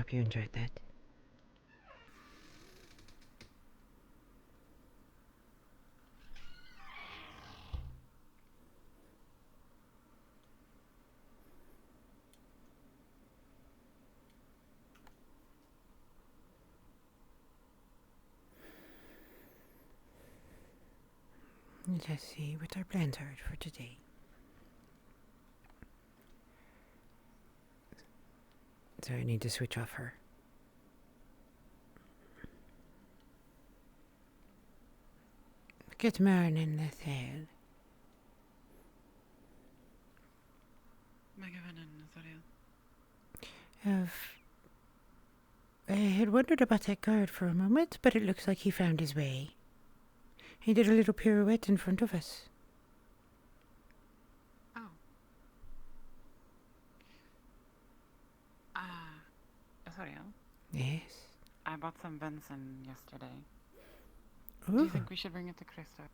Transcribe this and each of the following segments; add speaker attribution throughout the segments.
Speaker 1: hope you enjoyed that. Let's see what our plans are for today. So I need to switch off her. Good morning, Lethal. I had wondered about that guard for a moment, but it looks like he found his way. He did a little pirouette in front of us.
Speaker 2: Oh. Sorry.
Speaker 1: Yes.
Speaker 2: I bought some venison yesterday.
Speaker 1: Ooh.
Speaker 2: Do you think we should bring it to Krista?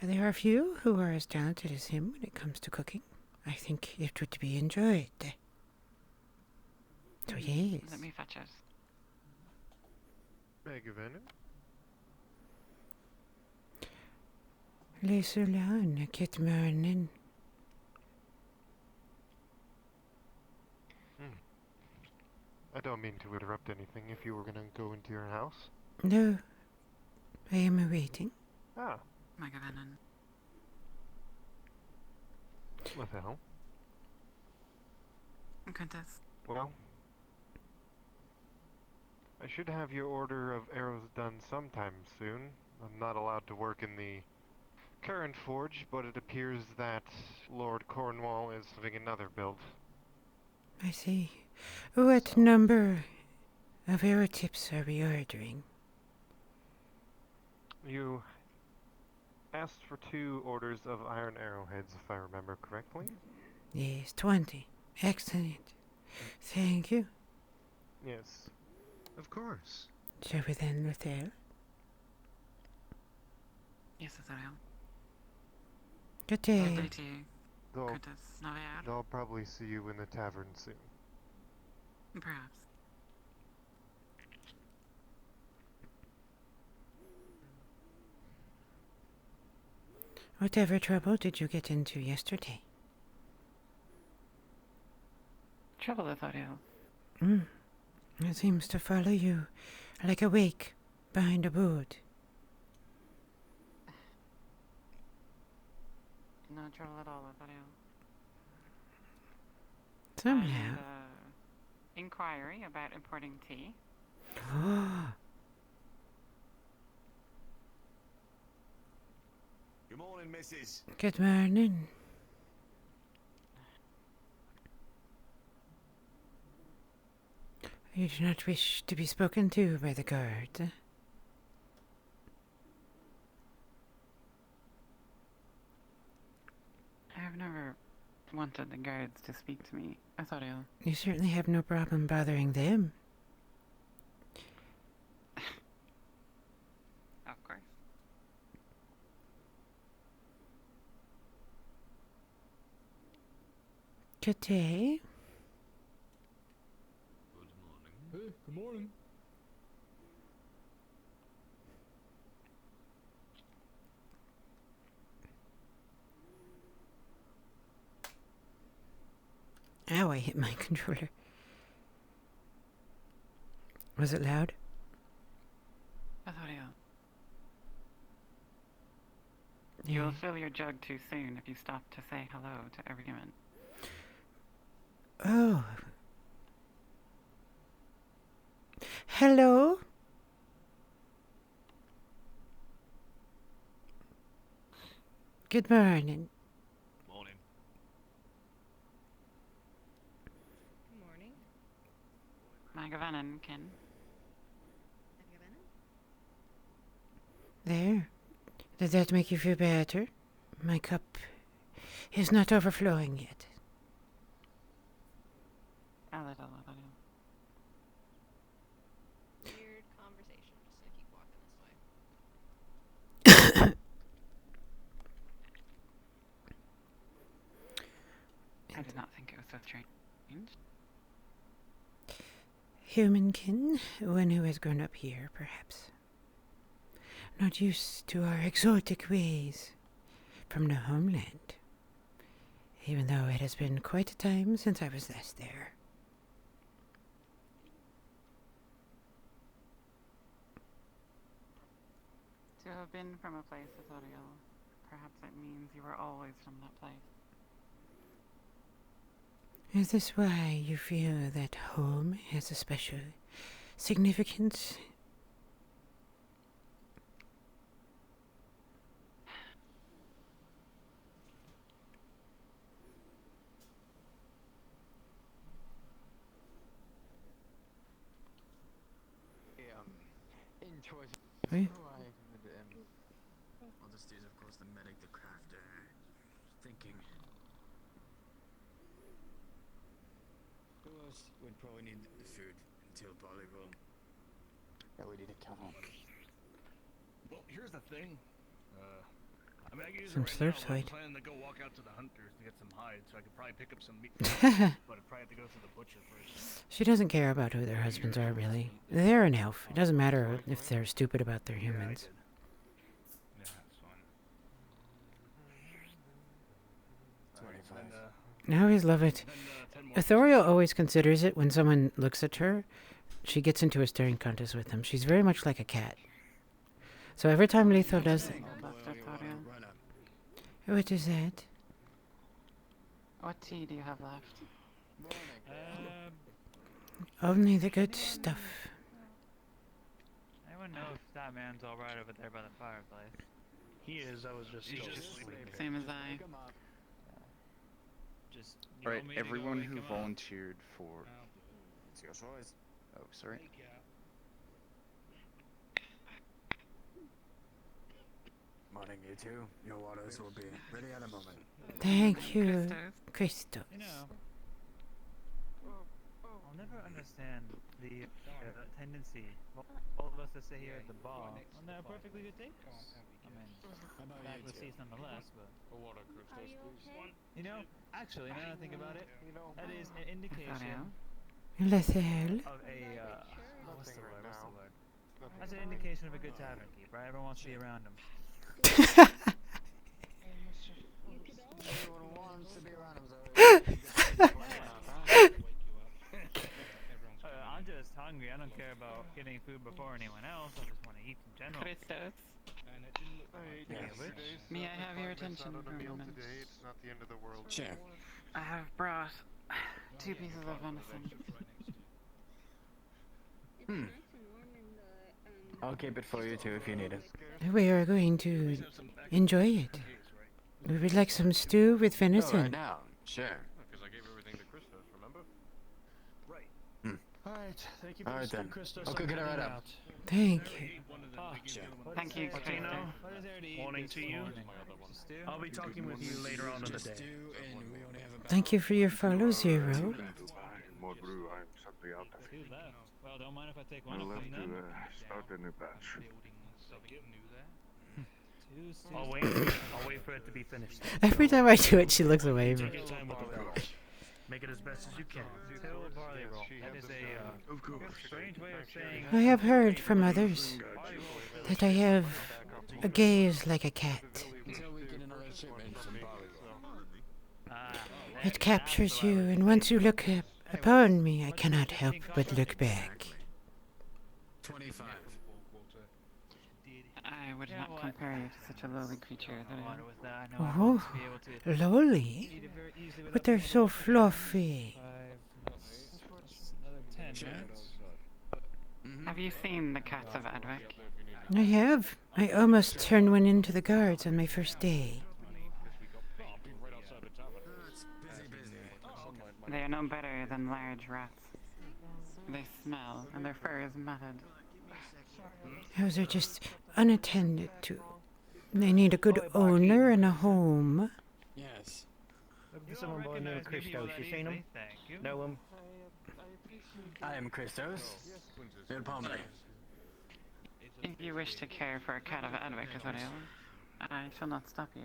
Speaker 1: There are few who are as talented as him when it comes to cooking. I think it would be enjoyed. So yes.
Speaker 2: Let me fetch it.
Speaker 3: Megavenom?
Speaker 1: Lesulan, good morning.
Speaker 3: I don't mean to interrupt anything if you were gonna go into your house.
Speaker 1: No, I am awaiting.
Speaker 3: Ah,
Speaker 2: Megavenom.
Speaker 3: what the hell?
Speaker 2: Countess.
Speaker 3: Well, I should have your order of arrows done sometime soon. I'm not allowed to work in the current forge, but it appears that Lord Cornwall is having another built.
Speaker 1: I see. What number of arrow tips are we ordering?
Speaker 3: You asked for 2 orders of iron arrowheads, if I remember correctly.
Speaker 1: Yes, 20. Excellent. Thank you.
Speaker 3: Yes, of course.
Speaker 1: Shall we then with there?
Speaker 2: Yes, Azariel.
Speaker 1: Good day.
Speaker 2: Update you.
Speaker 3: They'll,
Speaker 2: Countess Navier.
Speaker 3: they'll probably see you in the tavern soon.
Speaker 2: Perhaps.
Speaker 1: Whatever trouble did you get into yesterday?
Speaker 2: Trouble, Azariel.
Speaker 1: It seems to follow you like a wake behind a boat.
Speaker 2: No trouble at all, Azariel.
Speaker 1: Somehow.
Speaker 2: Inquiry about importing tea.
Speaker 4: Good morning, Mrs.
Speaker 1: Good morning. You do not wish to be spoken to by the guard.
Speaker 2: I've never wanted the guards to speak to me, Azariel.
Speaker 1: You certainly have no problem bothering them.
Speaker 2: Of course.
Speaker 1: Good day.
Speaker 4: Good morning.
Speaker 5: Hey, good morning.
Speaker 1: Ow, I hit my controller. Was it loud?
Speaker 2: Azariel.
Speaker 1: Yeah.
Speaker 2: You will fill your jug too soon if you stop to say hello to everyone.
Speaker 1: Oh. Hello? Good morning.
Speaker 4: Morning.
Speaker 6: Good morning.
Speaker 2: Megavenom, Ken.
Speaker 1: There. Did that make you feel better? My cup is not overflowing yet.
Speaker 2: A little, Azariel.
Speaker 6: Weird conversation. Just gonna keep walking this way.
Speaker 2: I did not think it was so strange.
Speaker 1: humankin, one who has grown up here, perhaps. Not used to our exotic ways from the homeland, even though it has been quite a time since I was last there.
Speaker 2: To have been from a place as Oriel, perhaps it means you were always from that place.
Speaker 1: Is this why you feel that home has a special significance? Oui.
Speaker 5: I'll just use, of course, the medic, the crafter. Thinking. Who else would probably need the food until barley roll? Yeah, we need a couple.
Speaker 4: Well, here's the thing. I mean, I can use
Speaker 1: Some
Speaker 4: it right now, but I'm
Speaker 1: surfside.
Speaker 4: planning to go walk out to the hunters to get some hides, so I could probably pick up some meat. But I'd probably have to go through the butcher first.
Speaker 1: She doesn't care about who their husbands are, really. They're an elf. It doesn't matter if they're stupid about their humans.
Speaker 4: Yeah, that's fine.
Speaker 5: 25.
Speaker 1: I always love it.
Speaker 4: 10 more.
Speaker 1: Ethereal always considers it when someone looks at her. She gets into a staring contest with them. She's very much like a cat. So every time Letho does... What is that?
Speaker 2: What tea do you have left?
Speaker 1: Only the good stuff.
Speaker 7: Anyone know if that man's alright over there by the fireplace?
Speaker 8: He is. I was just
Speaker 4: He's
Speaker 8: still
Speaker 4: just
Speaker 8: sleeping.
Speaker 2: Same as I.
Speaker 7: Just
Speaker 9: Alright, everyone who volunteered for...
Speaker 5: It's your choice.
Speaker 9: Oh, sorry.
Speaker 5: Morning, you two. Your waters will be ready in a moment.
Speaker 1: Thank you,
Speaker 2: Christos.
Speaker 1: Christos.
Speaker 7: You know, I'll never understand the tendency of all of us to sit here at the bar when they're perfectly good dates. I mean, bad receipts nonetheless, but...
Speaker 6: Are you okay?
Speaker 7: You know, actually, now that I think about it, that is an indication
Speaker 1: Lethel.
Speaker 7: of a, what's the word? That's an indication of a good tavern keep, right? Everyone wants to be around him.
Speaker 5: Everyone wants to be around him,
Speaker 7: I'm just hungry. I don't care about getting food before anyone else. I just want to eat in general.
Speaker 2: Christos, may I have your attention for a moment?
Speaker 3: Today, it's not the end of the world.
Speaker 5: Sure.
Speaker 2: I have brought 2 pieces of venison.
Speaker 5: I'll keep it for you two if you need it.
Speaker 1: We are going to enjoy it. We would like some stew with
Speaker 5: Oh,
Speaker 1: venison.
Speaker 5: right now. Sure.
Speaker 3: Because I gave everything to Christos, remember?
Speaker 8: Alright, thank you for
Speaker 5: Alright
Speaker 8: the
Speaker 5: then.
Speaker 8: Christos.
Speaker 5: I'll cook it right up.
Speaker 1: Thank you.
Speaker 5: Sure.
Speaker 2: Thank you,
Speaker 7: What
Speaker 2: Christos.
Speaker 8: Morning to you. I'll be talking with you later on in the day.
Speaker 1: Thank you for your follow, Zero.
Speaker 7: Two left. Well, don't mind if I take one of them then.
Speaker 10: Start a new batch.
Speaker 7: Two
Speaker 8: I'll wait. I'll wait for it to be finished.
Speaker 1: Every time I do it, she looks away from
Speaker 8: Take
Speaker 1: me.
Speaker 8: your time with the bells. Make it as best as you can.
Speaker 7: Till barley roll. That is a strange way of saying.
Speaker 1: I have heard from others that I have a gaze like a cat.
Speaker 5: Until we get another shipment from barley roll.
Speaker 1: It captures you, and once you look upon me, I cannot help but look back.
Speaker 5: 25.
Speaker 2: I would not compare you to such a lowly creature that I am.
Speaker 7: With that, I know I
Speaker 1: Oh,
Speaker 7: want to be able to
Speaker 1: lowly,
Speaker 7: eat it very easily
Speaker 1: but
Speaker 7: without
Speaker 1: they're
Speaker 7: being
Speaker 1: so
Speaker 7: able to-
Speaker 1: fluffy.
Speaker 7: 5 plus another 10, right?
Speaker 2: Have you seen the cats of Edwick?
Speaker 1: I have. I almost turned one into the guards on my first day.
Speaker 2: They are no better than large rats. They smell, and their fur is matted.
Speaker 1: Those are just unattended to. They need a good owner and a home.
Speaker 5: Yes.
Speaker 8: Looking for someone by the name of Christos. You seen him?
Speaker 7: Thank you.
Speaker 8: Know him?
Speaker 5: I am Christos. Bill Palmer.
Speaker 2: If you wish to care for a cat of Edwick, Azoriel, I shall not stop you.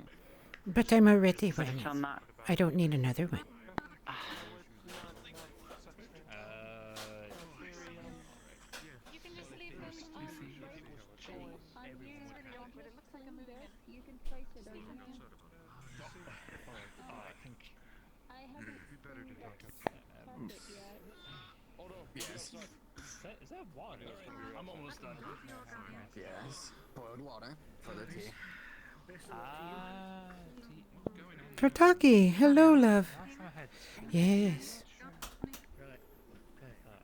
Speaker 1: But I'm already
Speaker 2: But it shall
Speaker 1: one.
Speaker 2: not.
Speaker 1: I don't need another one.
Speaker 5: Yes.
Speaker 7: Is that water?
Speaker 4: I'm almost done.
Speaker 5: Yes. Boiled water for the tea.
Speaker 1: Vertaki, hello, love.
Speaker 7: Last time I had
Speaker 1: Yes.
Speaker 7: really good thought.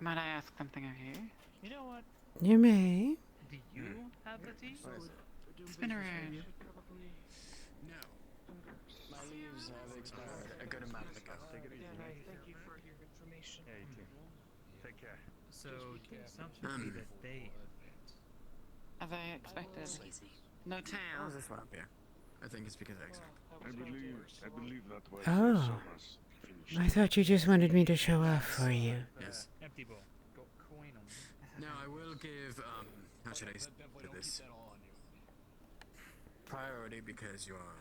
Speaker 2: Might I ask something of you?
Speaker 7: You know what?
Speaker 1: You may.
Speaker 7: Do you have the tea?
Speaker 2: Spin around.
Speaker 5: No. My leaves have expired a good amount ago.
Speaker 8: Thank you for your information.
Speaker 7: Yeah, you too.
Speaker 4: Take care.
Speaker 7: So the assumption would be that they.
Speaker 2: As I expected. No
Speaker 5: How's
Speaker 2: tail.
Speaker 5: this one up here? I think it's because I expect.
Speaker 10: I believe that was
Speaker 1: Oh.
Speaker 10: finished.
Speaker 1: I thought you just wanted me to show off for you.
Speaker 5: Yes.
Speaker 7: Empty bowl. Got coin on it.
Speaker 5: Now I will give how should I say this? Priority because you are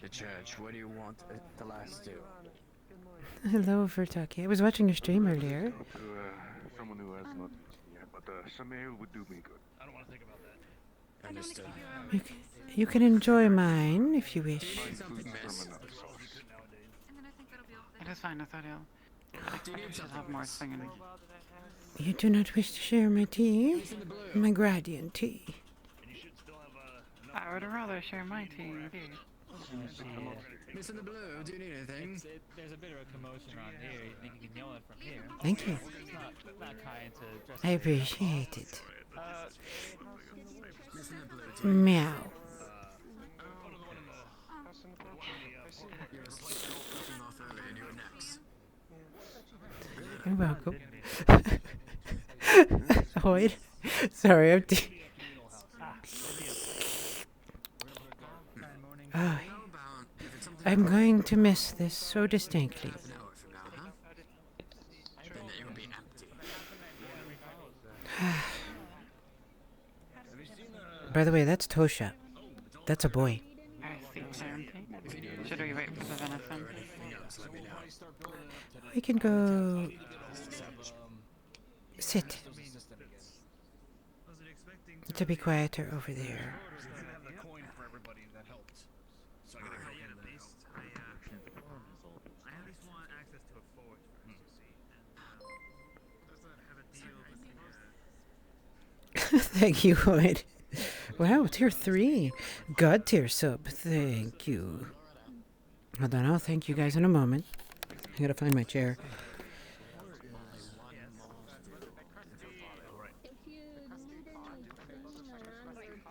Speaker 5: the church. What do you want the last do?
Speaker 1: Hello, Vertaki. I was watching your stream earlier.
Speaker 10: To someone who has not eaten yet, but some ale would do me good.
Speaker 4: I don't want to think about that.
Speaker 5: Understood.
Speaker 1: You can enjoy mine if you wish.
Speaker 10: Fine
Speaker 5: something
Speaker 10: food
Speaker 5: mess.
Speaker 10: from another source.
Speaker 2: It is fine, Nathaniel.
Speaker 5: Do you
Speaker 2: I
Speaker 5: need
Speaker 2: should have
Speaker 5: something?
Speaker 2: more singing.
Speaker 1: You do not wish to share my tea? My gradient tea.
Speaker 4: And you should still have enough.
Speaker 2: I would rather share my tea with you.
Speaker 5: Miss in the blue, do you need anything?
Speaker 7: There's a bit of a commotion around here. You think you can yell it from here?
Speaker 1: Thank you.
Speaker 7: It's not kind to dress.
Speaker 1: I appreciate it.
Speaker 5: Miss in the blue,
Speaker 1: Meow.
Speaker 5: you were slightly cutting off earlier and you were next.
Speaker 1: You're welcome. Hoyt. Sorry, I'm. Ah,
Speaker 5: How about if it's something
Speaker 1: I'm going to miss this so distinctly.
Speaker 5: half an hour from now, huh? Then it will be empty.
Speaker 1: By the way, that's Tosha. That's a boy.
Speaker 2: I see empty. Should we wait for the venison?
Speaker 5: Let me know.
Speaker 1: We can go sit.
Speaker 4: Was it expecting
Speaker 1: To be quieter over there.
Speaker 4: to have the coin for everybody that helped? So I gotta help him
Speaker 7: At least I at least want access to a forge first, you see, and have a deal with the.
Speaker 1: Thank you, Hoyt. Wow, tier 3. God tier sub. Thank you. Hold on, I'll thank you guys in a moment. I gotta find my chair.
Speaker 6: If you need any cleaning around your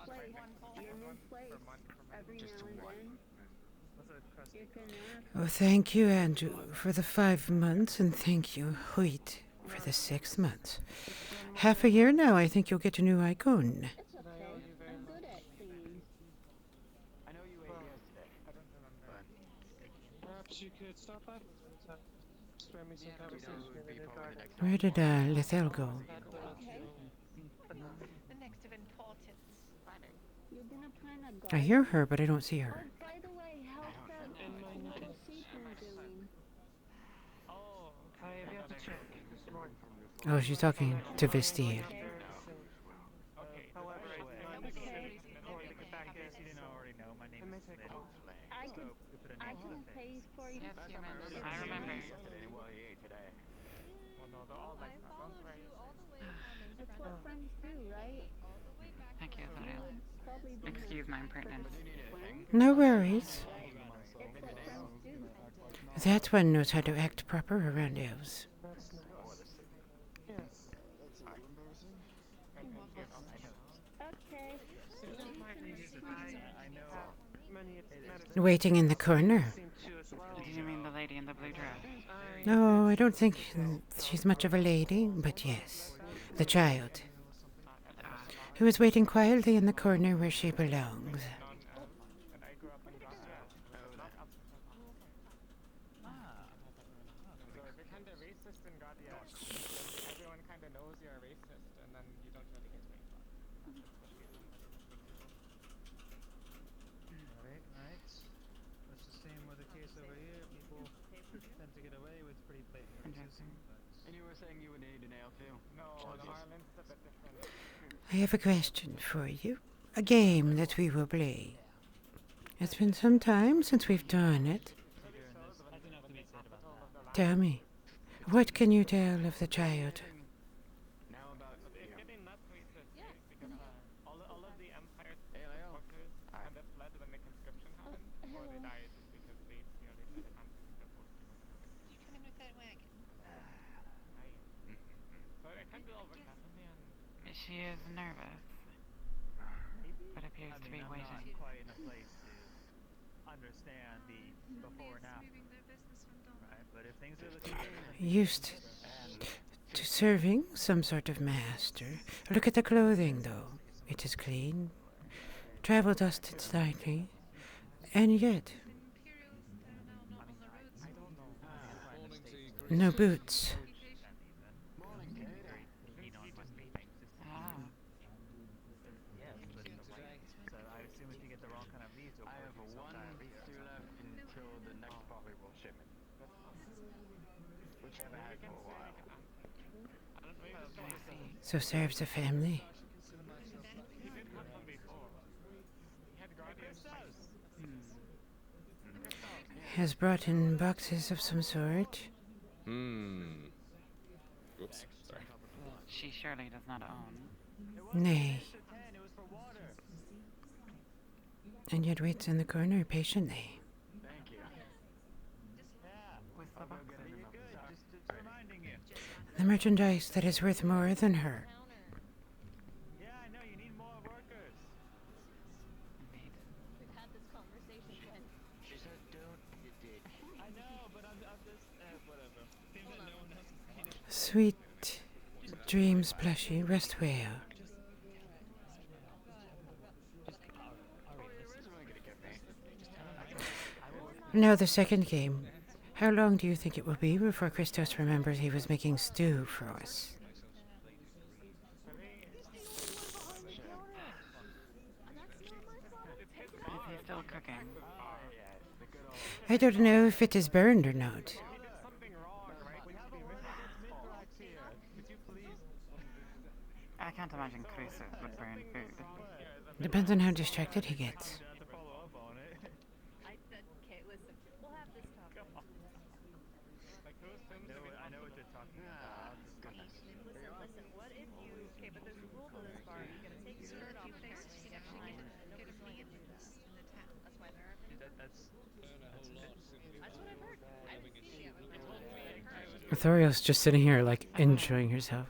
Speaker 6: place, your new place, every now and then, you can ask.
Speaker 1: Oh, thank you, Andrew, for the 5 months, and thank you, Hoyt, for the 6 months. Half a year now, I think you'll get a new icon.
Speaker 6: It's okay. I'm good at cleaning.
Speaker 5: I know you ate yesterday.
Speaker 8: Perhaps you could stop by and spare me some conversation in the new garden.
Speaker 1: Where did Lethel go?
Speaker 6: The next of importance. You're gonna plant a
Speaker 1: I
Speaker 6: garden?
Speaker 1: hear her, but I don't see her.
Speaker 6: Oh, by the way, how's that little season doing?
Speaker 8: Oh, I have yet to check this morning.
Speaker 1: Oh, she's talking to Vistia.
Speaker 8: However, it's not
Speaker 6: Okay.
Speaker 8: going to get back in.
Speaker 7: You didn't already know, my name
Speaker 8: It may
Speaker 7: is
Speaker 8: take
Speaker 7: Smith.
Speaker 8: a while.
Speaker 6: I can
Speaker 7: We put a
Speaker 6: I
Speaker 7: name to
Speaker 6: can
Speaker 7: the
Speaker 6: pay
Speaker 7: face.
Speaker 6: for you.
Speaker 2: Yes, you mentioned. I remember.
Speaker 6: That's what friends do, right?
Speaker 2: Thank you, Nathaniel.
Speaker 6: Probably do
Speaker 2: Excuse my impertinence.
Speaker 1: No worries.
Speaker 6: it's what friends do.
Speaker 1: That one knows how to act proper around elves.
Speaker 8: That's nice. Yes.
Speaker 6: Okay.
Speaker 8: I know many medicine
Speaker 1: Waiting in the corner.
Speaker 8: seem to as well.
Speaker 2: Do you mean the lady in the blue dress?
Speaker 1: No, I don't think she's much of a lady, but yes, the child, who is waiting quietly in the corner where she belongs.
Speaker 7: Right. That's the same with the case over here. People tend to get away with pretty blatant racism, but
Speaker 5: And you were saying you would need an ale too? No, Ireland's a bit different.
Speaker 1: I have a question for you. A game that we will play. It's been some time since we've done it.
Speaker 7: has enough to be said about that.
Speaker 1: Tell me. What can you tell of the child?
Speaker 5: Now about
Speaker 2: It's getting nuts because all of the Empire's
Speaker 5: Hey, Leo.
Speaker 2: forces kind of fled when the conscription happened, or they died because they decided not to keep their forces. So I can't do all what's happening. She is nervous, but appears to be
Speaker 7: I'm
Speaker 2: waiting.
Speaker 7: not quite in a place to understand the before and after. Right, but if things are looking good, then
Speaker 1: Used to serving some sort of master. Look at the clothing, though. It is clean, travel dusted slightly, and yet no boots.
Speaker 5: morning, Kate.
Speaker 7: keen on my things. Yes, but so I assume if you get the wrong kind of leaves,
Speaker 5: I have one stew left until the next barley roll shipment, which I haven't had for a while.
Speaker 1: So serves a family. Has brought in boxes of some sort.
Speaker 11: Oops, sorry.
Speaker 2: She surely does not own.
Speaker 1: Nay. And yet waits in the corner patiently.
Speaker 5: Thank you.
Speaker 2: With the boxes.
Speaker 7: Just reminding you.
Speaker 1: The merchandise that is worth more than her.
Speaker 7: Yeah, I know you need more workers.
Speaker 6: We've had this conversation, Gwen.
Speaker 5: She said, "Don't you did."
Speaker 7: I know, but I'm just whatever. Seems that no one else is needed.
Speaker 1: Sweet dreams, plushie, rest well. Now the second game. How long do you think it will be before Christos remembers he was making stew for us?
Speaker 2: Is he still cooking?
Speaker 1: I don't know if it is burned or not.
Speaker 2: I can't imagine Chris would burn food.
Speaker 1: Depends on how distracted he gets.
Speaker 6: Okay, listen. We'll have this talk.
Speaker 7: I know what you're talking about.
Speaker 6: Listen, what if you... Okay, but there's a rule to this bar. You're gonna take your shirt off and behind it. Nobody's going to do that in the town. That's why there are...
Speaker 7: That's
Speaker 6: That's what I've heard. I haven't seen it. I told you.
Speaker 1: Thoriel's just sitting here, like, enjoying herself.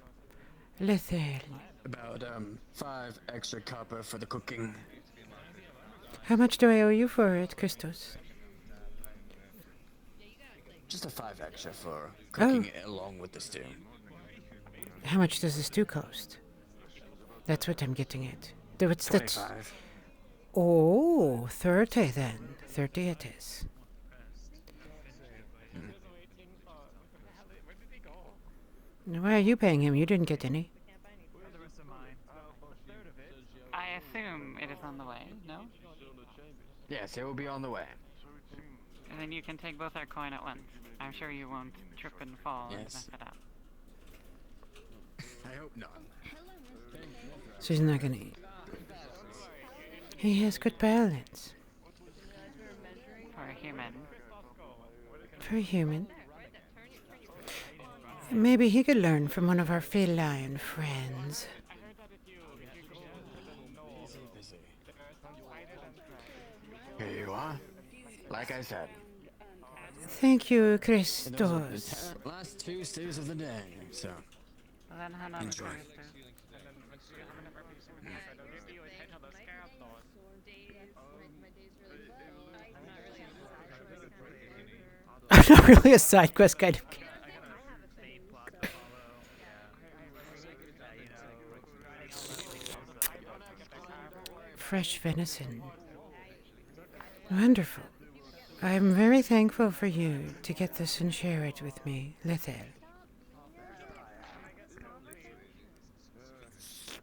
Speaker 1: Lethal.
Speaker 5: About 5 extra copper for the cooking.
Speaker 1: How much do I owe you for it, Christos?
Speaker 5: Just a 5 extra for cooking it along with the stew.
Speaker 1: How much does the stew cost? That's what I'm getting at. What's that?
Speaker 5: 25.
Speaker 1: Oh, 30 then. 30 it is. Why are you paying him? You didn't get any.
Speaker 7: the rest of mine. A third of it.
Speaker 2: I assume it is on the way, no?
Speaker 5: Yes, it will be on the way.
Speaker 2: And then you can take both our coin at once. I'm sure you won't trip and fall and
Speaker 5: Yes.
Speaker 2: mess it up.
Speaker 5: I hope not.
Speaker 1: She's not gonna eat. He has good balance.
Speaker 2: For a human.
Speaker 1: For a human. Maybe he could learn from one of our feline friends.
Speaker 5: Here you are. Like I said.
Speaker 1: Thank you,
Speaker 5: And those are the
Speaker 1: Christos.
Speaker 5: last 2 stews of the day, so
Speaker 2: Well, then hand on the
Speaker 5: Enjoy.
Speaker 2: coin.
Speaker 1: I'm not really a side quest kind of. Fresh venison. Wonderful. I'm very thankful for you to get this and share it with me, Lethal.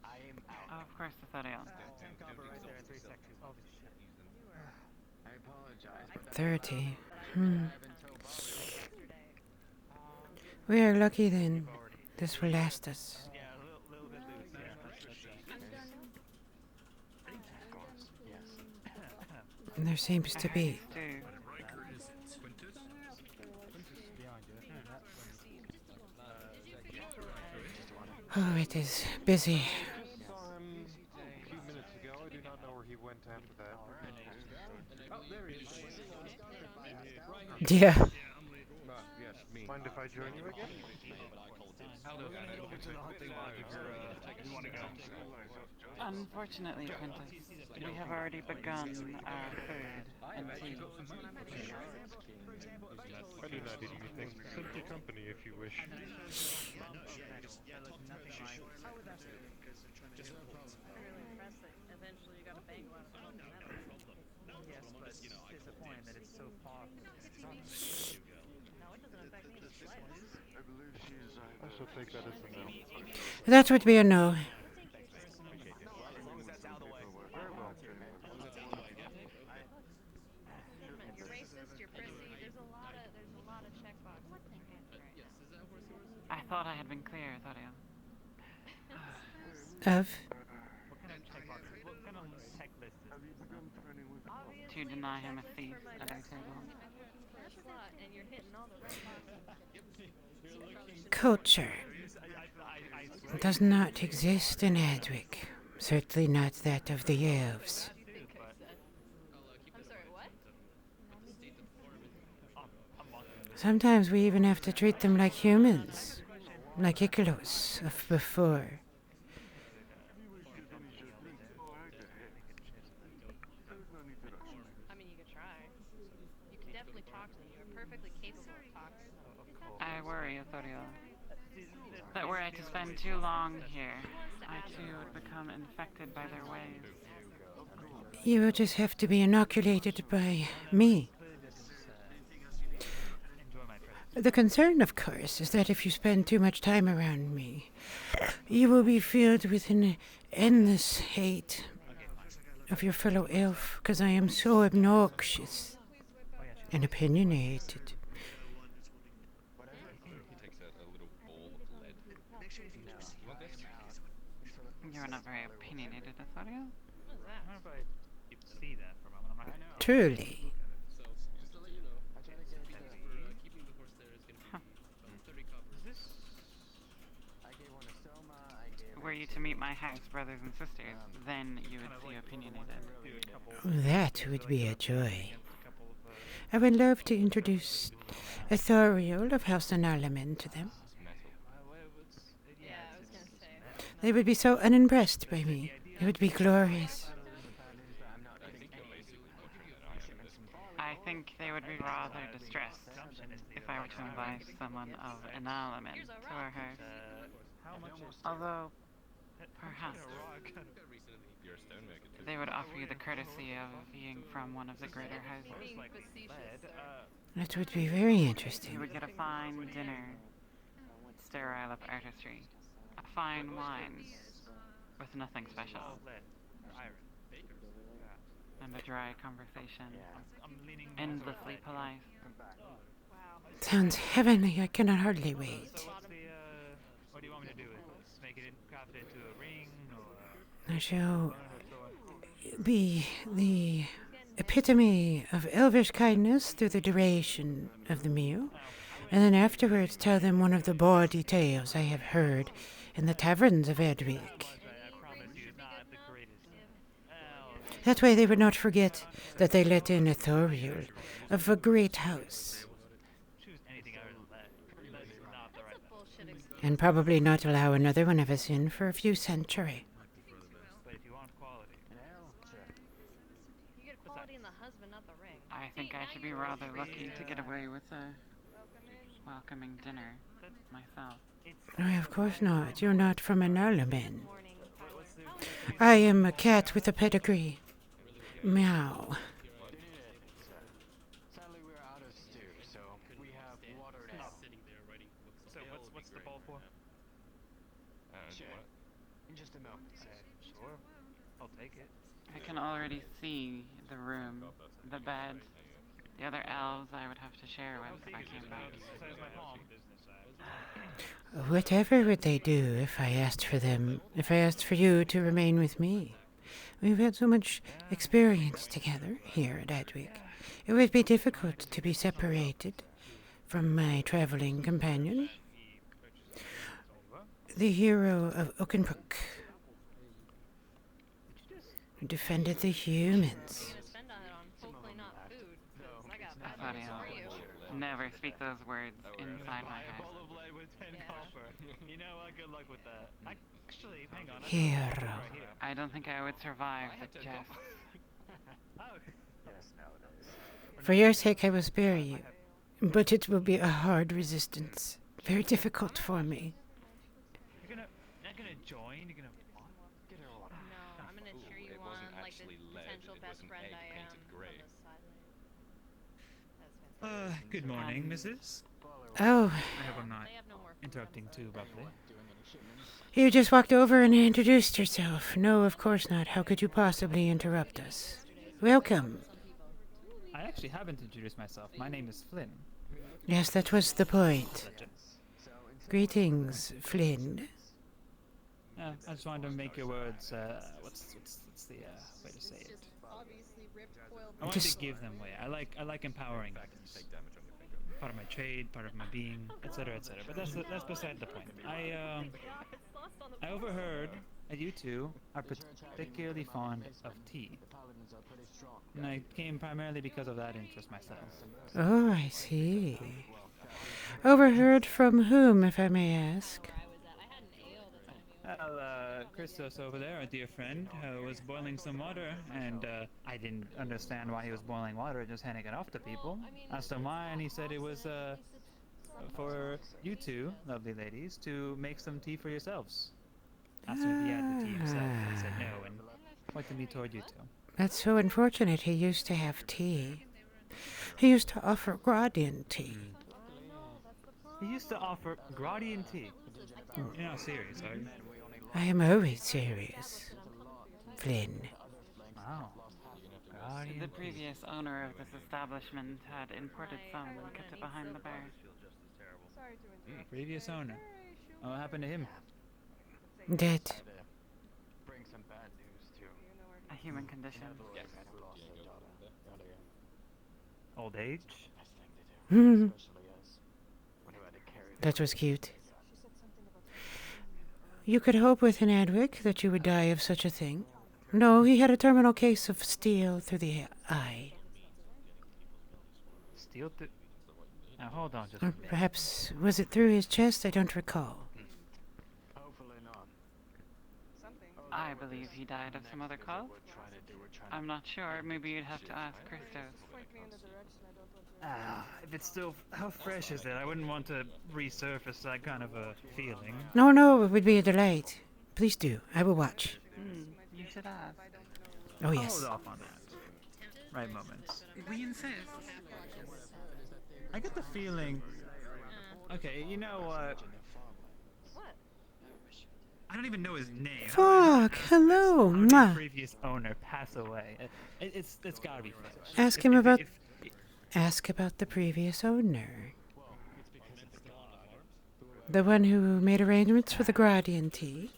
Speaker 2: Oh, of course, the Thoriel.
Speaker 5: I apologize. But
Speaker 1: 30. We are lucky then. This will last us.
Speaker 7: Yeah, a little bit loose. Yeah,
Speaker 1: And there seems to be. Oh, it is busy.
Speaker 3: Just saw him a few minutes ago. I do not know where he went after that.
Speaker 5: Oh, there he is.
Speaker 1: Yeah.
Speaker 10: Yes, me.
Speaker 3: Mind if I join you again?
Speaker 4: Over to the hunting lodge if you want to go.
Speaker 2: Unfortunately, Quintus, we have already begun our food and tea.
Speaker 3: I do not eat anything. Simply company, if you wish.
Speaker 2: Eventually, you got a bank
Speaker 7: Yes, but disappointed that it's so far from
Speaker 2: No, it doesn't affect me.
Speaker 10: I believe she is
Speaker 3: I shall take that as a no.
Speaker 1: That would be a no.
Speaker 3: Very well.
Speaker 6: You're racist, you're prissy, there's a lot of checkboxes to answer right now.
Speaker 2: I thought I had been clear, Thorio.
Speaker 1: Of?
Speaker 7: What kind of checkboxes? What kind of tech list is this?
Speaker 2: To deny him a seat at our table.
Speaker 6: And you're hitting all the right boxes.
Speaker 1: Culture does not exist in Adwick. Certainly not that of the elves.
Speaker 6: I'm sorry, what?
Speaker 1: Sometimes we even have to treat them like humans. Like Icalos of before.
Speaker 6: I mean, you could try. You can definitely talk to them. You're perfectly capable of talking to them.
Speaker 2: I worry, Thorio, that were I to spend too long here, I too would become infected by their ways.
Speaker 1: You will just have to be inoculated by me. The concern, of course, is that if you spend too much time around me, you will be filled with an endless hate of your fellow elf, because I am so obnoxious and opinionated.
Speaker 2: You're not very opinionated, Thorio.
Speaker 7: I don't know if I see that for a moment. I'm not
Speaker 1: Truly.
Speaker 2: Were you to meet my house brothers and sisters, then you would see opinionated.
Speaker 1: That would be a joy. I would love to introduce Ithoriel of House Analaman to them.
Speaker 6: Yeah, I was gonna say.
Speaker 1: They would be so unimpressed by me. It would be glorious.
Speaker 2: I think they would be rather distressed if I were to invite someone of an element to our house. Although, perhaps, they would offer you the courtesy of being from one of the greater houses.
Speaker 1: That would be very
Speaker 2: You
Speaker 1: interesting.
Speaker 2: would get a fine dinner, sterile of artistry, a fine wine with nothing special, and a dry conversation, endlessly polite.
Speaker 1: Sounds heavenly. I cannot hardly wait.
Speaker 7: What do you want me to do with this? Make it craft it into a ring, or
Speaker 1: I shall be the epitome of elvish kindness through the duration of the meal, and then afterwards tell them one of the bawdy tales I have heard in the taverns of Edwick.
Speaker 7: I promise you, not the greatest.
Speaker 1: That way they would not forget that they let in Ithoriel of a great house,
Speaker 7: Choose anything other than that. That is not the right path.
Speaker 1: and probably not allow another one of us in for a few centuries.
Speaker 7: But if you want quality,
Speaker 6: You get quality in the husband, not the ring.
Speaker 2: I think I should be rather lucky to get away with a welcoming dinner myself.
Speaker 1: No, of course not. You're not from an Alaman. I am a cat with a pedigree. Meow.
Speaker 5: Sadly, we're out of stew, so we have water now.
Speaker 7: so what's the ball for?
Speaker 5: Sure. In just a moment.
Speaker 7: Sure, I'll take it.
Speaker 2: I can already see the room, the bed, the other elves I would have to share with if I came back.
Speaker 7: So is my palm.
Speaker 1: Whatever would they do if I asked for them, if I asked for you to remain with me? We've had so much experience together here at Edwick. It would be difficult to be separated from my traveling companion. the hero of Oakenbrook, who defended the humans.
Speaker 2: Never speak those words inside my head.
Speaker 7: You know what? Good luck with that. Actually, hang on.
Speaker 1: Hero.
Speaker 2: I don't think I would survive the jest.
Speaker 1: For your sake, I will spare you, but it will be a hard resistance. Very difficult for me.
Speaker 7: You're gonna join? You're gonna...
Speaker 11: No, I'm gonna cheer you on like the potential best friend I am on this side.
Speaker 7: Good morning, Mrs.
Speaker 1: Oh,
Speaker 7: I hope I'm not
Speaker 11: They have no more
Speaker 7: interrupting too abruptly.
Speaker 1: you just walked over and introduced yourself. No, of course not. How could you possibly interrupt us? Welcome.
Speaker 7: I actually haven't introduced myself. My name is Flynn.
Speaker 1: Yes, that was the point. Greetings, Flynn.
Speaker 7: I just wanted to make your words, what's the way to say it? I wanted to give them way. I like empowering others. Part of my trade, part of my being, etc., etc. But that's beside the point. I overheard that you two are particularly fond of tea, and I came primarily because of that interest myself.
Speaker 1: Oh, I see. Overheard from whom, if I may ask?
Speaker 7: Well, Christos over there, a dear friend, was boiling some water, and I didn't understand why he was boiling water, just handing it off to people. Asked him why, and he said it was for you two, lovely ladies, to make some tea for yourselves. Asked him if he had the tea himself, and he said no, and pointed me toward you two.
Speaker 1: That's so unfortunate. He used to have tea. He used to offer Gradian tea.
Speaker 7: He used to offer Gradian tea. You're not serious, are you?
Speaker 1: I am always serious. Flynn.
Speaker 7: Wow.
Speaker 2: The previous owner of this establishment had imported some and kept it behind the bar.
Speaker 7: Previous owner. What happened to him?
Speaker 1: Dead.
Speaker 2: A human condition.
Speaker 7: Old age?
Speaker 1: That was cute. You could hope with an Adwick that you would die of such a thing. No, he had a terminal case of steel through the eye.
Speaker 7: Steel through... Now hold on just
Speaker 1: Or perhaps, was it through his chest? I don't recall.
Speaker 2: I believe he died of some other cause. I'm not sure. Maybe you'd have to ask Christos.
Speaker 7: If it's still... How fresh is it? I wouldn't want to resurface that kind of a feeling.
Speaker 1: No, it would be a delight. Please do. I will watch.
Speaker 2: You should ask.
Speaker 1: Oh, yes.
Speaker 7: Hold off on that. Right moments.
Speaker 2: We insist.
Speaker 7: I get the feeling... Okay, you know what? I don't even know his name.
Speaker 1: Fuck, hello.
Speaker 7: How did
Speaker 1: Mwah.
Speaker 7: the previous owner pass away? It's gotta be fresh.
Speaker 1: Ask him about... Ask about the previous owner. The one who made arrangements for the Gradian tea.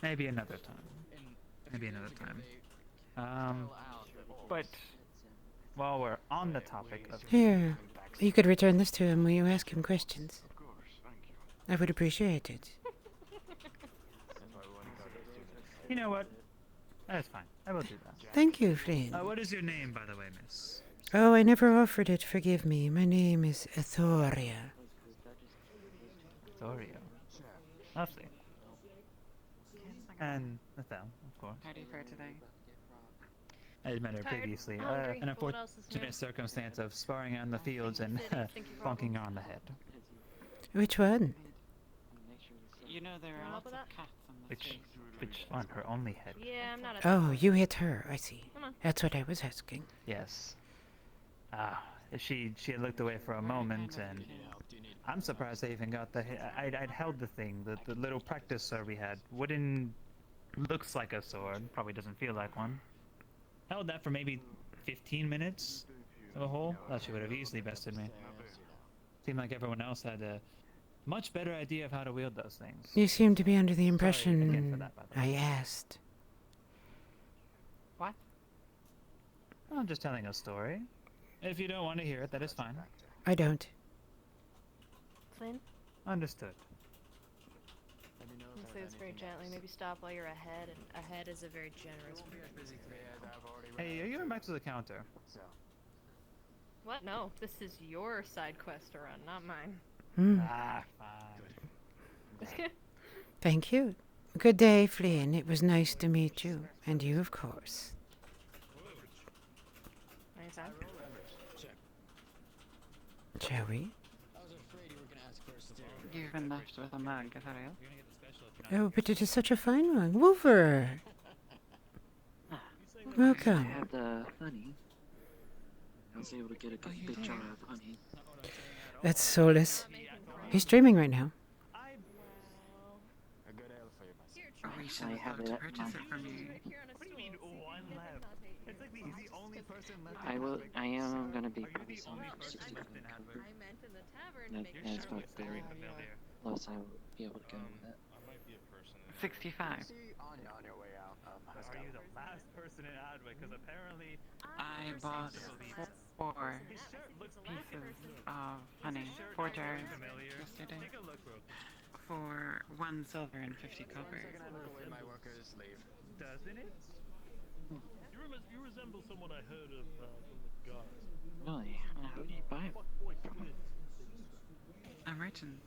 Speaker 7: Maybe another time. Maybe another time. But while we're on the topic of...
Speaker 1: Here, you could return this to him. Will you ask him questions? I would appreciate it.
Speaker 7: You know what? That's fine. I will do that.
Speaker 1: Thank you, Flynn.
Speaker 7: What is your name, by the way, miss?
Speaker 1: Oh, I never offered it. Forgive me. My name is Ethoria.
Speaker 7: Thorio. Lovely. And Nathel, of course.
Speaker 2: How do you fare today?
Speaker 7: I had met her previously. An unfortunate circumstance of sparring on the fields and bonking her on the head.
Speaker 1: Which one?
Speaker 2: You know there are lots of cats on the street.
Speaker 7: Which on her only head?
Speaker 11: Yeah, I'm not
Speaker 1: Oh, you hit her. I see.
Speaker 11: Come on.
Speaker 1: That's what I was asking.
Speaker 7: Yes. She had looked away for a moment, and I'm surprised I even got the... I'd held the thing, the little practice sword we had. Wooden... Looks like a sword, probably doesn't feel like one. Held that for maybe 15 minutes of a whole. Thought she would have easily bested me. Seemed like everyone else had a much better idea of how to wield those things.
Speaker 1: You seem to be under the
Speaker 7: Sorry
Speaker 1: impression
Speaker 7: again for that, by the way.
Speaker 1: I asked.
Speaker 2: What?
Speaker 7: I'm just telling a story. If you don't want to hear it, that is fine.
Speaker 1: I don't.
Speaker 11: Flynn?
Speaker 7: Understood.
Speaker 11: say this very gently. Maybe stop while you're ahead, and ahead is a very generous word.
Speaker 7: Hey, are you going back to the counter?
Speaker 11: What? No, this is your side quest to run, not mine.
Speaker 7: Ah, fine.
Speaker 1: Thank you. Good day, Flynn. It was nice to meet you. And you, of course.
Speaker 11: Anytime.
Speaker 1: Shall we?
Speaker 2: You've been left with a mug, is that real?
Speaker 1: Oh, but it is such a fine one. Wolver! Welcome.
Speaker 12: I had the honey. I was able to get a big jar of honey.
Speaker 1: That's Solus. He's streaming right now.
Speaker 2: Are we
Speaker 12: I have it
Speaker 2: to
Speaker 12: at
Speaker 2: purchase
Speaker 12: my...
Speaker 2: it from you?
Speaker 8: What do you mean one left? It's like he's the only person left.
Speaker 12: I am gonna be probably selling for 65 copper.
Speaker 11: I meant in the tavern.
Speaker 12: That's about the lowest I would be able to go with it.
Speaker 2: 65.
Speaker 8: Are you the last person in Adwick? Because apparently
Speaker 2: I bought 4 pieces of honey, 4 jars yesterday, for 1 silver and 50 copper.
Speaker 8: doesn't it? You resemble someone I heard of from the guards.
Speaker 12: Really? Who did you buy it from?
Speaker 2: A merchant.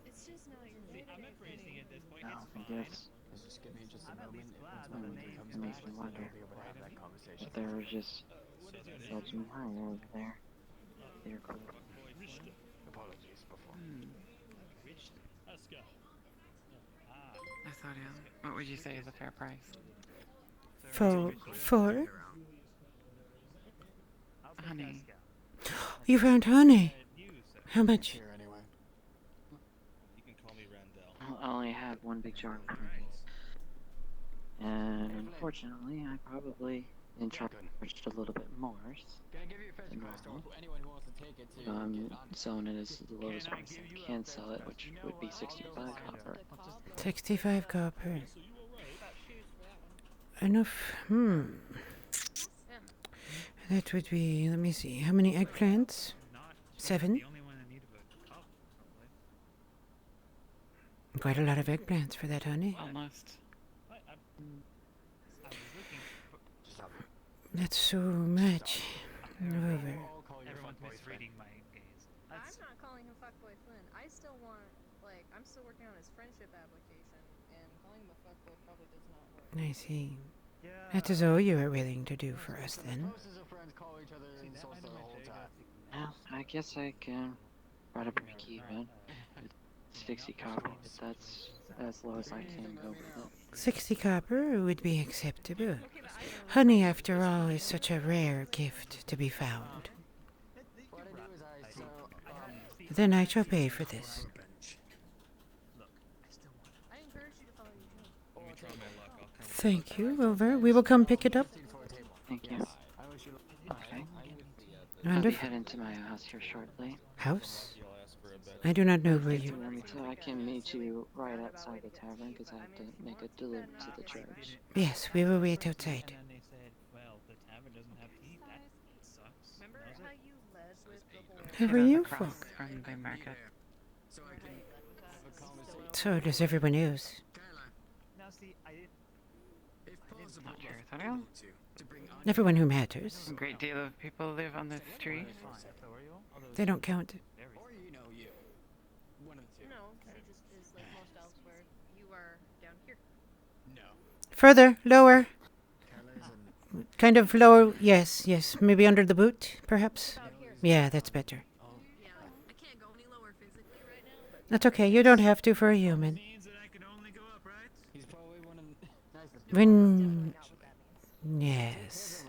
Speaker 11: It's just not your
Speaker 8: See, I'm embracing it at this point.
Speaker 12: No,
Speaker 8: It's
Speaker 12: I
Speaker 8: fine.
Speaker 12: guess
Speaker 5: Just give me just a
Speaker 8: I'm at
Speaker 5: moment.
Speaker 8: least glad
Speaker 5: Once
Speaker 8: that
Speaker 5: my
Speaker 8: the
Speaker 5: mood
Speaker 8: name
Speaker 5: becomes
Speaker 12: it makes me
Speaker 5: established,
Speaker 12: wonder
Speaker 5: we'll be able to have that conversation.
Speaker 12: if there was just judging higher over there. They're cool.
Speaker 5: Apologies before.
Speaker 2: Asariel, what would you say is a fair price?
Speaker 1: For?
Speaker 2: Honey.
Speaker 1: You found honey. How much?
Speaker 5: Here anyway.
Speaker 4: You can call me Randall.
Speaker 12: I only had one big jar of honey. And unfortunately, I probably charged a little bit more.
Speaker 5: Can I give you a fetch quest or anyone who wants to take it to
Speaker 12: I'm selling it as the lowest price I can sell it, which would be 65 copper.
Speaker 1: 65 copper. Enough. That would be, let me see, how many eggplants? 7? Quite a lot of eggplants for that honey.
Speaker 2: Almost.
Speaker 1: That's so much. Over.
Speaker 7: Everyone's misreading my gaze.
Speaker 11: I'm not calling him fuckboy Flynn. I still want, like, I'm still working on his friendship application, and calling him a fuckboy probably does not work.
Speaker 1: I see. That is all you are willing to do for us, then.
Speaker 12: Well, I guess I can try to break even. 60 copper, but that's as low as I can go with it.
Speaker 1: 60 copper would be acceptable. Honey, after all, is such a rare gift to be found. Then I shall pay for this.
Speaker 11: I encourage you to follow your dream.
Speaker 1: Thank you, Wilver. We will come pick it up.
Speaker 12: Thank you. Okay. I'll be
Speaker 1: Wonderful.
Speaker 12: heading to my house here shortly.
Speaker 1: House? I do not know where
Speaker 12: If
Speaker 1: you...
Speaker 12: you want me to, I can meet you right outside the tavern because I have to make a delivery to the church.
Speaker 1: Yes, we will wait outside.
Speaker 7: And then they said, well, the tavern doesn't have heat. That sucks.
Speaker 11: Remember how you led with the whole...
Speaker 1: How
Speaker 2: It
Speaker 1: are
Speaker 2: is
Speaker 1: you
Speaker 2: across
Speaker 1: folk?
Speaker 2: from the market.
Speaker 5: So I can have a conversation.
Speaker 1: So does everyone else.
Speaker 7: Now see, I didn't...
Speaker 5: If possible,
Speaker 2: Not sure, Asariel.
Speaker 5: to bring on
Speaker 1: Everyone who matters.
Speaker 2: A great deal of people live on this street.
Speaker 1: They don't count.
Speaker 5: or you. One of the two.
Speaker 11: No, it just is like most elsewhere. You are down here.
Speaker 5: No.
Speaker 1: Further, lower.
Speaker 5: Carlos and
Speaker 1: Kind of lower. Yes, yes. Maybe under the boot, perhaps.
Speaker 11: About here.
Speaker 1: Yeah, that's better.
Speaker 11: Yeah, I can't go any lower physically right now, but...
Speaker 1: That's okay. You don't have to for a human.
Speaker 8: Means that I can only go up, right?
Speaker 5: he's probably one of the nicest.
Speaker 1: When... Yes.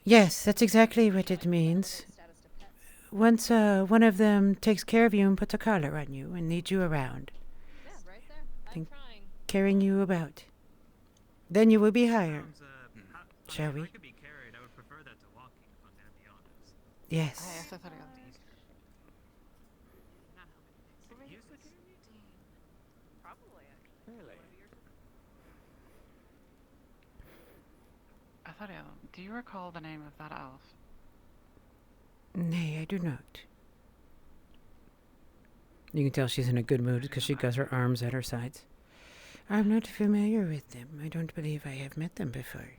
Speaker 1: Yes, that's exactly what it means.
Speaker 11: Status to pets.
Speaker 1: Once one of them takes care of you and puts a collar on you and leads you around,
Speaker 11: Yeah, right there. I'm
Speaker 1: Think-
Speaker 11: trying.
Speaker 1: carrying you about, then you will be higher. Shall we?
Speaker 8: If I could be carried, I would prefer that to walking, if I'm gonna be honest.
Speaker 1: Yes.
Speaker 2: Yes, Asariel.
Speaker 11: Probably, actually.
Speaker 5: Really?
Speaker 2: Asariel, do you recall the name of that elf?
Speaker 1: Nay, I do not. You can tell she's in a good mood because she got her arms at her sides. I'm not familiar with them. I don't believe I have met them before.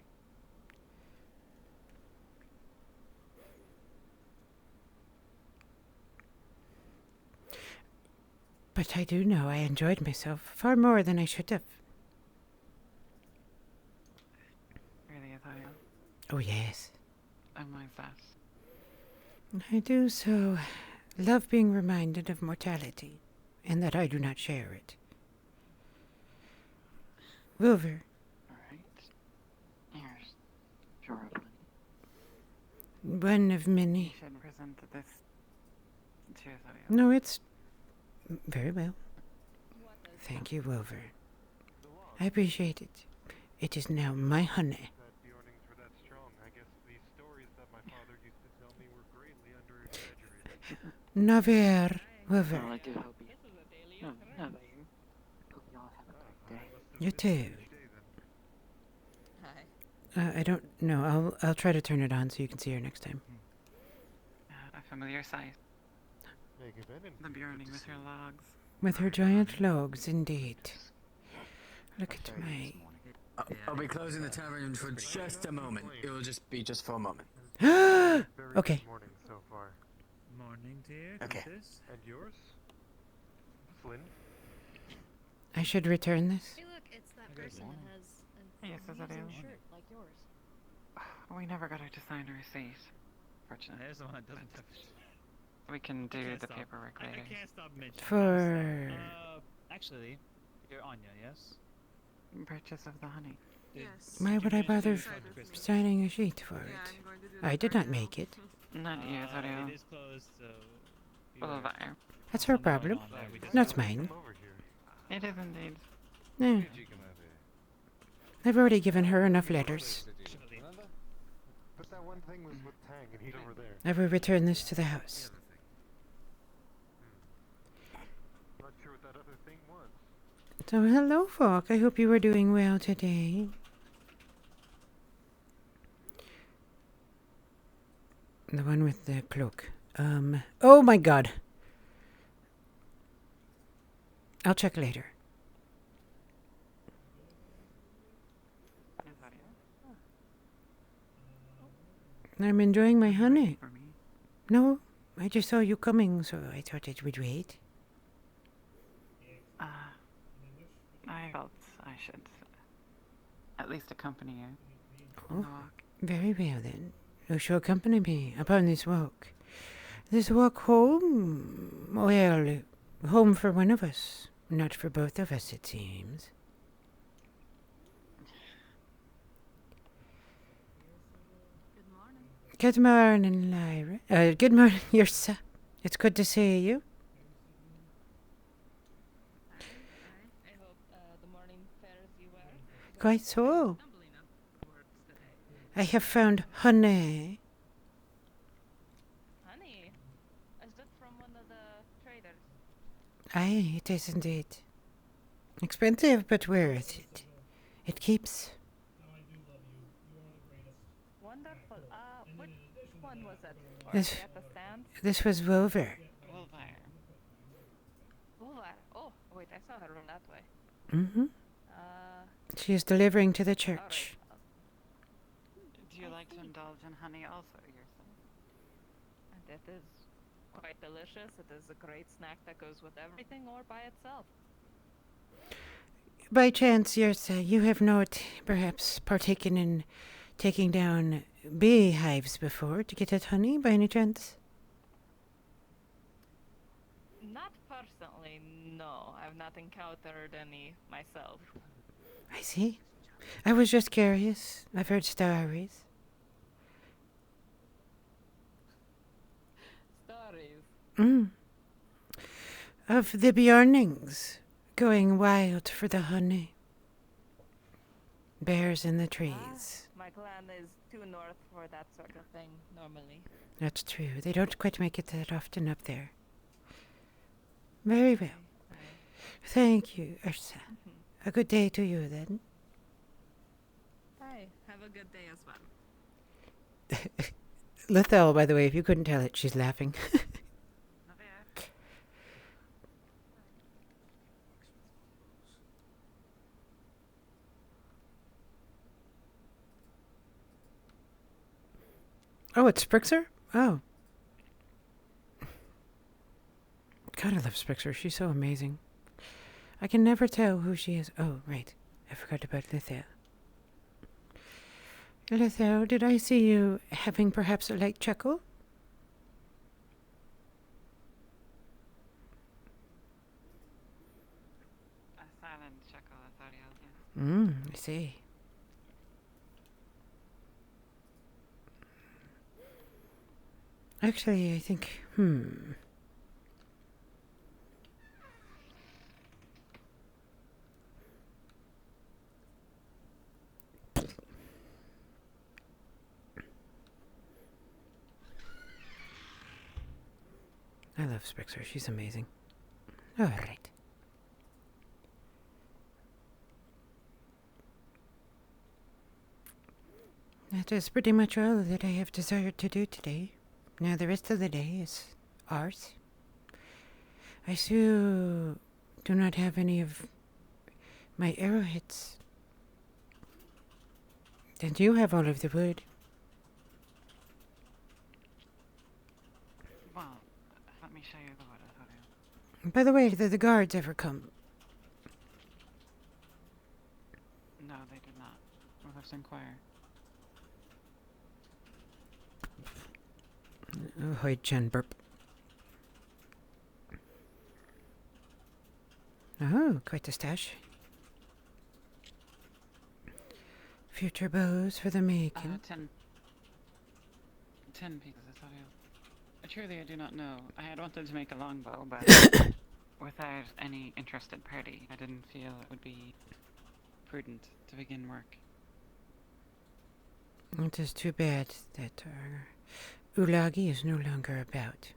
Speaker 1: But I do know I enjoyed myself far more than I should have.
Speaker 2: Really, Azalea?
Speaker 1: Oh, yes.
Speaker 2: And why is that?
Speaker 1: I do so love being reminded of mortality, and that I do not share it. Wilver.
Speaker 12: Alright. Here's your open.
Speaker 1: One of many.
Speaker 2: You should present this to Azalea.
Speaker 1: No, it's very well. Thank you, Wilver. I appreciate it. It is now my honey.
Speaker 3: That the earnings were that strong. I guess the stories that my father used to tell me were greatly under-exaggerated.
Speaker 1: Naver, Wilver.
Speaker 12: Well, I do hope you... No, no, but you... Hope you all have a great day.
Speaker 1: You too.
Speaker 11: Hi.
Speaker 1: I don't know. I'll try to turn it on so you can see her next time.
Speaker 2: A familiar sight.
Speaker 3: Make a venom.
Speaker 2: The burning with her logs.
Speaker 1: With her giant logs, indeed. Look at my...
Speaker 5: I'll be closing the tavern for just a moment. It will just be just for a moment.
Speaker 3: Very
Speaker 1: Okay.
Speaker 3: good morning so far.
Speaker 7: Morning, dear.
Speaker 5: Okay.
Speaker 7: Countess.
Speaker 3: And yours? Flynn?
Speaker 1: I should return this.
Speaker 11: Hey, look, it's that
Speaker 7: Good
Speaker 11: person
Speaker 7: morning.
Speaker 11: that has an
Speaker 2: Yes, Azalea.
Speaker 11: amazing shirt like yours.
Speaker 2: We never got her to sign a receipt. Fortunately.
Speaker 7: There's the one that doesn't have
Speaker 2: We can do
Speaker 7: can't
Speaker 2: the
Speaker 7: stop.
Speaker 2: paperwork
Speaker 7: I
Speaker 2: later.
Speaker 7: can't stop mentioning
Speaker 1: For...
Speaker 7: actually, you're Anya, yes?
Speaker 2: Purchase of the honey.
Speaker 11: Yes.
Speaker 1: Why would I bother
Speaker 7: Christmas?
Speaker 1: signing a sheet for it?
Speaker 11: going to do
Speaker 1: I did not make it.
Speaker 2: Not you, Azalea.
Speaker 7: It is closed, so...
Speaker 2: Well,
Speaker 7: beware.
Speaker 2: there.
Speaker 1: That's her problem. Not mine.
Speaker 3: Come over here.
Speaker 2: It is indeed.
Speaker 1: No. I've already given her enough letters.
Speaker 3: But that one thing was with Tang, and he's over there.
Speaker 1: I will return this to the house.
Speaker 3: Not sure what that other thing was.
Speaker 1: So, hello, Falk. I hope you are doing well today. The one with the cloak. Oh my god. I'll check later. I'm enjoying my honey.
Speaker 2: For me.
Speaker 1: No, I just saw you coming, so I thought it would wait.
Speaker 2: I felt I should at least accompany you on
Speaker 1: Oh,
Speaker 2: the walk.
Speaker 1: very well then. You shall accompany me upon this walk. This walk home? Well, home for one of us. Not for both of us, it seems.
Speaker 11: Good morning.
Speaker 1: Good morning, Lyra. Good morning, Yersa. It's good to see you.
Speaker 11: I hope the morning fares you well.
Speaker 1: Quite so.
Speaker 11: Stumbling upwards today.
Speaker 1: I have found honey.
Speaker 11: Honey, is that from one of the traders?
Speaker 1: Aye, it is indeed. Expensive, but worth it. It keeps.
Speaker 11: Wonderful. Which one was it?
Speaker 1: This-
Speaker 11: At the stand?
Speaker 1: This was Wilver.
Speaker 2: Well, there.
Speaker 11: Boulevard. Oh, wait, I saw her run that way.
Speaker 1: Mm-hmm.
Speaker 11: Uh,
Speaker 1: She is delivering to the church.
Speaker 2: Do you like to indulge in honey also yourself?
Speaker 11: and it is quite delicious. It is a great snack that goes with everything or by itself.
Speaker 1: By chance, Yersa, you have not perhaps partaken in taking down beehives before to get at honey by any chance?
Speaker 11: Not personally, no. I've not encountered any myself.
Speaker 1: I see. I was just curious. I've heard stories.
Speaker 11: Stories.
Speaker 1: Of the Bjornings going wild for the honey. Bears in the trees.
Speaker 11: My clan is too north for that sort of thing, normally.
Speaker 1: That's true. They don't quite make it that often up there. Very well. Thank you, Ursa. A good day to you then.
Speaker 11: Hi, have a good day as well.
Speaker 1: Lethel, by the way, if you couldn't tell it, she's laughing. Oh, it's Sprixer? Oh. God, I love Sprixer. She's so amazing. I can never tell who she is. Oh, right. I forgot about Lithel. Lithel, did I see you having perhaps a light chuckle?
Speaker 2: A silent chuckle, Athoriel, yes.
Speaker 1: I see. Actually, I think, I love Sprixer. She's amazing. All right. That is pretty much all that I have desired to do today. Now the rest of the day is ours. I still do not have any of my arrowheads. And you have all of the wood.
Speaker 2: Well, let me show you the wood, Athoriel.
Speaker 1: By the way, did the guards ever come?
Speaker 2: No, they did not. We'll have to inquire.
Speaker 1: Oh, hi, Chen burp. Oh, quite a stash. Future bows for the making.
Speaker 2: 10 pieces, Athoriel. Truly, I do not know. I had wanted to make a longbow, but without any interested party, I didn't feel it would be prudent to begin work.
Speaker 1: It is too bad that our Ulagi is no longer about.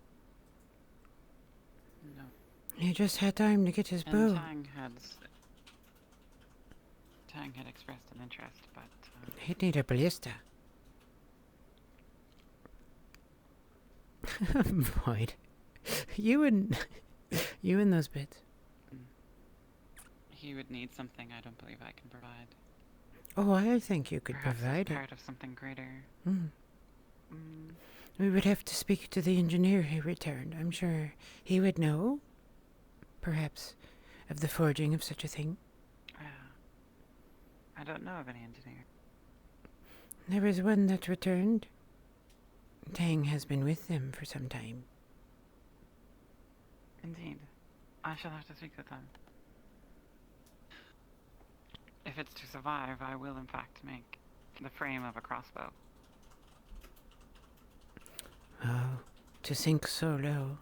Speaker 2: No.
Speaker 1: He just had time to get his
Speaker 2: And
Speaker 1: bow.
Speaker 2: Tang had expressed an interest, but
Speaker 1: He'd need a ballista. Void. You and those bits.
Speaker 2: he would need something I don't believe I can provide.
Speaker 1: Oh, I think you could
Speaker 2: Perhaps
Speaker 1: provide
Speaker 2: it's
Speaker 1: it.
Speaker 2: part of something greater.
Speaker 1: We would have to speak to the engineer who returned. I'm sure he would know, perhaps, of the forging of such a thing.
Speaker 2: I don't know of any engineer.
Speaker 1: There was one that returned. Tang has been with them for some time.
Speaker 2: Indeed. I shall have to speak with them. If it's to survive, I will in fact make the frame of a crossbow.
Speaker 1: Oh, to sink so low.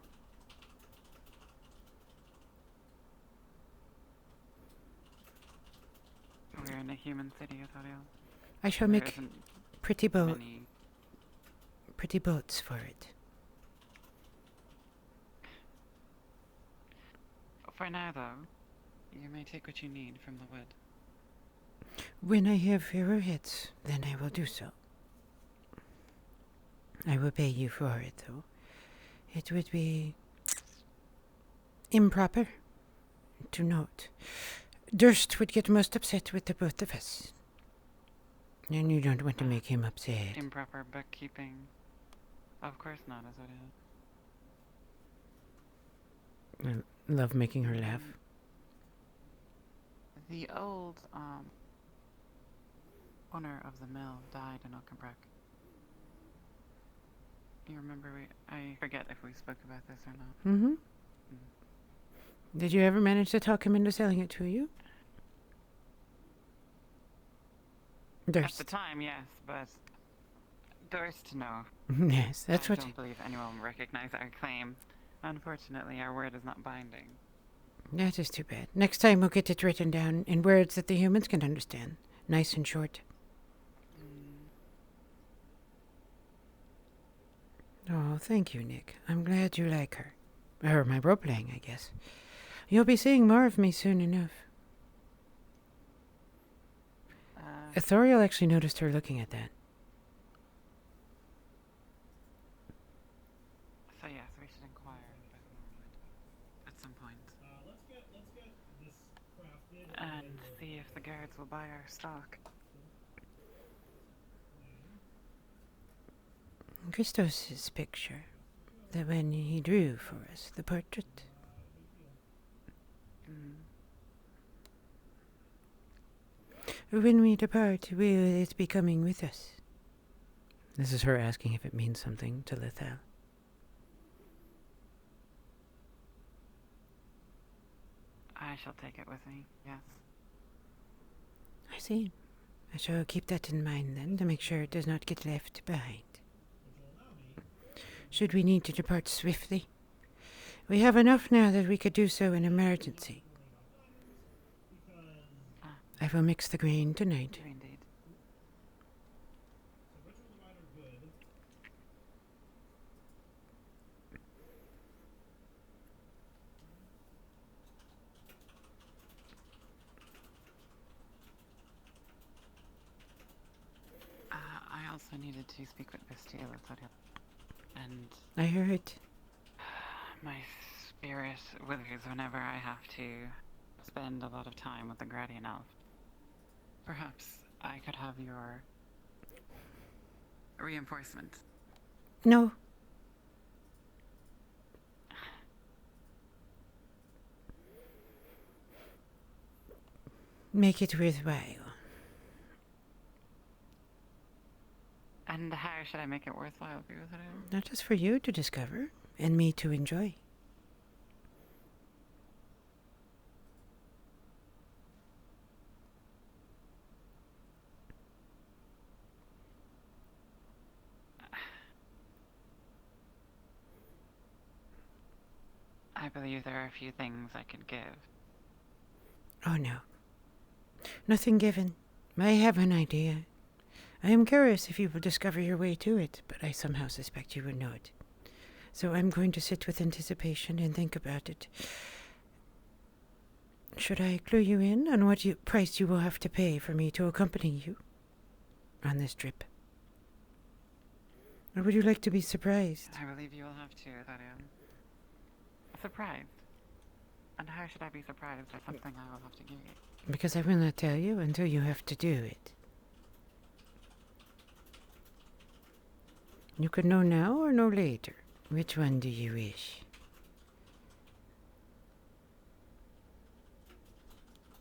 Speaker 2: We're in a human city, Athoriel.
Speaker 1: I shall
Speaker 2: There
Speaker 1: make
Speaker 2: isn't
Speaker 1: pretty
Speaker 2: many-
Speaker 1: boats for it.
Speaker 2: For now, though, you may take what you need from the wood.
Speaker 1: When I have arrowheads, then I will do so. I will pay you for it, though. It would be improper to not. Durst would get most upset with the both of us. And you don't want to make him upset.
Speaker 2: Improper bookkeeping. Of course not, Azoria.
Speaker 1: I love making her laugh.
Speaker 2: The old, owner of the mill died in Oakenbrook. You remember I forget if we spoke about this or not.
Speaker 1: Mm-hmm. Did you ever manage to talk him into selling it to you? Durst.
Speaker 2: At the time, yes, but Durst, no.
Speaker 1: Yes, that's
Speaker 2: I
Speaker 1: what.
Speaker 2: don't believe anyone will recognize our claim. Unfortunately, our word is not binding.
Speaker 1: That is too bad. Next time we'll get it written down in words that the humans can understand. Nice and short. Oh, thank you, Nick. I'm glad you like her. Or my role-playing, I guess. You'll be seeing more of me soon enough. Ithoriel actually noticed her looking at that.
Speaker 2: So yes, we should inquire at some point.
Speaker 13: Let's get this crafted.
Speaker 2: And see if the guards will buy our stock.
Speaker 1: Christos's picture. The one he drew for us, the portrait. When we depart, will it be coming with us? This is her asking if it means something to Lithel.
Speaker 2: I shall take it with me, yes.
Speaker 1: I see. I shall keep that in mind then, to make sure it does not get left behind. Should we need to depart swiftly, we have enough now that we could do so in emergency. I will mix the grain tonight.
Speaker 2: Indeed. I also needed to speak with Bastille, and
Speaker 1: I heard.
Speaker 2: my spirit withers whenever I have to spend a lot of time with the Gradian Elf. Perhaps I could have your reinforcement.
Speaker 1: No. Make it worthwhile.
Speaker 2: And how should I make it worthwhile for you?
Speaker 1: Not just for you to discover, and me to enjoy.
Speaker 2: I believe there are a few things I could give.
Speaker 1: Oh no. Nothing given. I have an idea. I am curious if you will discover your way to it, but I somehow suspect you would know it. So I'm going to sit with anticipation and think about it. Should I clue you in on what price you will have to pay for me to accompany you on this trip? Or would you like to be surprised?
Speaker 2: I believe you will have to, Tharian. Surprised? And how should I be surprised at something I will have to give you?
Speaker 1: Because I will not tell you until you have to do it. You could know now or know later. Which one do you wish?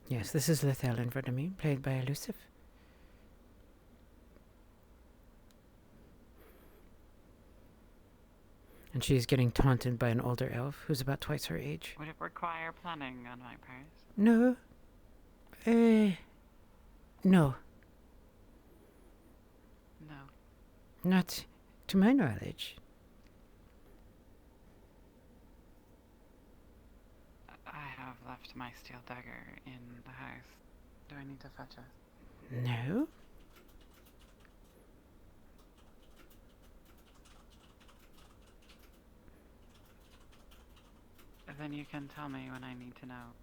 Speaker 1: Yes, this is Lithel in front of me, played by Elusive. And she is getting taunted by an older elf who's about twice her age.
Speaker 2: Would it require planning on my part?
Speaker 1: No. No.
Speaker 2: No.
Speaker 1: Not to my knowledge.
Speaker 2: I have left my steel dagger in the house. Do I need to fetch it?
Speaker 1: No.
Speaker 2: Then you can tell me when I need to know.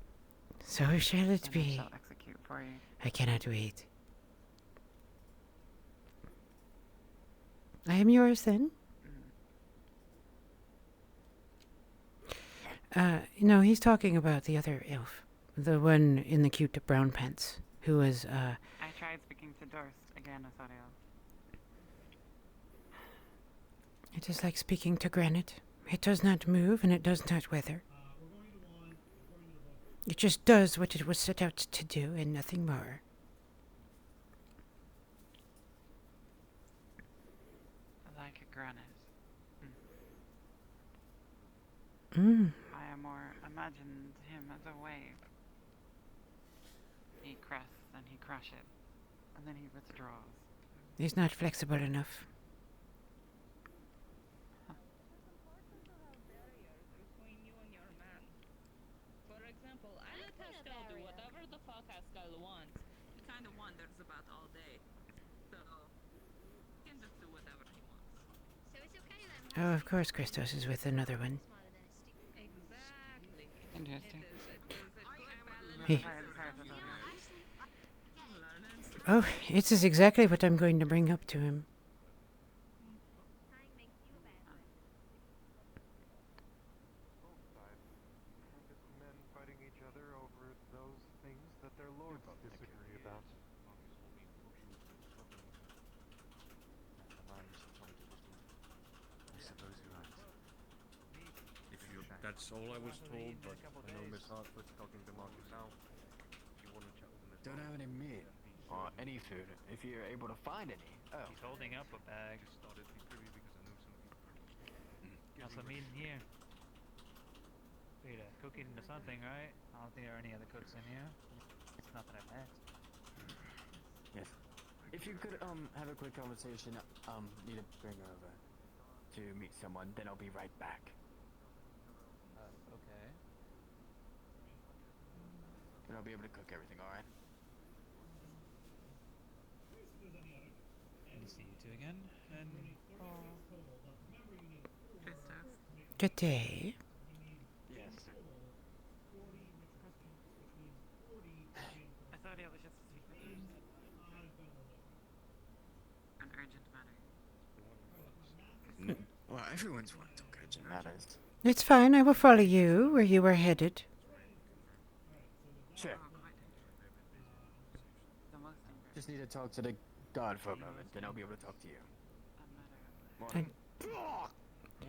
Speaker 1: So shall it
Speaker 2: And
Speaker 1: be.
Speaker 2: I shall execute for you.
Speaker 1: I cannot wait. I am yours then? No, he's talking about the other elf. The one in the cute brown pants. Who was,
Speaker 2: I tried speaking to Dorst again, Asario.
Speaker 1: It is like speaking to granite. It does not move and it does not wither. It just does what it was set out to do and nothing more.
Speaker 2: Like a granite. I more imagined him as a wave. He crests and he crashes, and then he withdraws.
Speaker 1: He's not flexible enough.
Speaker 14: For example, I let Haskell do whatever the fuck Haskell wants. He kind of wanders about all day. So, he can just do whatever he wants.
Speaker 6: So it's okay then.
Speaker 1: Oh, of course Christos is with another one.
Speaker 14: Exactly.
Speaker 2: Interesting.
Speaker 1: He... Oh, this is exactly what I'm going to bring up to him.
Speaker 3: Men fighting each other over those things that their lords disagree about.
Speaker 10: That's all I was told, but I know Miss Hartford's talking to Marcus now. If you want to chat with Miss
Speaker 5: Don't have any meat or any food if you're able to find any. Oh.
Speaker 7: He's holding up a bag.
Speaker 10: started to be privy because I know some of you.
Speaker 7: Got some meat in here. Wait, cooking into something, right? I don't think there are any other cooks in here. It's not that I've met.
Speaker 5: Yes. If you could have a quick conversation, need to bring her over to meet someone, then I'll be right back.
Speaker 7: Okay.
Speaker 5: And I'll be able to cook everything, alright?
Speaker 7: Good to see you two again. And
Speaker 1: Good day.
Speaker 5: Yes.
Speaker 2: I thought he was just speaking an urgent matter.
Speaker 5: Well, everyone's wanting to talk urgent matters.
Speaker 1: It's fine. I will follow you where you are headed.
Speaker 5: Sure. Just need to talk to the guard for a moment, then I'll be able to talk to you. Morning.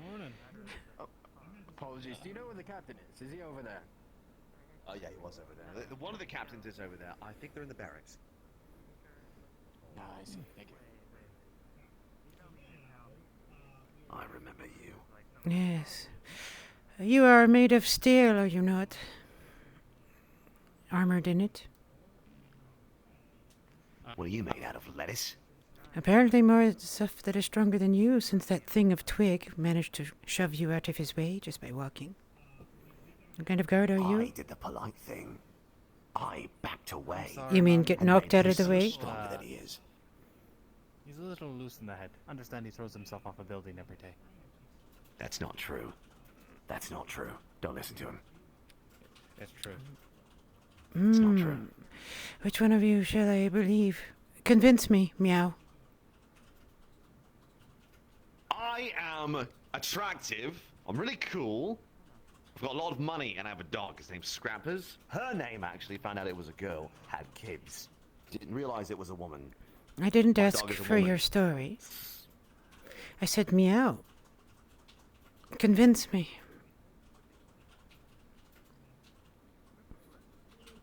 Speaker 7: morning.
Speaker 5: Oh, apologies. Do you know where the captain is? Is he over there?
Speaker 15: Oh yeah, he was over there. One of the captains is over there. I think they're in the barracks.
Speaker 5: No, I see. Thank you.
Speaker 15: I remember you.
Speaker 1: Yes. You are made of steel, are you not? Armored in it?
Speaker 15: What are you made out of, lettuce?
Speaker 1: Apparently more stuff that is stronger than you, since that thing of Twig managed to shove you out of his way just by walking. What kind of guard are you?
Speaker 15: I did the polite thing. I backed away.
Speaker 1: You mean get knocked out of the way?
Speaker 15: Stronger than he is.
Speaker 16: He's a little loose in the head. Understand he throws himself off a building every day.
Speaker 15: That's not true. That's not true. Don't listen to him.
Speaker 16: It's true.
Speaker 15: It's not true.
Speaker 1: Which one of you shall I believe? Convince me, meow.
Speaker 15: I am attractive. I'm really cool. I've got a lot of money and I have a dog. His name's Scrappers. Her name, actually, found out it was a girl, had kids. Didn't realize it was a woman.
Speaker 1: I didn't
Speaker 15: My
Speaker 1: ask
Speaker 15: dog is a
Speaker 1: for
Speaker 15: woman.
Speaker 1: your story. I said meow. Convince me.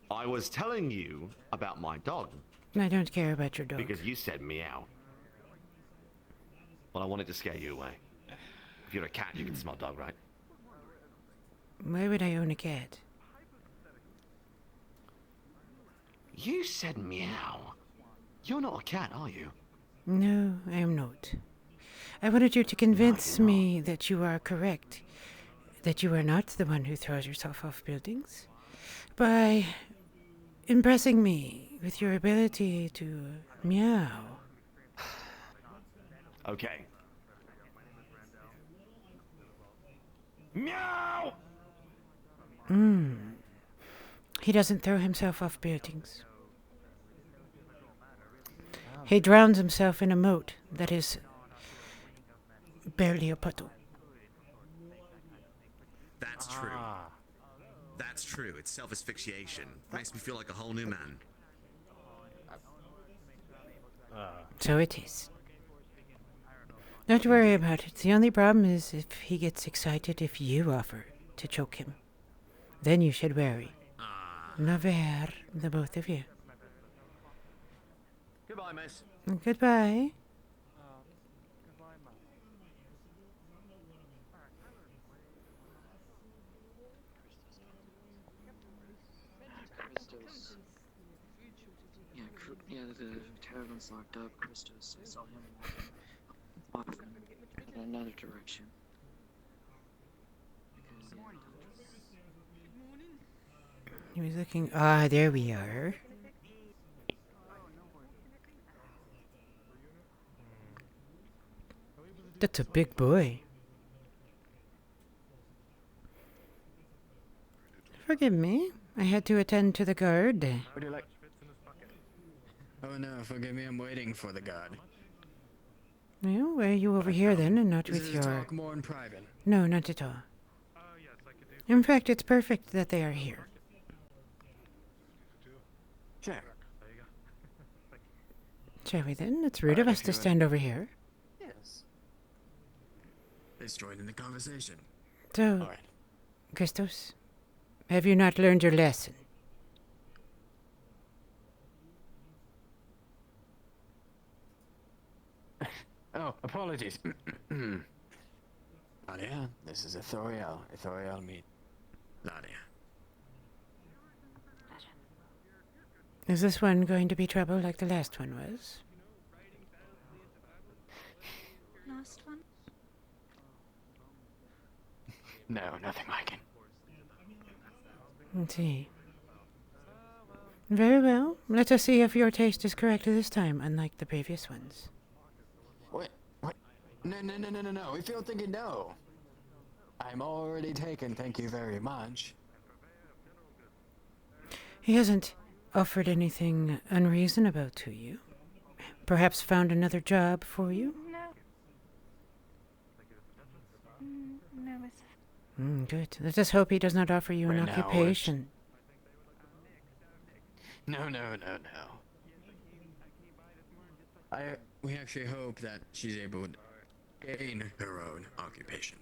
Speaker 15: I was telling you about my dog.
Speaker 1: I don't care about your dog.
Speaker 15: Because you said meow. Well, I wanted to scare you away. If you're a cat, you can smell dog, right?
Speaker 1: Why would I own a cat?
Speaker 15: You said meow. You're not a cat, are you?
Speaker 1: No, I am not. I wanted you to convince me that you are correct. That you are not the one who throws yourself off buildings. By impressing me with your ability to meow.
Speaker 15: Okay. Meow!
Speaker 1: He doesn't throw himself off buildings. He drowns himself in a moat that is barely a puddle.
Speaker 15: That's true. That's true. It's self-asphyxiation. Makes me feel like a whole new man.
Speaker 1: So it is. Don't worry about it. The only problem is if he gets excited if you offer to choke him. Then you should worry. Naver, the both of you.
Speaker 5: Goodbye, miss.
Speaker 1: Goodbye.
Speaker 12: Christos. Yeah, the tavern's locked up. Christos, I saw him walking off in another direction.
Speaker 1: He was looking. Ah, there we are. That's a big boy. Forgive me. I had to attend to the guard.
Speaker 5: Would you like? Oh no, forgive me, I'm waiting for the guard.
Speaker 1: Well, why are you over here then and not
Speaker 5: This
Speaker 1: with
Speaker 5: is
Speaker 1: your...
Speaker 5: talk more in private.
Speaker 1: No, not at all. In fact, it's perfect that they are here.
Speaker 5: Sure.
Speaker 1: Shall we then? It's rude of us to stand over here.
Speaker 5: Yes. Let's join in the conversation.
Speaker 1: So, Christos, have you not learned your lesson?
Speaker 5: Oh, apologies. Nadia, this is Ithoriel. Ithoriel meet Nadia.
Speaker 1: Is this one going to be trouble like the last one was?
Speaker 6: Last one?
Speaker 5: No, nothing like it.
Speaker 1: Let's see. Very well. Let us see if your taste is correct this time, unlike the previous ones.
Speaker 5: What? No. If you're thinking no, I'm already taken, thank you very much.
Speaker 1: He hasn't offered anything unreasonable to you. Perhaps found another job for you?
Speaker 6: No. No, Miss.
Speaker 1: Good. Let us hope he does not offer you an
Speaker 5: Right now,
Speaker 1: occupation.
Speaker 5: No. We actually hope that she's able to gain her own occupation.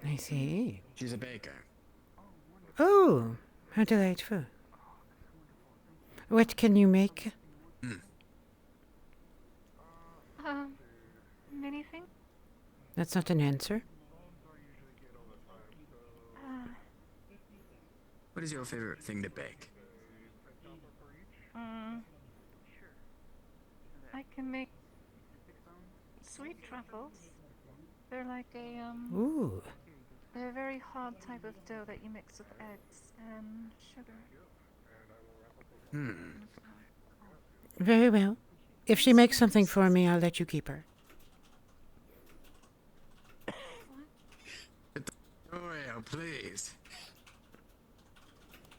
Speaker 1: I see.
Speaker 5: She's a baker.
Speaker 1: Oh, how delightful. What can you make?
Speaker 6: Anything?
Speaker 1: That's not an answer.
Speaker 5: What is your favorite thing to bake?
Speaker 6: I can make sweet truffles. They're like a,
Speaker 1: Ooh.
Speaker 6: they're a very hard type of dough that you mix with eggs and sugar.
Speaker 1: Very well. If she makes something for me, I'll let you keep her.
Speaker 5: Oreo, please.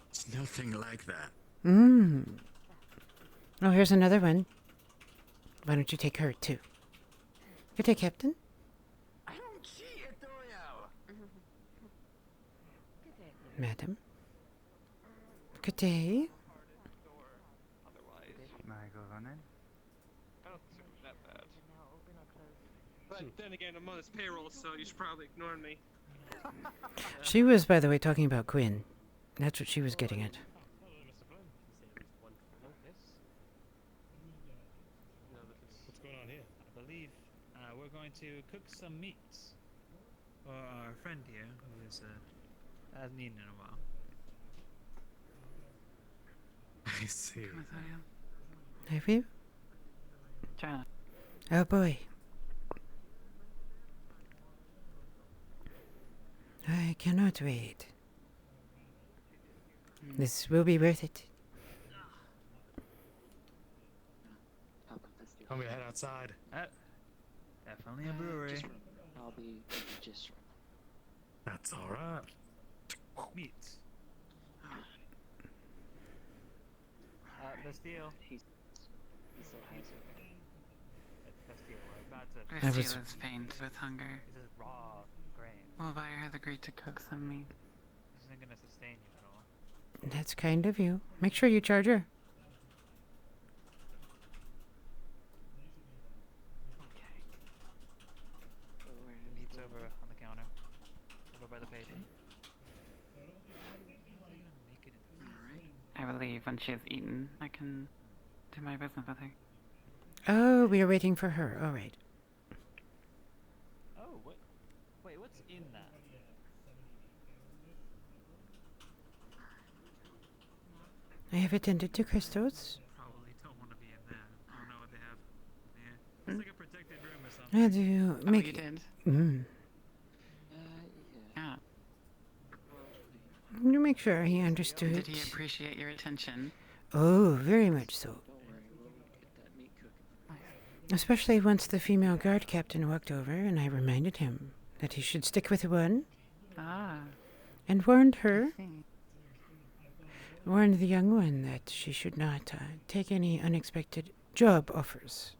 Speaker 5: It's nothing like that.
Speaker 1: Oh, here's another one. Why don't you take her, too? Good day, Captain.
Speaker 5: I don't see it, Oreo.
Speaker 1: Madam. Good day.
Speaker 16: May I go run in?
Speaker 10: That bad. But then again, I'm on his payroll, so you should probably ignore me.
Speaker 1: She was, by the way, talking about Quinn. That's what she was getting at.
Speaker 7: What's going on here? I believe we're going to cook some meats for our friend here, who is hasn't eaten in a while.
Speaker 5: I see.
Speaker 1: Have you?
Speaker 2: China.
Speaker 1: Oh, boy. I cannot wait. This will be worth it.
Speaker 10: I'm gonna head outside.
Speaker 7: Definitely a brewery.
Speaker 12: I'll be just.
Speaker 10: That's alright.
Speaker 7: Meats. Bastille. Bastille, we're about to...
Speaker 2: Bastille is faint with hunger.
Speaker 7: This is raw grain.
Speaker 2: We'll buy her the great to cook some meat.
Speaker 7: This isn't gonna sustain you at all.
Speaker 1: That's kind of you. Make sure you charge her.
Speaker 2: Okay.
Speaker 7: Meat's over on the counter. Over by the payday.
Speaker 2: I will leave when she has eaten. I can do my business with her.
Speaker 1: Oh, we are waiting for her. All right.
Speaker 7: Oh, what? Wait, what's in that?
Speaker 1: I have attended to Christos.
Speaker 7: Probably don't want to be in there. I don't know what they have. Yeah. It's like a protected room or something.
Speaker 1: How do you make
Speaker 2: you did? Yeah.
Speaker 1: You make sure he understood.
Speaker 2: Did he appreciate your attention?
Speaker 1: Oh, very much so. Especially once the female guard captain walked over and I reminded him that he should stick with one. And warned her. Warned the young one that she should not take any unexpected job offers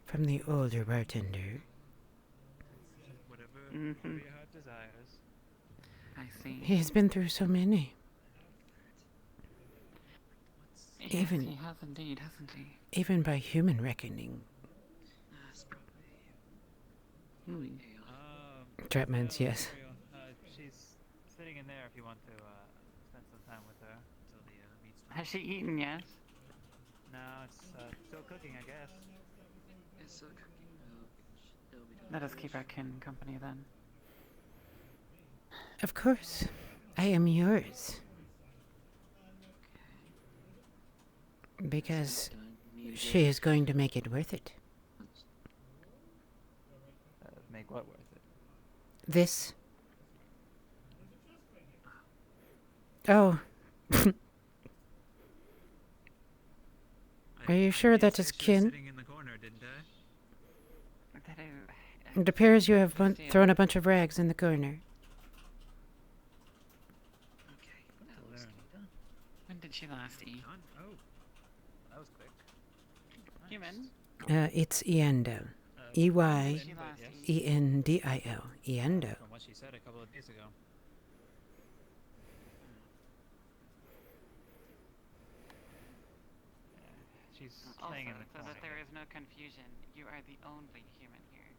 Speaker 1: from the older bartender.
Speaker 7: Whatever your heart desires.
Speaker 2: I see.
Speaker 1: He has been through so many.
Speaker 2: Yes, he has indeed, hasn't he?
Speaker 1: Even by human reckoning.
Speaker 2: Hmm.
Speaker 1: Trapmans, yes.
Speaker 2: Has she eaten yet?
Speaker 16: No, it's still cooking, I guess.
Speaker 12: It's still cooking. It'll be done.
Speaker 2: Let us keep our kin company then.
Speaker 1: Of course. I am yours. Because she is going to make it worth it.
Speaker 16: Make what worth it?
Speaker 1: This. Oh. Are you sure that is kin?
Speaker 7: Sitting in the corner, didn't I?
Speaker 1: It appears you have thrown a bunch of rags in the corner.
Speaker 2: When did she last eat?
Speaker 16: Oh, that was quick.
Speaker 2: Human?
Speaker 1: It's Eendo. E-Y-E-N-D-I-O. Eendo.
Speaker 7: From what she said a couple of days ago. She's staying in the
Speaker 2: so
Speaker 7: corner.
Speaker 2: that there is no confusion, you are the only human here.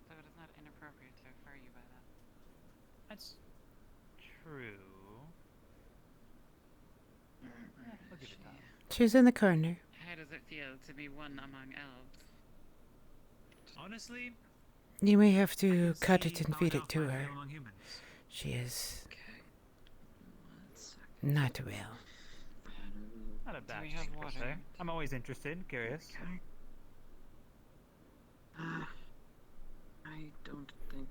Speaker 2: So it is not inappropriate to refer you by that.
Speaker 7: That's true. I'll give it time.
Speaker 1: She's in the corner.
Speaker 2: How does it feel to be one among elves?
Speaker 7: Honestly,
Speaker 1: You may have to cut it and feed it to her.
Speaker 7: among humans.
Speaker 1: She is not well.
Speaker 16: Not a bad
Speaker 2: we
Speaker 16: thing,
Speaker 2: have
Speaker 16: per
Speaker 2: water?
Speaker 16: se. I'm always interested, curious.
Speaker 12: I don't think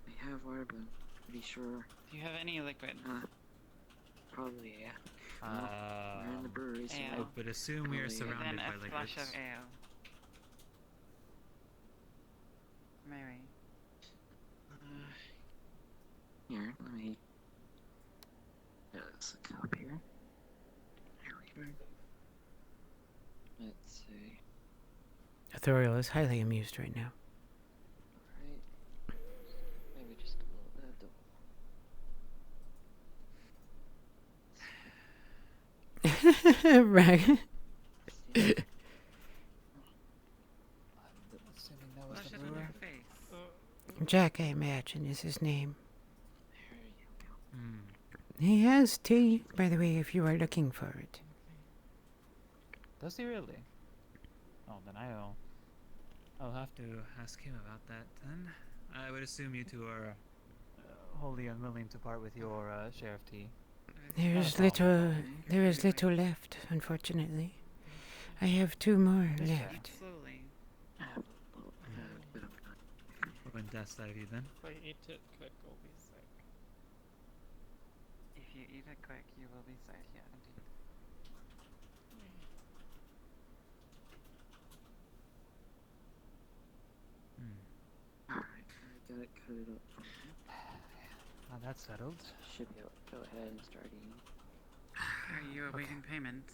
Speaker 12: I have water, but I'm pretty sure.
Speaker 2: Do you have any liquid?
Speaker 12: Probably, yeah. We're in the brewery, so
Speaker 7: I would assume we are surrounded
Speaker 2: Then
Speaker 7: by
Speaker 2: a
Speaker 7: liquids.
Speaker 2: splash of ale. Mary.
Speaker 12: Here, let me. There's a cup here. There we go. Let's see.
Speaker 1: Authorial is highly amused right now.
Speaker 12: Right. Maybe just a little bit.
Speaker 1: Right.
Speaker 7: Assuming that was
Speaker 2: Flush
Speaker 7: the
Speaker 2: it in
Speaker 7: brewer.
Speaker 2: your face.
Speaker 1: Jack, I imagine, is his name.
Speaker 12: There you go.
Speaker 1: He has tea, by the way, if you are looking for it.
Speaker 16: Does he really? Oh, then
Speaker 7: I'll have to ask him about that then. I would assume you two are
Speaker 16: wholly unwilling to part with your share of tea.
Speaker 1: There is little left, unfortunately. I have 2 more left.
Speaker 2: Slowly.
Speaker 7: Wouldn't ask that of you then.
Speaker 10: If I eat it quick, I'll be sick.
Speaker 2: If you eat it quick, you will be sick. Yeah, indeed.
Speaker 12: Alright, I got it cut it up for you.
Speaker 16: Now that's settled.
Speaker 12: Should be able to go ahead and start eating.
Speaker 2: Are you awaiting payment?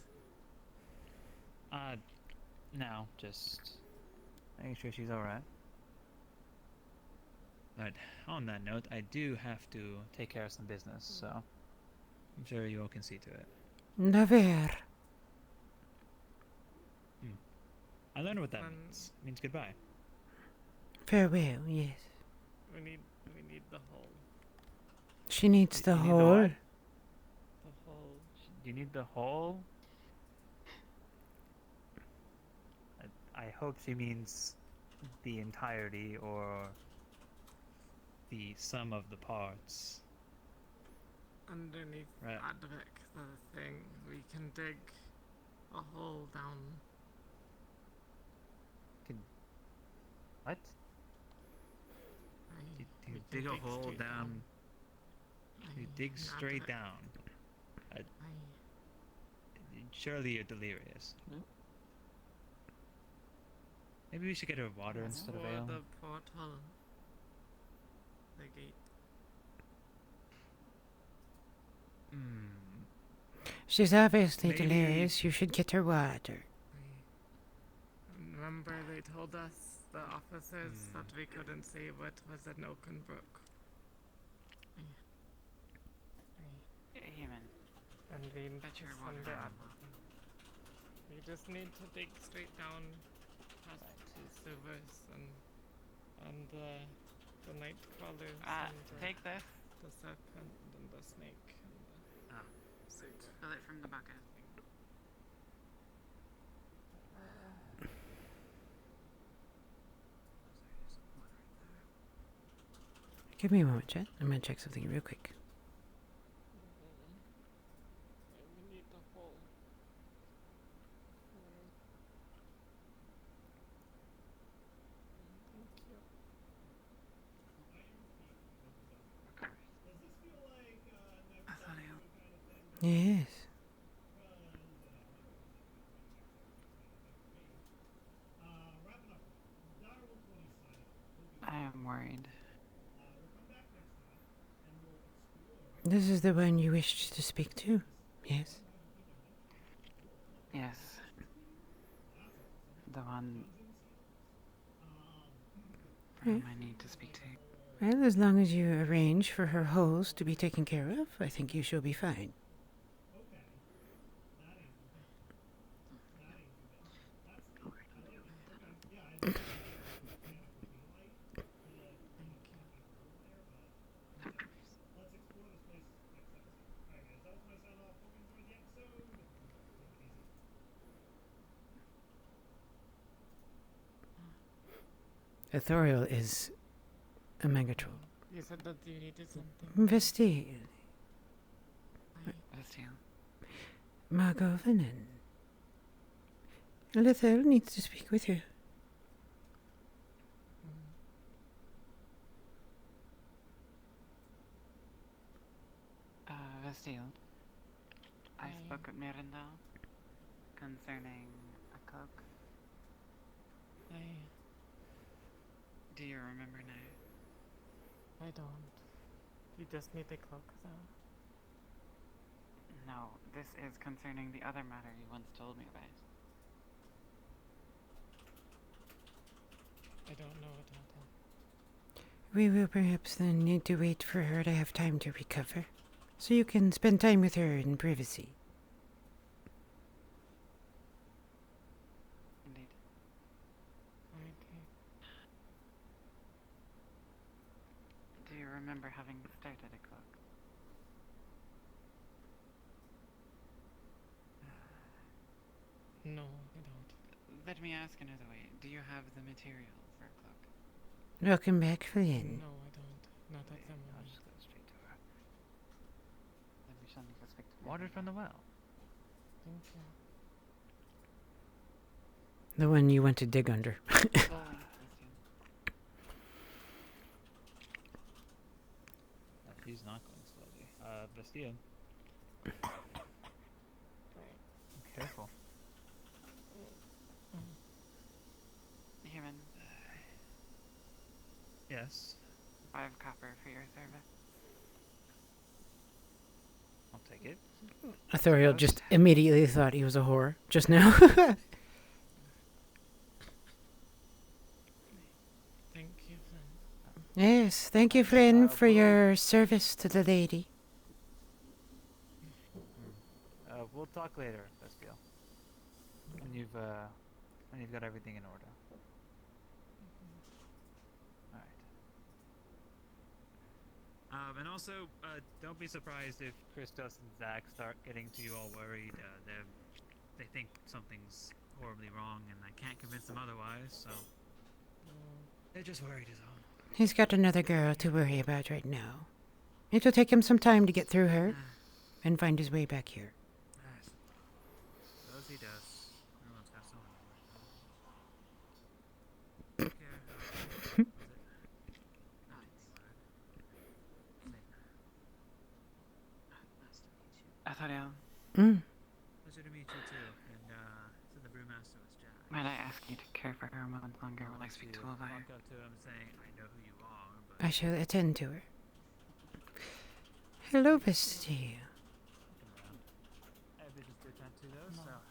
Speaker 16: No, just making sure she's alright.
Speaker 7: But on that note, I do have to
Speaker 16: Take care of some business, so.
Speaker 7: I'm sure you all can see to it.
Speaker 1: Naver.
Speaker 7: I learned what that means. It means goodbye.
Speaker 1: Farewell, yes.
Speaker 10: We need the whole.
Speaker 1: She needs the
Speaker 16: You need the
Speaker 1: whole.
Speaker 16: what?
Speaker 10: The whole.
Speaker 16: You need the whole? I hope she means the entirety or
Speaker 7: The sum of the parts.
Speaker 10: Underneath
Speaker 7: Right.
Speaker 10: Advik, the thing, we can dig a hole down.
Speaker 16: what?
Speaker 7: You dig a hole down. You dig straight down. Surely you're delirious. Maybe we should get her water instead of ale.
Speaker 10: The portal. The gate.
Speaker 1: She's obviously
Speaker 10: Maybe-
Speaker 1: delirious. You should get her water.
Speaker 10: Remember they told us, the officers, that we couldn't see what was in Oakenbrook.
Speaker 2: Human.
Speaker 10: And we
Speaker 2: Bet your
Speaker 10: just
Speaker 2: water
Speaker 10: under
Speaker 2: down.
Speaker 10: we just need to dig straight down past the sewers and the night crawlers and
Speaker 2: Take this.
Speaker 10: the serpent and the snake and the suit.
Speaker 2: Fill it from the bucket.
Speaker 1: Give me a moment, chat. I'm gonna check something real quick.
Speaker 10: We need the whole. Thank you.
Speaker 1: Yes.
Speaker 2: I am worried.
Speaker 1: This is the one you wished to speak to, yes?
Speaker 2: Yes. The one whom I need to speak to.
Speaker 1: Well, as long as you arrange for her holes to be taken care of, I think you shall be fine. Authorial is a megatroll.
Speaker 10: You said that you needed something.
Speaker 1: Vesti.
Speaker 2: Vestiel.
Speaker 1: Margovanen. Lithel needs to speak with you.
Speaker 2: Vestiel. I spoke with Miranda concerning a cloak. Do you remember now?
Speaker 10: I don't. You just need a cloak, though.
Speaker 2: No, this is concerning the other matter you once told me about.
Speaker 10: I don't know about that.
Speaker 1: We will perhaps then need to wait for her to have time to recover, so you can spend time with her in privacy.
Speaker 2: Indeed.
Speaker 10: Okay.
Speaker 2: Do you remember having started a cloak?
Speaker 10: No, I don't.
Speaker 2: Let me ask another way. Do you have the material for a cloak?
Speaker 1: Welcome back, Flynn.
Speaker 10: No, I don't. Not at the moment.
Speaker 7: I'll just go straight to her.
Speaker 2: Then we shall need to speak to
Speaker 7: Water
Speaker 2: Miranda.
Speaker 7: from the well.
Speaker 10: Thank you.
Speaker 1: The one you went to dig under.
Speaker 7: She's not going slowly. Vestiel. Careful.
Speaker 2: Human.
Speaker 7: Yes.
Speaker 2: 5 copper for your service.
Speaker 7: I'll take it.
Speaker 1: Authorial just immediately thought he was a whore just now.
Speaker 10: Thank you, Flynn.
Speaker 1: Yes, thank you, Flynn, for your service to the lady.
Speaker 7: We'll talk later, Vestiel. When you've got everything in order. Alright. And also, don't be surprised if Christos and Zach start getting to you all worried. They think something's horribly wrong, and I can't convince them otherwise, so... They're just worried is all.
Speaker 1: He's got another girl to worry about right now. It will take him some time to get through her and find his way back here.
Speaker 7: Those he does. Everyone's got someone
Speaker 2: Authorial.
Speaker 7: Pleasure to meet you too. And so the brewmaster was Jack.
Speaker 2: Might I ask you to care for her a moment longer while I speak to Levi?
Speaker 7: Walk up to him saying, I know who you are, but...
Speaker 1: I shall attend to her. Hello, Vesti.
Speaker 7: I have business to attend to though, so... time.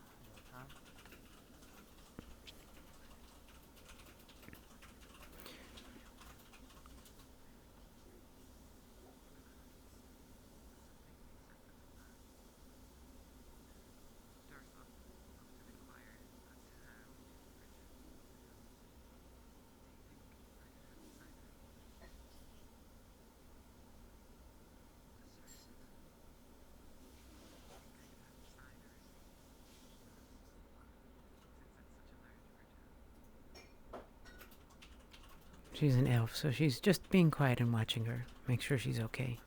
Speaker 1: She's an elf, so she's just being quiet and watching her. Make sure she's okay.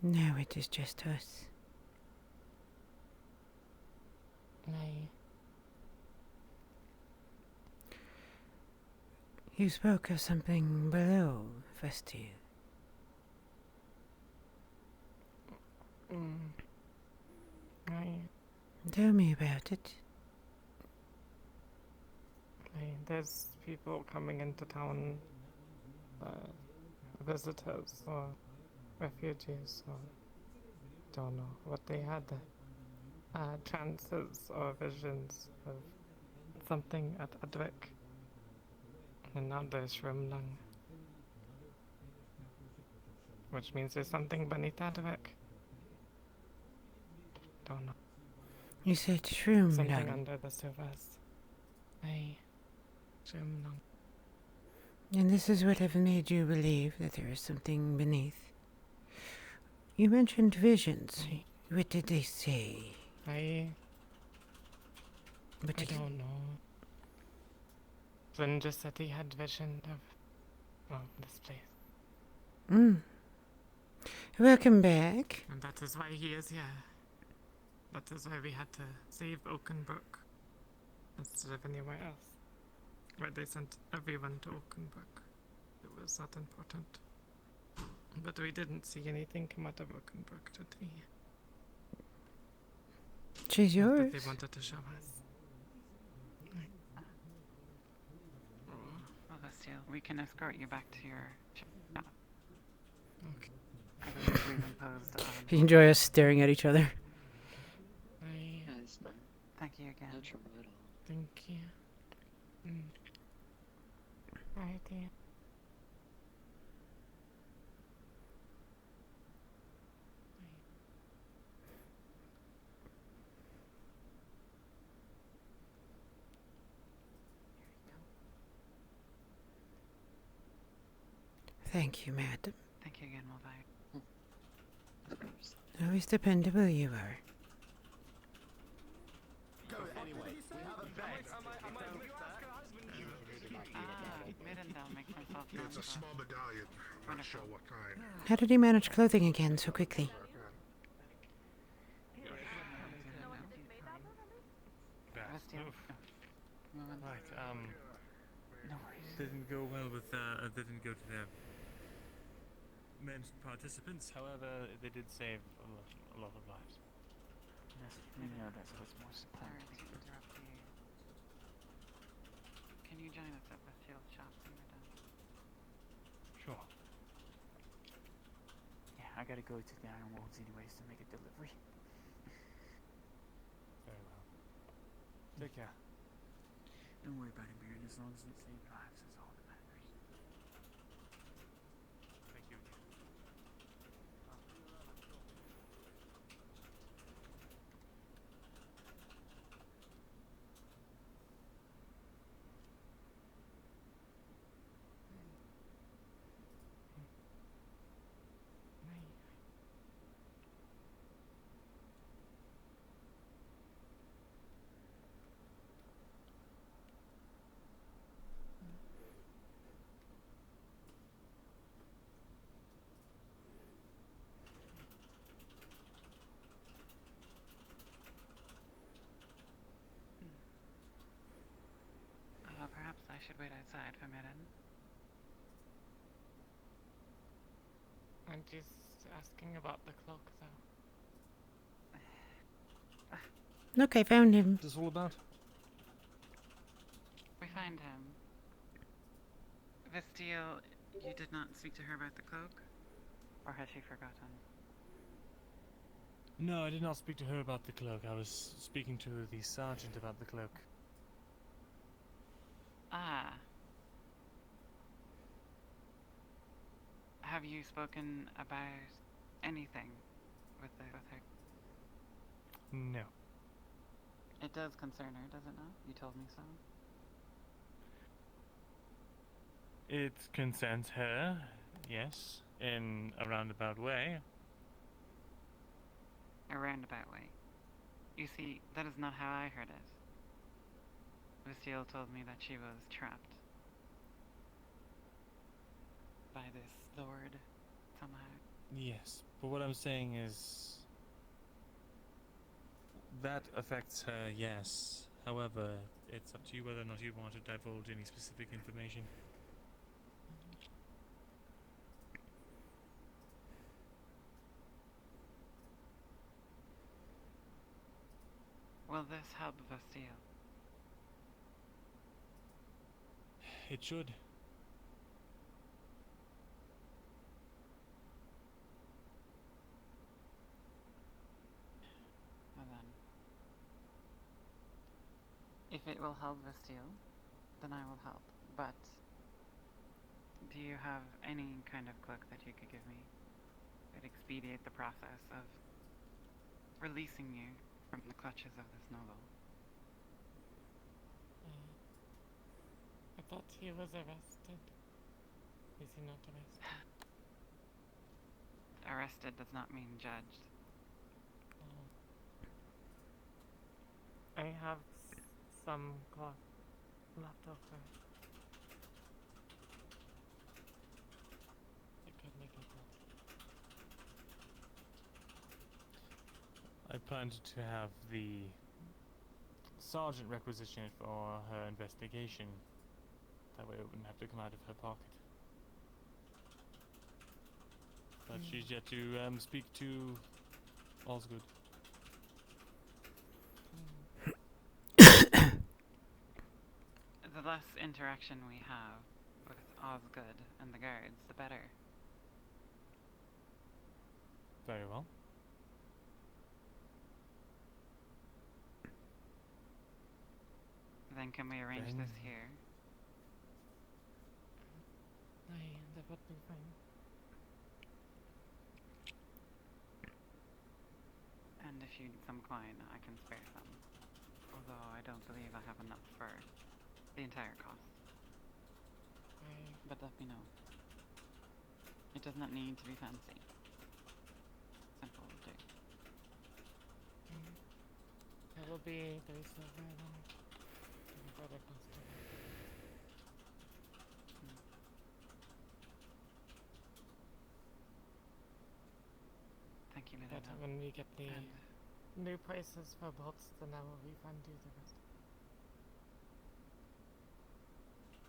Speaker 1: Now it is just us.
Speaker 10: Nay.
Speaker 1: You spoke of something below, Festia.
Speaker 10: Nay.
Speaker 1: Tell me about it.
Speaker 10: Nay, there's people coming into town, visitors or refugees or don't know what they had. Trances or visions of something at Advik. And now there's Shrimlung. Which means there's something beneath Advik. Don't know.
Speaker 1: You said Shroom
Speaker 10: Something
Speaker 1: Lung.
Speaker 10: under the surface. Aye. Shrimlung.
Speaker 1: And this is what have made you believe that there is something beneath. You mentioned visions. What did they say?
Speaker 10: I don't know. Flynn just said he had vision of this place.
Speaker 1: Welcome back.
Speaker 10: And that is why he is here. That is why we had to save Oakenbrook instead of anywhere else. Where they sent everyone to Oakenbrook. It was that important. But we didn't see anything come out of Oakenbrook, did we?
Speaker 1: She's
Speaker 10: Not
Speaker 1: yours.
Speaker 10: that they wanted to show us.
Speaker 2: Well, Bastille, we can escort you back to your shop.
Speaker 10: Okay.
Speaker 2: I believe we've imposed
Speaker 1: You enjoy us staring at each other.
Speaker 2: Thank you again.
Speaker 12: No trouble at all.
Speaker 10: Thank you. Alright, dear.
Speaker 1: Thank you, madam.
Speaker 2: Thank you again, Mulvide.
Speaker 12: Of course.
Speaker 1: Always dependable you are.
Speaker 2: Middendale makes himself
Speaker 17: It's a small medallion. I'm not sure what kind.
Speaker 1: How did he manage clothing again so quickly?
Speaker 16: Right,
Speaker 2: No worries.
Speaker 16: didn't go well with, didn't go to their men's participants, however, they did save a lot of lives.
Speaker 9: Yes, we know this was more
Speaker 2: Sorry to interrupt you. Can you join us at Bastille's shop when we're done?
Speaker 16: Sure.
Speaker 9: Yeah, I gotta go to the Iron Wolves anyways to make a delivery.
Speaker 16: Very well. Take care.
Speaker 9: Don't worry about it, Baron. As long as we save lives is all that matters.
Speaker 16: Thank you.
Speaker 2: should wait outside for Mirren.
Speaker 10: I'm just asking about the cloak, though.
Speaker 1: Look, I found him.
Speaker 16: What's this all about?
Speaker 2: We find him. Vestiel, you did not speak to her about the cloak? Or has she forgotten?
Speaker 16: No, I did not speak to her about the cloak. I was speaking to the sergeant about the cloak.
Speaker 2: Ah. Have you spoken about anything with her?
Speaker 16: No.
Speaker 2: It does concern her, does it not? You told me so.
Speaker 16: It concerns her, yes, in a roundabout way.
Speaker 2: A roundabout way. You see, that is not how I heard it. Vestiel told me that she was trapped by this lord, somehow.
Speaker 16: Yes, but what I'm saying is that affects her, yes. However, it's up to you whether or not you want to divulge any specific information.
Speaker 2: Will this help Vestiel?
Speaker 16: It should.
Speaker 2: Well then. If it will help Vestiel, then I will help. But do you have any kind of cloak that you could give me that expedite the process of releasing you from the clutches of this noble?
Speaker 10: I thought he was arrested. Is he not arrested?
Speaker 2: Arrested does not mean judged.
Speaker 10: I have some cloth left over. I could make it better.
Speaker 16: I planned to have the sergeant requisition it for her investigation. That way it wouldn't have to come out of her pocket. But she's yet to speak to Osgood.
Speaker 2: The less interaction we have with Osgood and the guards, the better.
Speaker 16: Very well.
Speaker 2: Then can we arrange this here?
Speaker 10: Aye, that would be fine.
Speaker 2: And if you need some coin, I can spare some. Although I don't believe I have enough for the entire cost.
Speaker 10: Aye.
Speaker 2: But let me know. It does not need to be fancy. Simple will do.
Speaker 10: That will be 3 silver then. For the cost of it.
Speaker 2: Thank you,
Speaker 10: But
Speaker 2: Miranda.
Speaker 10: when we get the
Speaker 2: And
Speaker 10: new prices for boats, then I will refund you the rest.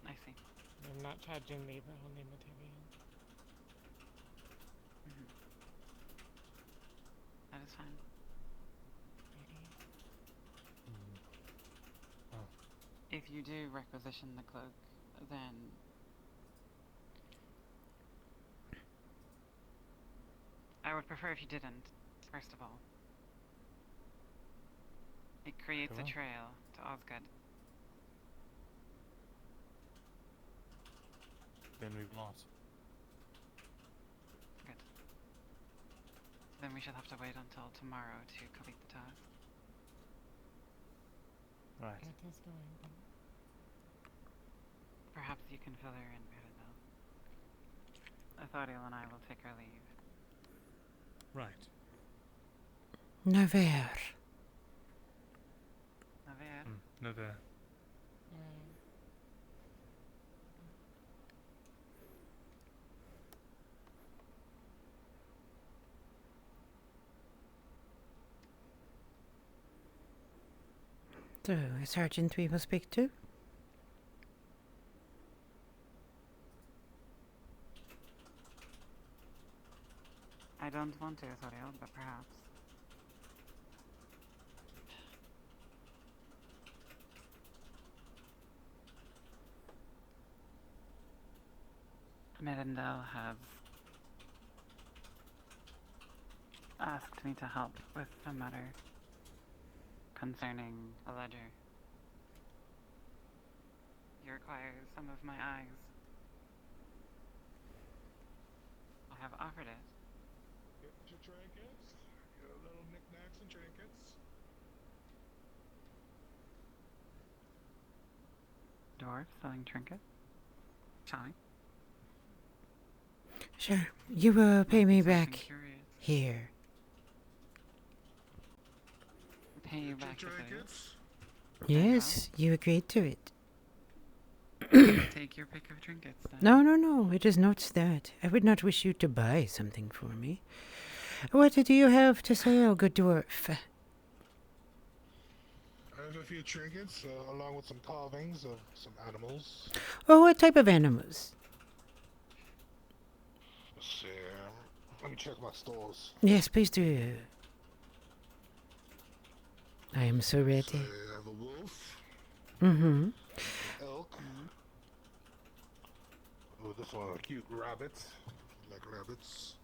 Speaker 2: I see.
Speaker 10: I'm not charging labor, only materials.
Speaker 2: That is fine. If you do requisition the cloak, then I would prefer if you didn't, first of all. It creates a trail to Osgood.
Speaker 16: Then we will not.
Speaker 2: Good. Then we shall have to wait until tomorrow to complete the task.
Speaker 16: Right.
Speaker 10: It is going on.
Speaker 2: Perhaps you can fill her in, Mirabelle. Authorial and I will take our leave.
Speaker 16: Right.
Speaker 1: Never.
Speaker 2: Naver.
Speaker 16: Never.
Speaker 1: So, a sergeant we will speak to?
Speaker 2: I don't want to, Soriel, but perhaps. Mirandel has asked me to help with a matter concerning a ledger. He requires some of my eyes. I have offered it.
Speaker 17: Get your trinkets. Get a little knickknacks and trinkets.
Speaker 2: Dwarf selling trinkets? Shall we?
Speaker 1: Sure. You will pay me back
Speaker 2: Curious.
Speaker 1: here.
Speaker 2: Pay you back
Speaker 17: Your
Speaker 2: to
Speaker 17: trinkets.
Speaker 1: Yes, you agreed to it.
Speaker 2: Take your pick of trinkets then.
Speaker 1: No, no, no. It is not that. I would not wish you to buy something for me. What do you have to sell, good dwarf?
Speaker 17: I have a few trinkets, along with some carvings of some animals.
Speaker 1: Oh, what type of animals?
Speaker 17: Let's see. Let me check my stores.
Speaker 1: Yes, please do. I am so ready.
Speaker 17: So I have a wolf.
Speaker 1: Mm-hmm.
Speaker 17: An elk. Oh, this one, a cute rabbit. Like rabbits.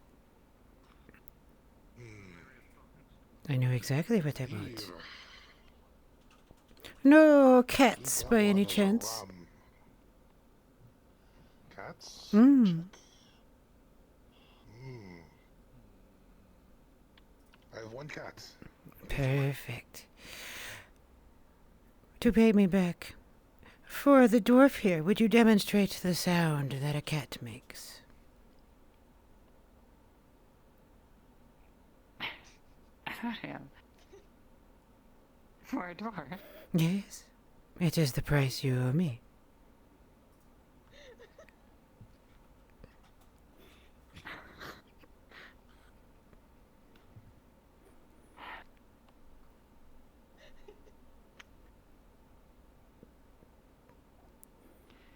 Speaker 1: I know exactly what I want.
Speaker 17: Deer.
Speaker 1: No cats,
Speaker 17: That
Speaker 1: by
Speaker 17: one
Speaker 1: any
Speaker 17: is a
Speaker 1: chance?
Speaker 17: ram. Cats?
Speaker 1: Mm.
Speaker 17: I have one cat.
Speaker 1: Perfect. To pay me back. For the dwarf here, would you demonstrate the sound that a cat makes?
Speaker 2: For a dwarf?
Speaker 1: Yes. It is the price you owe me.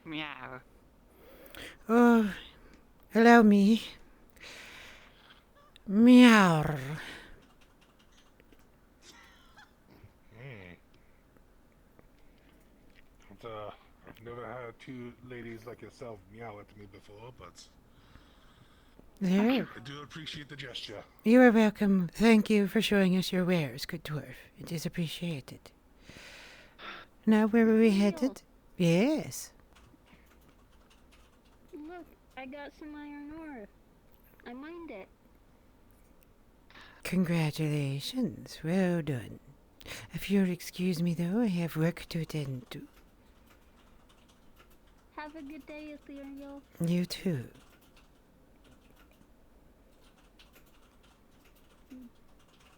Speaker 2: Meow.
Speaker 1: Oh, allow me. Meow.
Speaker 17: I've never had two ladies like yourself meow at me before, but
Speaker 1: There.
Speaker 17: I do appreciate the gesture.
Speaker 1: You are welcome. Thank you for showing us your wares, good dwarf. It is appreciated. Now, where are we headed? Yes.
Speaker 6: Look, I got some iron ore. I mined it.
Speaker 1: Congratulations. Well done. If you'll excuse me, though, I have work to attend to.
Speaker 6: Have a good day, Ethereal.
Speaker 1: You too.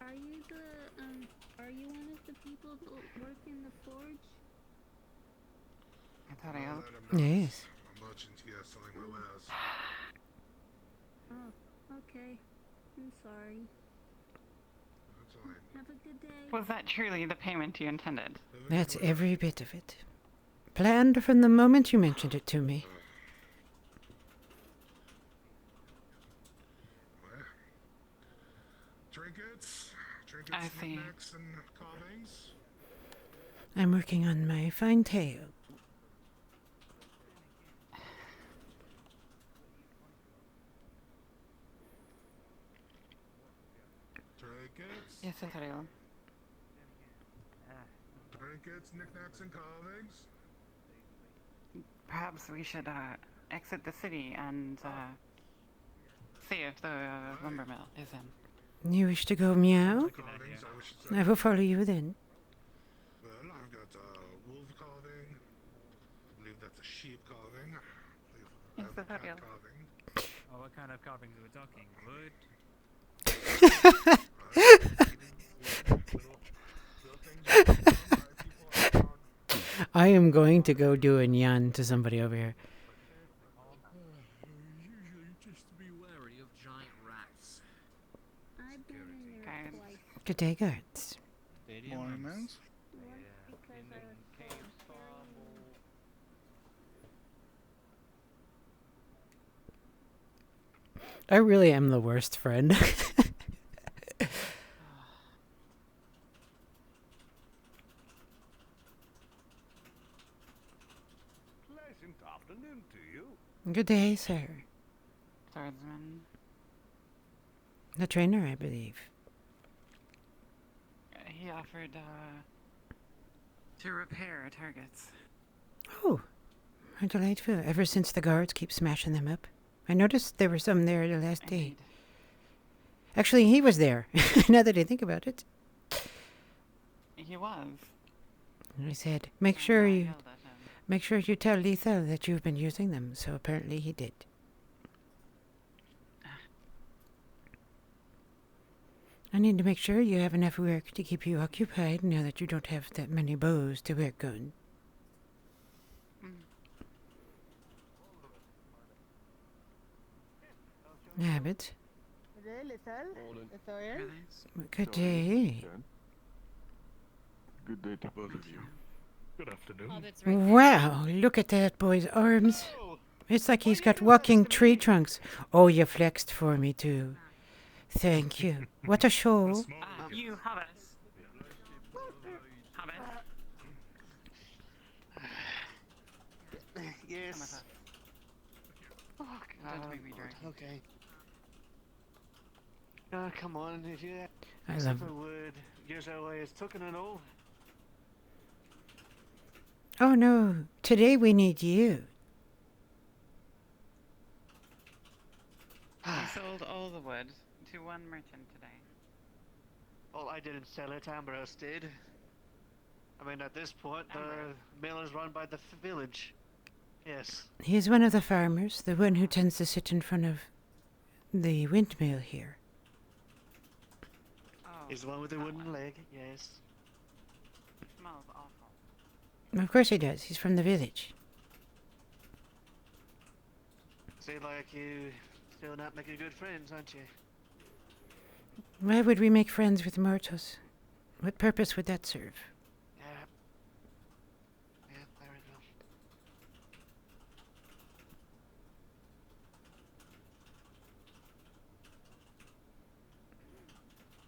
Speaker 6: Are you one of the people who work in the forge?
Speaker 1: Yes.
Speaker 17: I'm a merchant here selling my wares.
Speaker 6: Oh, okay. I'm sorry.
Speaker 17: That's alright.
Speaker 6: Have a good day.
Speaker 2: Was that truly the payment you intended?
Speaker 1: That's every bit of it. Planned from the moment you mentioned it to me.
Speaker 17: Trinkets,
Speaker 2: I see.
Speaker 17: knickknacks, and carvings.
Speaker 1: I'm working on my fine tail.
Speaker 17: Trinkets.
Speaker 2: Yes, Ethereal.
Speaker 17: Trinkets, knickknacks, and carvings.
Speaker 2: Perhaps we should exit the city and see if the lumber mill is in.
Speaker 1: You wish to go meow?
Speaker 17: Carvings, I wish to say.
Speaker 1: I will follow you then.
Speaker 17: Well, I've got a wolf carving. I believe that's a sheep carving. I believe I have a cat carving.
Speaker 16: Oh, what kind of carvings are we talking? Wood?
Speaker 1: I am going to go do a nyan to somebody over here.
Speaker 18: Usually just be wary of giant rats.
Speaker 6: I've been in there twice.
Speaker 1: Good day, guards.
Speaker 4: Morning, man.
Speaker 6: Once because I was
Speaker 1: I really am the worst friend.
Speaker 18: Pleasant afternoon to you.
Speaker 1: Good day, sir.
Speaker 2: Swordsman.
Speaker 1: The trainer, I believe.
Speaker 2: He offered to repair targets.
Speaker 1: Oh, how delightful. Ever since the guards keep smashing them up. I noticed there were some there the last day. Actually, he was there, now that I think about it.
Speaker 2: He was.
Speaker 1: And I said, make sure you tell Lethal that you've been using them. So apparently he did. I need to make sure you have enough work to keep you occupied now that you don't have that many bows to work on. Abbott. Good day.
Speaker 18: Good day to both of you. Good afternoon.
Speaker 1: Wow, look at that boy's arms. It's like he's got walking tree trunks. Oh, you flexed for me too. Thank you. What a show.
Speaker 2: You have it. Have it.
Speaker 19: Yes.
Speaker 2: Oh, don't make me drink.
Speaker 19: Okay. Come on, if you
Speaker 1: I
Speaker 19: except
Speaker 1: love
Speaker 19: for word, yours away is tucking and all.
Speaker 1: Oh no, today we need you.
Speaker 2: We sold all the wood to one merchant today.
Speaker 19: Well, I didn't sell it, Ambrose did. I mean, at this point, the mill is run by the village. Yes.
Speaker 1: He's one of the farmers, the one who tends to sit in front of the windmill here.
Speaker 19: He's the one with the wooden leg, yes.
Speaker 2: Smells awful.
Speaker 1: Of course he does. He's from the village.
Speaker 19: Seem like you still not making good friends, aren't you?
Speaker 1: Why would we make friends with mortals? What purpose would that serve?
Speaker 19: Yeah. Yeah, there we go.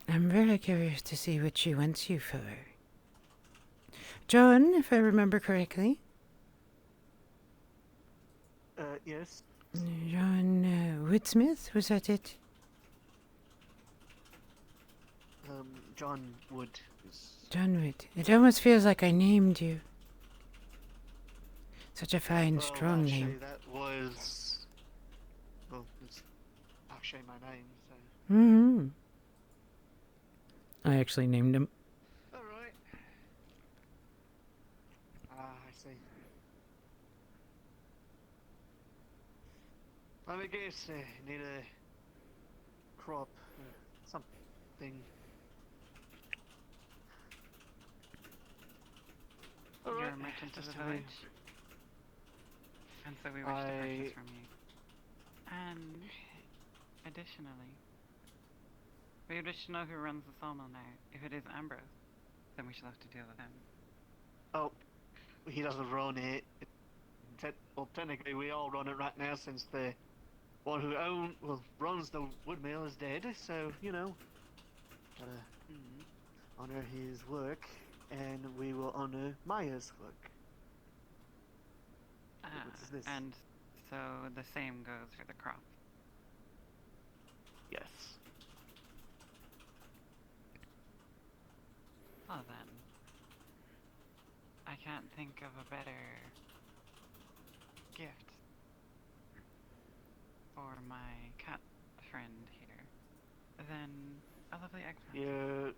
Speaker 1: I'm very curious to see what she wants you for. John, if I remember correctly.
Speaker 19: Yes.
Speaker 1: John Woodsmith, was that it?
Speaker 19: John Wood.
Speaker 1: John Wood. It almost feels like I named you. Such a fine,
Speaker 19: Well,
Speaker 1: strong
Speaker 19: actually,
Speaker 1: name.
Speaker 19: that was... Well, it's actually my name, so...
Speaker 1: Mm-hmm. I actually named him.
Speaker 19: Alright. I see. Let me guess, need a crop, something.
Speaker 2: You're a
Speaker 19: Alright,
Speaker 2: merchant of
Speaker 19: just
Speaker 2: the
Speaker 19: tell me.
Speaker 2: village. And so we wish to purchase from you. And additionally, we wish to know who runs the sawmill now. If it is Ambrose, then we shall have to deal with him.
Speaker 19: Oh, he doesn't run it. Well, technically we all run it right now since the one who runs the wood mill is dead, so, you know, gotta honor his work, and we will honor Maya's work. What is this?
Speaker 2: And so the same goes for the crop.
Speaker 19: Yes.
Speaker 2: Oh then. I can't think of a better gift for my cat friend here than a lovely eggplant.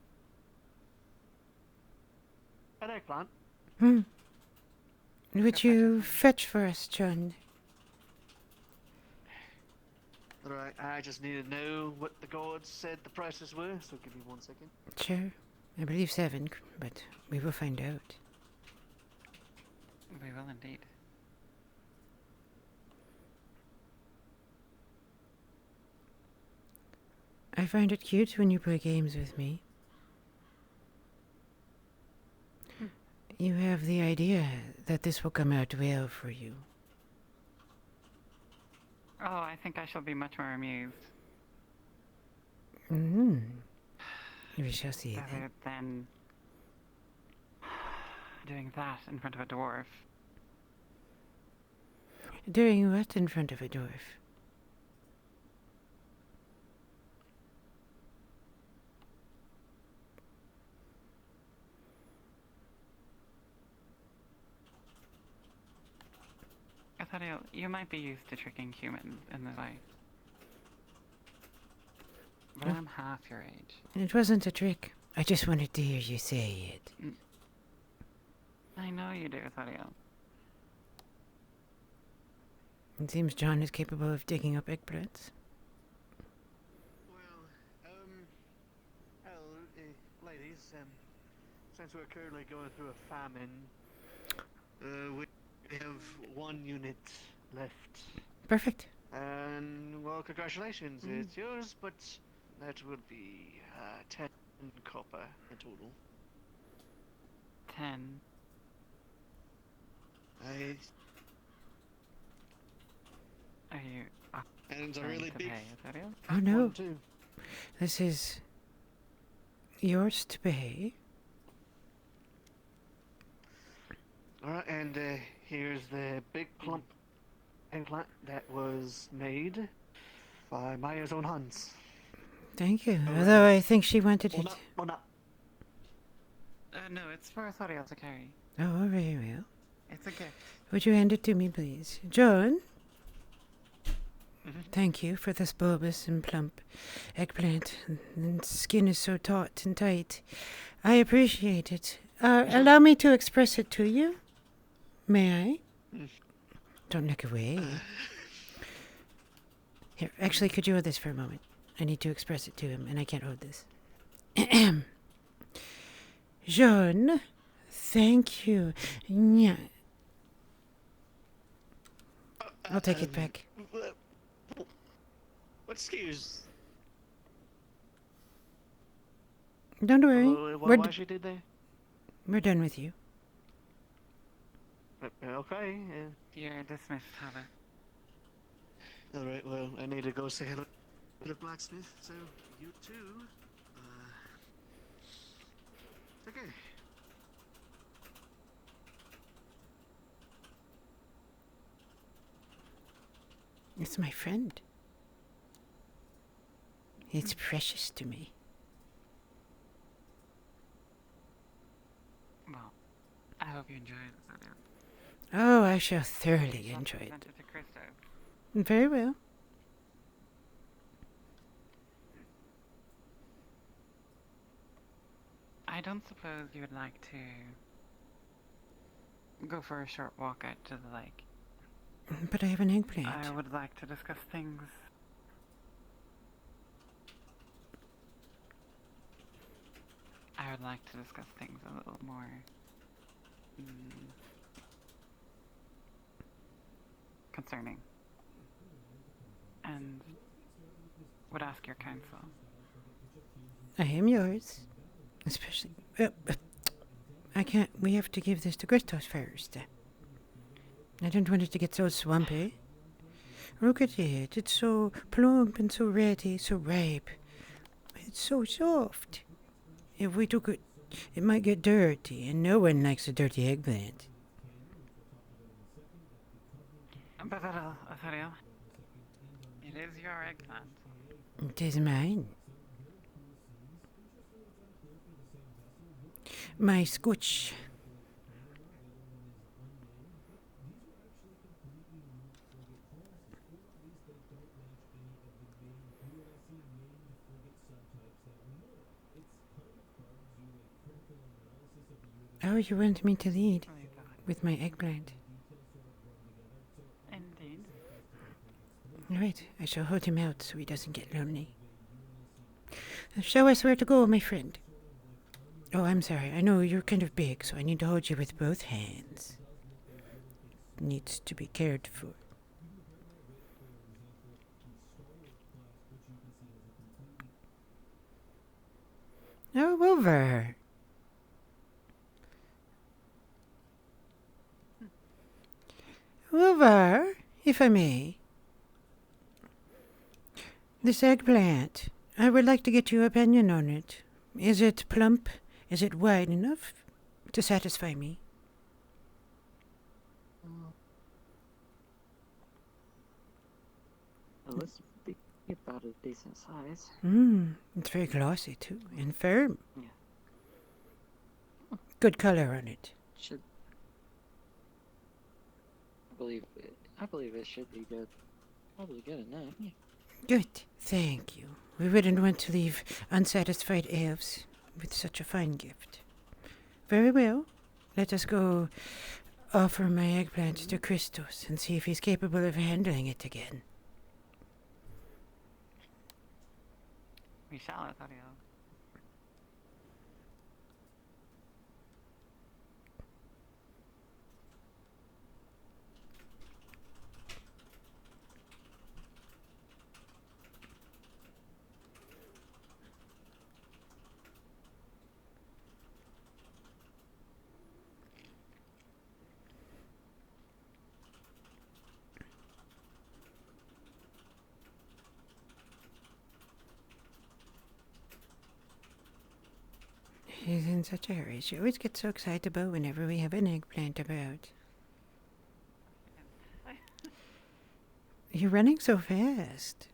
Speaker 19: An eggplant?
Speaker 1: Hmm. Would you fetch for us, John?
Speaker 19: Alright, I just need to know what the gods said the prices were, so give me 1 second.
Speaker 1: Sure. I believe 7, but we will find out.
Speaker 2: We will indeed.
Speaker 1: I find it cute when you play games with me. You have the idea that this will come out well for you.
Speaker 2: Oh, I think I shall be much more amused.
Speaker 1: Mm-hmm. We shall see
Speaker 2: Rather
Speaker 1: then.
Speaker 2: than doing that in front of a dwarf.
Speaker 1: Doing what in front of a dwarf?
Speaker 2: Athariel, you might be used to tricking humans in this way. But I'm half your age.
Speaker 1: It wasn't a trick. I just wanted to hear you say it.
Speaker 2: I know you do, Athariel.
Speaker 1: It seems John is capable of digging up eggplants.
Speaker 19: Ladies, since we're currently going through a famine, we have 1 unit left.
Speaker 1: Perfect.
Speaker 19: And, well, congratulations, it's yours, but that would be 10 copper in total.
Speaker 2: 10. Are you
Speaker 19: and it's a really big
Speaker 2: Athariel?
Speaker 1: Oh no.
Speaker 19: one too.
Speaker 1: This is yours to pay.
Speaker 19: Alright, and here's the big plump eggplant that was made by Maya's own hands.
Speaker 1: Thank you. Although I think she wanted
Speaker 19: Well,
Speaker 1: it.
Speaker 19: not, well, not.
Speaker 2: No, it's for Athariel to carry.
Speaker 1: Oh, very well.
Speaker 2: It's a gift.
Speaker 1: Would you hand it to me, please? John?
Speaker 19: Mm-hmm.
Speaker 1: Thank you for this bulbous and plump eggplant. And skin is so taut and tight. I appreciate it. Allow me to express it to you. May I? Don't look away. Here, actually, could you hold this for a moment? I need to express it to him, and I can't hold this. Jean, thank you. Yeah. I'll take it back.
Speaker 19: Excuse.
Speaker 1: Don't worry.
Speaker 19: Why she did that?
Speaker 1: We're done with you.
Speaker 19: Okay.
Speaker 2: You're dismissed, Hava.
Speaker 19: Alright, well, I need to go say hello to the blacksmith, so you too. Okay.
Speaker 1: It's my friend. It's precious to me.
Speaker 2: Well, I hope you enjoy it, Athariel.
Speaker 1: Oh, I shall thoroughly enjoy it.
Speaker 2: Sent it to Christo.
Speaker 1: Very well.
Speaker 2: I don't suppose you would like to go for a short walk out to the lake.
Speaker 1: But I have an eggplant.
Speaker 2: I would like to discuss things. I would like to discuss things a little more concerning. And would ask your counsel.
Speaker 1: I am yours. Especially... I can't... We have to give this to Christos first. I don't want it to get so swampy. Look at it. It's so plump and so ready, so ripe. It's so soft. If we took it, it might get dirty, and no one likes a dirty eggplant.
Speaker 2: But Athariel, it is your eggplant.
Speaker 1: It is mine. My scotch. Oh, you want me to lead with my eggplant?
Speaker 2: Indeed.
Speaker 1: Right, I shall hold him out so he doesn't get lonely. Show us where to go, my friend. Oh, I'm sorry. I know you're kind of big, so I need to hold you with both hands. Needs to be cared for. Oh, over. Over, if I may. This eggplant, I would like to get your opinion on it. Is it plump? Is it wide enough to satisfy me?
Speaker 12: Well, let's be about a decent size.
Speaker 1: It's very glossy too, and firm.
Speaker 12: Yeah.
Speaker 1: Good color on it.
Speaker 12: Should I believe it should be good. Probably good enough. Yeah.
Speaker 1: Good, thank you. We wouldn't want to leave unsatisfied elves with such a fine gift. Very well. Let us go offer my eggplant to Christos and see if he's capable of handling it again.
Speaker 2: We shall, Athario.
Speaker 1: He's in such a hurry. She always gets so excited about whenever we have an eggplant about. You're running so fast.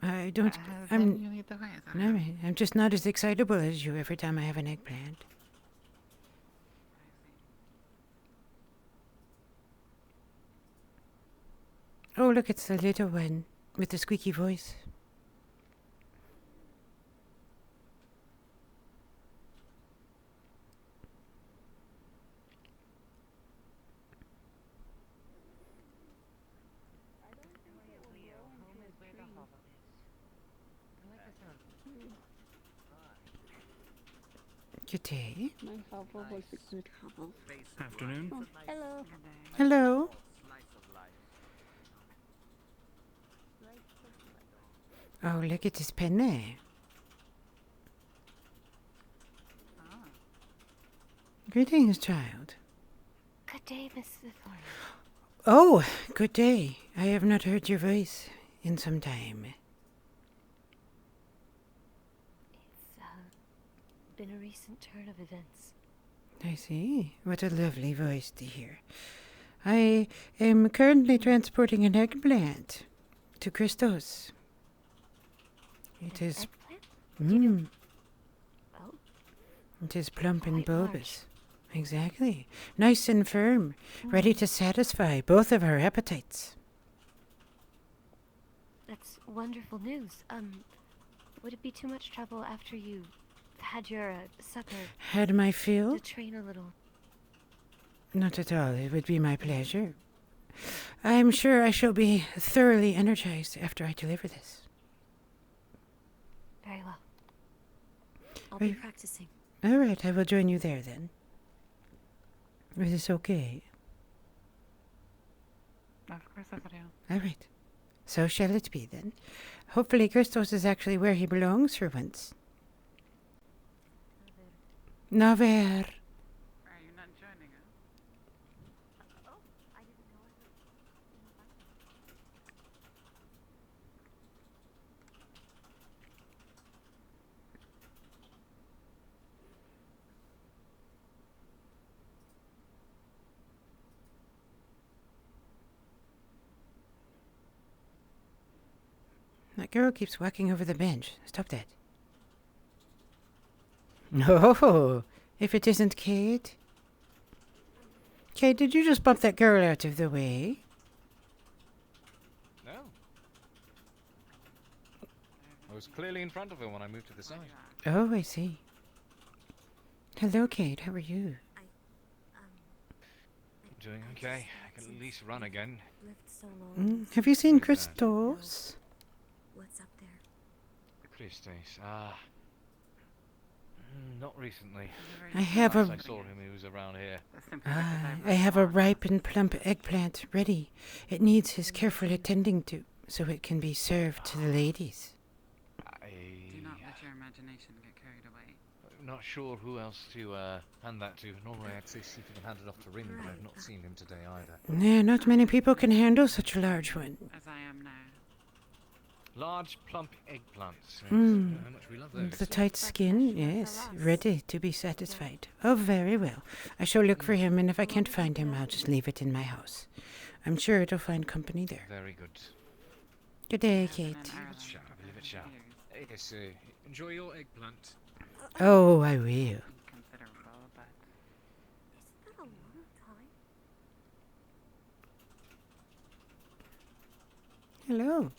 Speaker 1: I don't.
Speaker 2: Then you lead the way, Athario.
Speaker 1: No, I'm just not as excitable as you every time I have an eggplant. Oh, look, it's the little one with the squeaky voice. Good day.
Speaker 6: My hovel was a good hovel.
Speaker 8: Afternoon.
Speaker 6: Oh, hello.
Speaker 1: Hello. Oh, look at this penny. Greetings, child.
Speaker 20: Good day, Mrs. Thorne.
Speaker 1: Oh, good day. I have not heard your voice in some time.
Speaker 20: It's been a recent turn of events.
Speaker 1: I see. What a lovely voice to hear. I am currently transporting an eggplant to Christos. It is.
Speaker 20: Well,
Speaker 1: It is plump and
Speaker 20: quite large.
Speaker 1: bulbous. Exactly. Nice and firm, ready to satisfy both of our appetites.
Speaker 20: That's wonderful news. Would it be too much trouble after you had your supper
Speaker 1: Had my fill?
Speaker 20: to train a little?
Speaker 1: Not at all. It would be my pleasure. I'm sure I shall be thoroughly energized after I deliver this.
Speaker 20: Very well. I'll be
Speaker 1: Right.
Speaker 20: practicing.
Speaker 1: All right, I will join you there then. Is this okay?
Speaker 2: Of course, Athario.
Speaker 1: All right. So shall it be then. Hopefully Christos is actually where he belongs for once. Naver.
Speaker 2: Are you not joining us?
Speaker 20: Oh, I didn't know it.
Speaker 1: That girl keeps walking over the bench. Stop that. No, if it isn't Kate. Kate, did you just bump that girl out of the way?
Speaker 21: No. I was clearly in front of her when I moved to the side.
Speaker 1: Oh, I see. Hello, Kate. How are you?
Speaker 21: Doing okay. I can at least run again.
Speaker 20: Lived so long.
Speaker 1: Have you seen
Speaker 21: Who's that?
Speaker 1: Christos?
Speaker 20: What's up there?
Speaker 21: Christos. Not recently.
Speaker 1: I have
Speaker 21: Last
Speaker 1: a-
Speaker 21: I saw him, he was around here.
Speaker 1: I have a ripe and plump eggplant ready. It needs his careful attending to, so it can be served to the ladies.
Speaker 2: Do not let your imagination get carried away.
Speaker 21: I'm not sure who else to hand that to. Normally I'd say see if you can hand it off to Ring, but I've not seen him today either.
Speaker 1: Nah, not many people can handle such a large one.
Speaker 2: As I am now.
Speaker 21: Large, plump eggplants. Yes.
Speaker 1: Mm.
Speaker 21: How much we love those.
Speaker 1: The tight skin, yes, ready to be satisfied. Oh, very well. I shall look for him, and if I can't find him, I'll just leave it in my house. I'm sure it'll find company there.
Speaker 21: Very good.
Speaker 1: Good day, Kate.
Speaker 21: I believe it shall. Yes, enjoy your eggplant.
Speaker 1: Oh, I will.
Speaker 2: Considerable, but
Speaker 20: Isn't that a long time?
Speaker 1: Hello.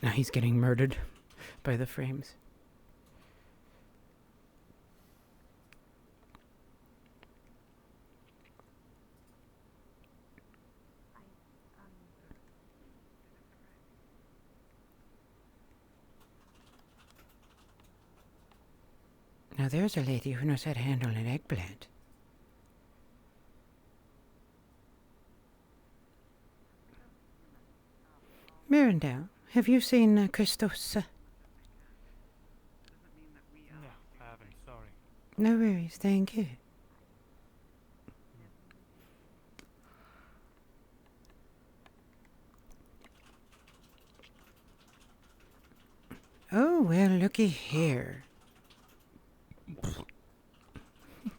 Speaker 1: Now he's getting murdered by the frames. Now there's a lady who knows how to handle an eggplant. Mirandel, have you seen Christos?
Speaker 16: No, I haven't. Sorry.
Speaker 1: No worries, thank you. Oh, well, looky here.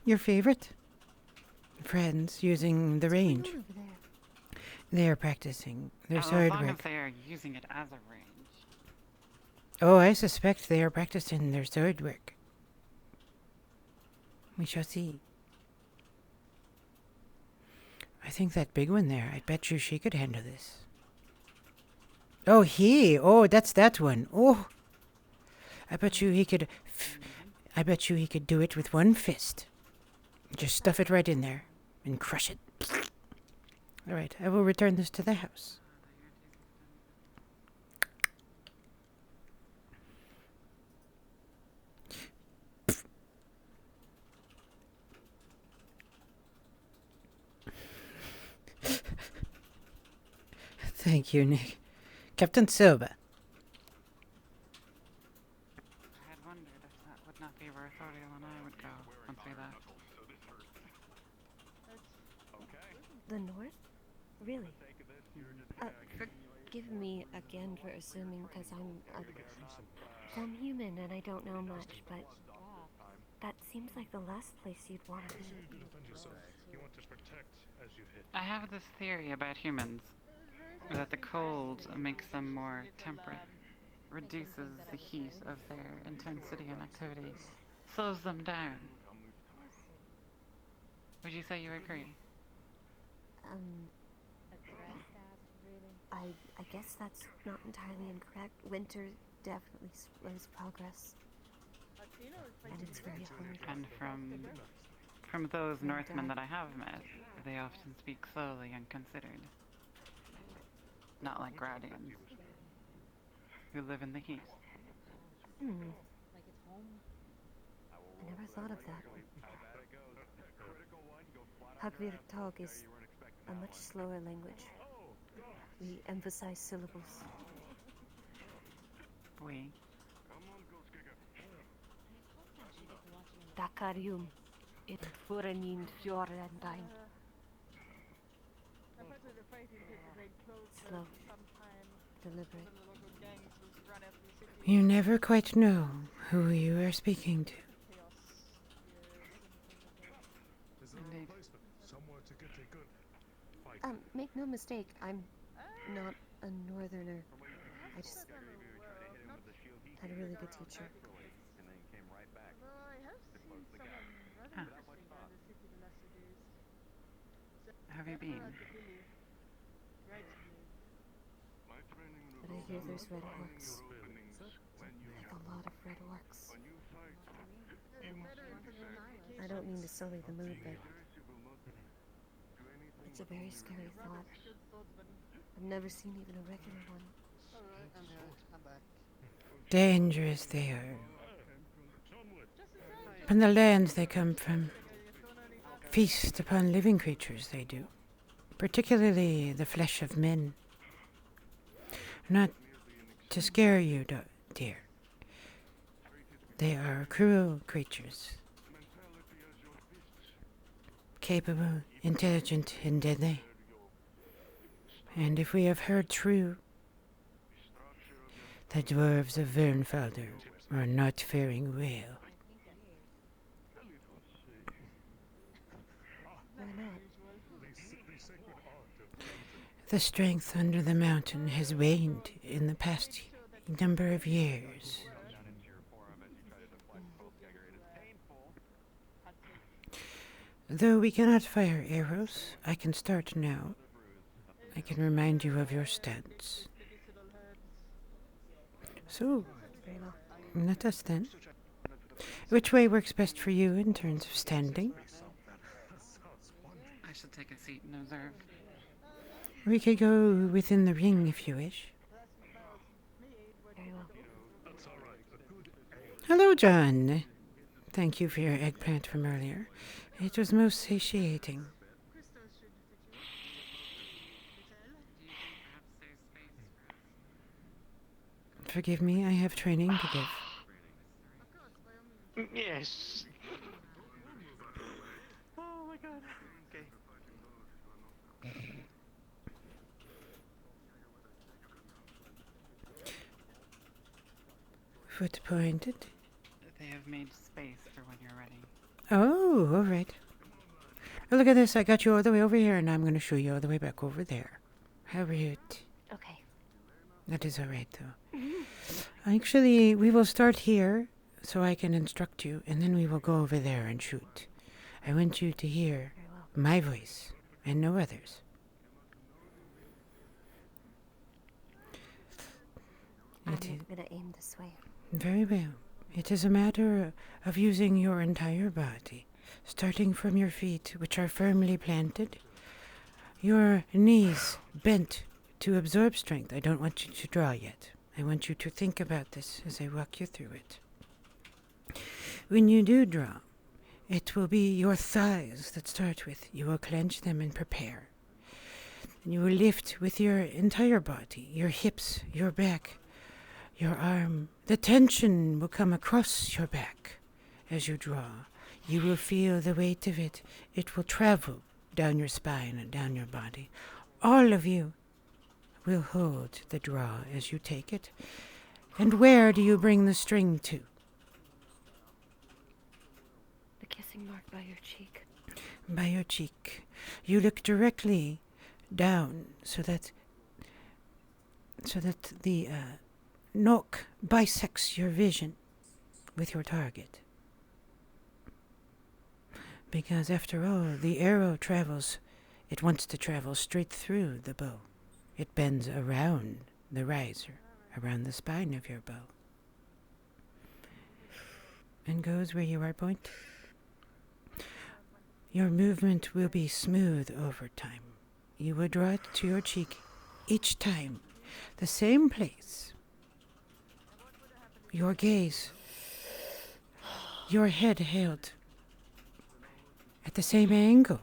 Speaker 1: Your favorite? Friends using the range. They are practicing their sword
Speaker 2: as long
Speaker 1: work.
Speaker 2: as they are using it as a range.
Speaker 1: Oh, I suspect they are practicing their sword work. We shall see. I think that big one there, I bet you she could handle this. Oh, oh, that's that one. Oh, I bet you he could, I bet you he could do it with one fist. Just stuff it right in there and crush it. All right, I will return this to the house. Thank you, Nick. Captain Silva.
Speaker 2: I had wondered if that would not be where Thoriel and I would go once we left.
Speaker 20: The north? Really? Forgive me again for assuming, because I'm human and I don't know much, but that seems like the last place you'd want to be.
Speaker 2: I have this theory about humans, that the cold makes them more temperate, reduces the heat of their intensity and activity, slows them down. Would you say you agree?
Speaker 20: I guess that's not entirely incorrect. Winter definitely slows progress. And it's very hard.
Speaker 2: And from those Northmen that I have met, they often speak slowly and considered. Not like Gradians, who live in the heat.
Speaker 20: I never thought of that. Hagvir Tog is a much slower language. We emphasize syllables.
Speaker 2: We.
Speaker 20: Dakarium, it Furenin Fjorendine. Slow, deliberate.
Speaker 1: You never quite know who you are speaking to.
Speaker 20: Make no mistake, I'm not a northerner. I just had a really good teacher.
Speaker 2: Ah. Have you been?
Speaker 20: But I hear there's red orcs. Like a lot of red orcs. I don't mean to sully the mood, but it's a very scary thought. I've never seen even a regular one.
Speaker 1: Dangerous they are. From the lands they come from, feast upon living creatures they do, particularly the flesh of men. Not to scare you, dear. They are cruel creatures. Capable, intelligent, and deadly. And if we have heard true, the dwarves of Vernfelder are not faring well.
Speaker 20: Why not?
Speaker 1: The strength under the mountain has waned in the past number of years. Though we cannot fire arrows, I can start now. I can remind you of your stats. So, let us then. Which way works best for you in terms of standing?
Speaker 2: I should take a seat and observe.
Speaker 1: We could go within the ring if you wish.
Speaker 20: Very well.
Speaker 1: Hello, John. Thank you for your eggplant from earlier. It was most satiating. Forgive me, I have training to give.
Speaker 19: Yes. Oh my god. Okay.
Speaker 1: Foot pointed.
Speaker 2: They have made space for when you're ready.
Speaker 1: Oh, all right. Oh, look at this. I got you all the way over here, and I'm going to show you all the way back over there. How rude.
Speaker 20: Okay.
Speaker 1: That is all right, though. Actually, we will start here so I can instruct you, and then we will go over there and shoot. I want you to hear my voice and no others.
Speaker 20: I'm gonna aim this way.
Speaker 1: Very well. It is a matter of using your entire body, starting from your feet, which are firmly planted, your knees bent to absorb strength. I don't want you to draw yet. I want you to think about this as I walk you through it. When you do draw, it will be your thighs that start with. You will clench them and prepare. And you will lift with your entire body, your hips, your back, your arm. The tension will come across your back as you draw. You will feel the weight of it. It will travel down your spine and down your body. All of you will hold the draw as you take it. And where do you bring the string to?
Speaker 20: The kissing mark by your cheek.
Speaker 1: By your cheek. You look directly down so that the knock bisects your vision with your target. Because after all, the arrow it wants to travel straight through the bow. It bends around the riser, around the spine of your bow, and goes where you are pointing. Your movement will be smooth over time. You will draw it to your cheek each time, the same place. Your gaze, your head held at the same angle.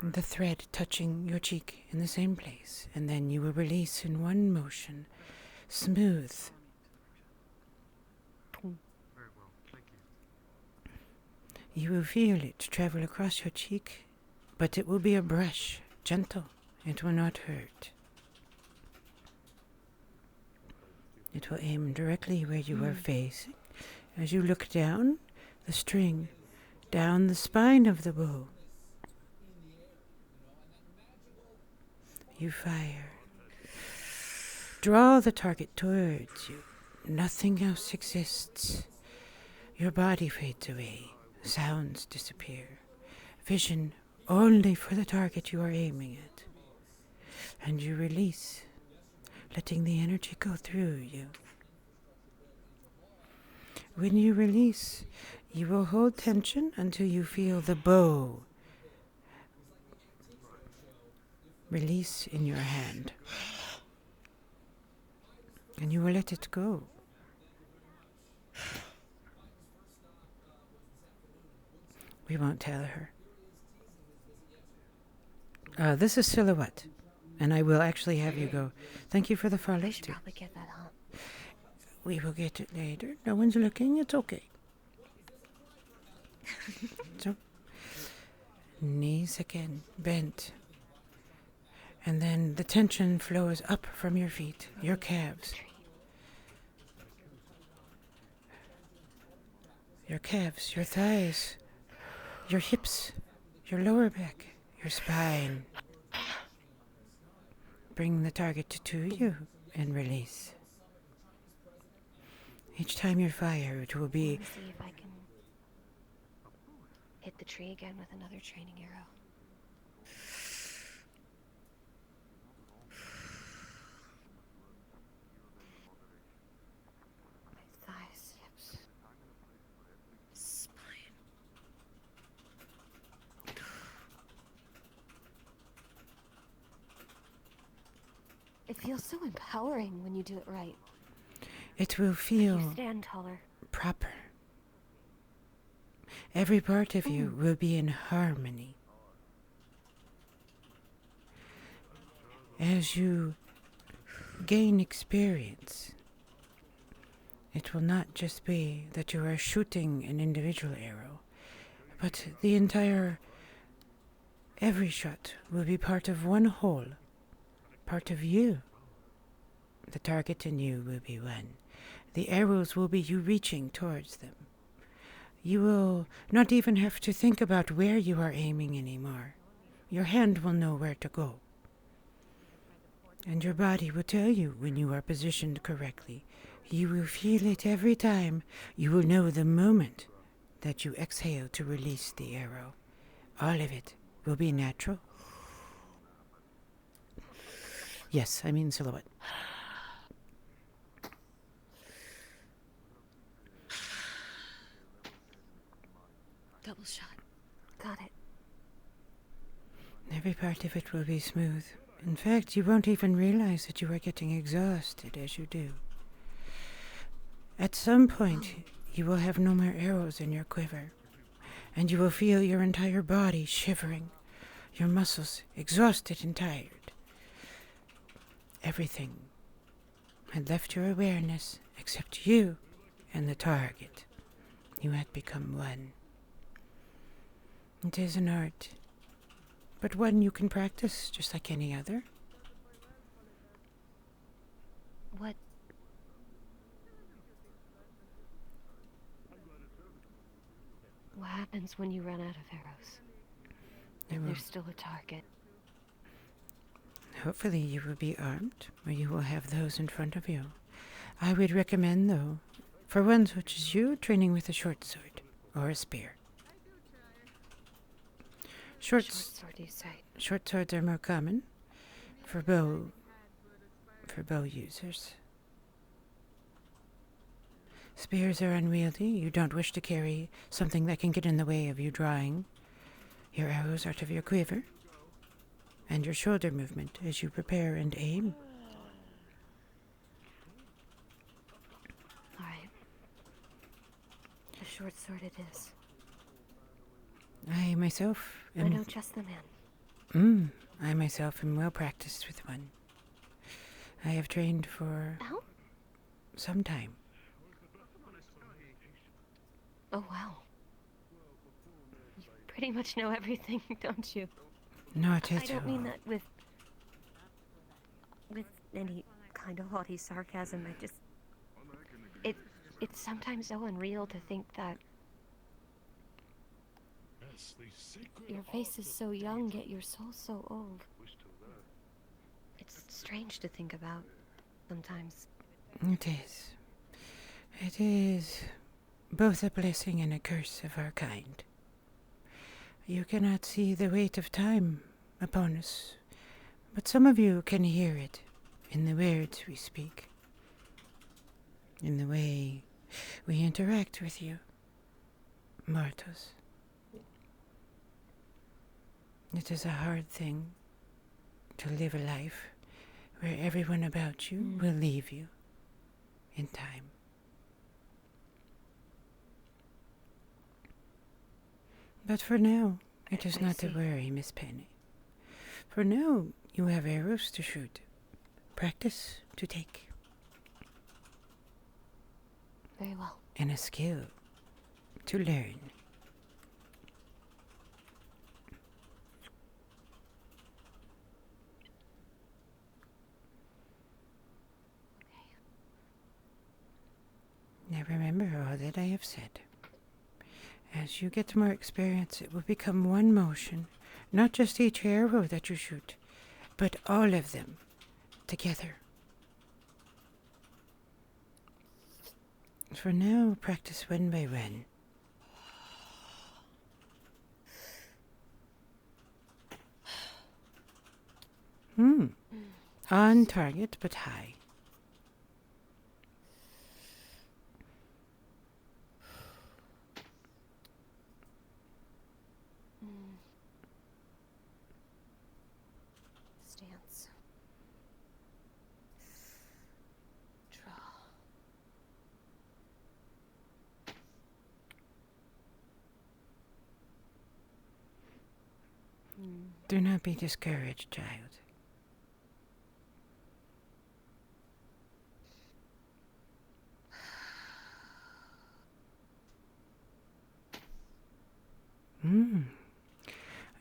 Speaker 1: The thread touching your cheek in the same place, and then you will release in one motion, smooth. You will feel it travel across your cheek, but it will be a brush, gentle. It will not hurt. It will aim directly where you are facing. As you look down the string, down the spine of the bow, you fire. Draw the target towards you. Nothing else exists. Your body fades away. Sounds disappear. Vision only for the target you are aiming at. And you release, letting the energy go through you. When you release, you will hold tension until you feel the bow release in your hand. And you will let it go. We won't tell her. This is Silhouette, and I will actually have you go. Thank you for the follow.
Speaker 20: I should probably get that, huh?
Speaker 1: We will get it later. No one's looking. It's okay. So, knees again, bent. And then the tension flows up from your feet, your calves. Your calves, your thighs, your hips, your lower back, your spine. Bring the target to you and release. Each time you fire, it will be...
Speaker 20: Let me see if I can hit the tree again with another training arrow. Thighs, hips, spine. It feels so empowering when you do it right.
Speaker 1: It will feel
Speaker 20: You stand taller.
Speaker 1: proper. Every part of you will be in harmony. As you gain experience, it will not just be that you are shooting an individual arrow, but the entire, every shot will be part of one whole, part of you. The target and you will be one. The arrows will be you reaching towards them. You will not even have to think about where you are aiming anymore. Your hand will know where to go. And your body will tell you when you are positioned correctly. You will feel it every time. You will know the moment that you exhale to release the arrow. All of it will be natural. Yes, I mean silhouette.
Speaker 20: Double shot. Got it.
Speaker 1: Every part of it will be smooth. In fact, you won't even realize that you are getting exhausted as you do. At some point, you will have no more arrows in your quiver, and you will feel your entire body shivering, your muscles exhausted and tired. Everything had left your awareness except you and the target. You had become one. It is an art, but one you can practice just like any other.
Speaker 20: What happens when you run out of arrows? There's still a target.
Speaker 1: Hopefully you will be armed, or you will have those in front of you. I would recommend, though, for one such as you, training with a short sword or a spear. Short
Speaker 20: sword, you say?
Speaker 1: Short swords are more common for bow users. Spears are unwieldy. You don't wish to carry something that can get in the way of you drawing your arrows out of your quiver, and your shoulder movement as you prepare and aim.
Speaker 20: All right. A short sword it is.
Speaker 1: I myself am...
Speaker 20: I know just the man.
Speaker 1: I myself am well practiced with one. I have trained for some time.
Speaker 20: Oh, wow. You pretty much know everything, don't you?
Speaker 1: Not at all.
Speaker 20: I don't mean that with any kind of haughty sarcasm. I just... It's sometimes so unreal to think that your face is so young, yet your soul's so old. It's strange to think about sometimes.
Speaker 1: It is. It is both a blessing and a curse of our kind. You cannot see the weight of time upon us, but some of you can hear it in the words we speak, in the way we interact with you, mortals. It is a hard thing to live a life where everyone about you will leave you in time. But for now, it is not to worry, Miss Penny. For now, you have arrows to shoot, practice to take,
Speaker 20: Very well.
Speaker 1: and a skill to learn. Now remember all that I have said. As you get more experience, it will become one motion, not just each arrow that you shoot, but all of them together. For now, practice one by one. On target, but high.
Speaker 20: Stance. Draw.
Speaker 1: Do not be discouraged, child.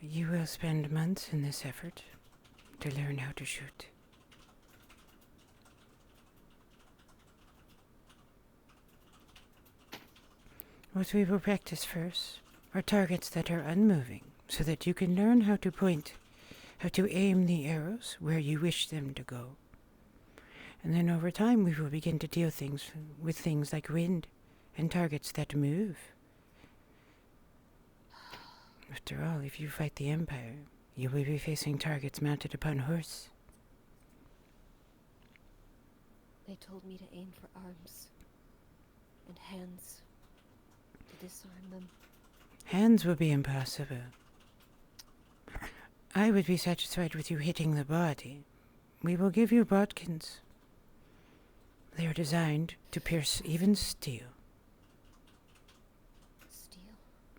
Speaker 1: You will spend months in this effort to learn how to shoot. What we will practice first are targets that are unmoving, so that you can learn how to point, how to aim the arrows where you wish them to go. And then over time we will begin to deal with things like wind and targets that move. After all, if you fight the Empire, you will be facing targets mounted upon horse.
Speaker 20: They told me to aim for arms and hands to disarm them.
Speaker 1: Hands will be impossible. I would be satisfied with you hitting the body. We will give you bodkins. They are designed to pierce even steel.
Speaker 20: Steel?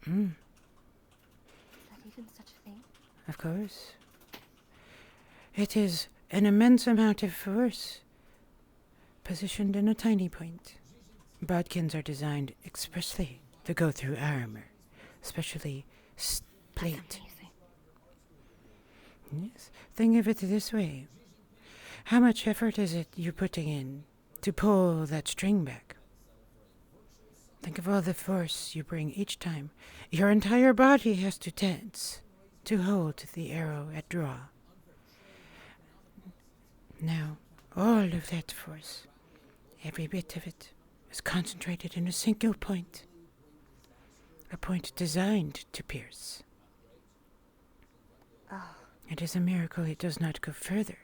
Speaker 20: Is that even such a thing?
Speaker 1: Of course. It is an immense amount of force, positioned in a tiny point. Bodkins are designed expressly to go through armor, especially plate. Yes. Think of it this way. How much effort is it you're putting in to pull that string back? Think of all the force you bring each time. Your entire body has to tense to hold the arrow at draw. Now, all of that force, every bit of it, is concentrated in a single point. A point designed to pierce.
Speaker 20: Oh.
Speaker 1: It is a miracle it does not go further.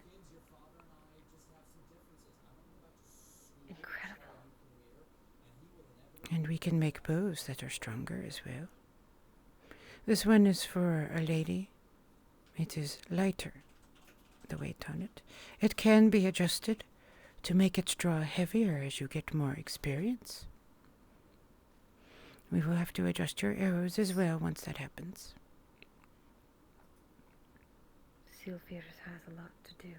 Speaker 20: Incredible.
Speaker 1: And we can make bows that are stronger as well. This one is for a lady. It is lighter, the weight on it. It can be adjusted to make its draw heavier as you get more experience. We will have to adjust your arrows as well once that happens.
Speaker 20: Seal Fears has a lot to do.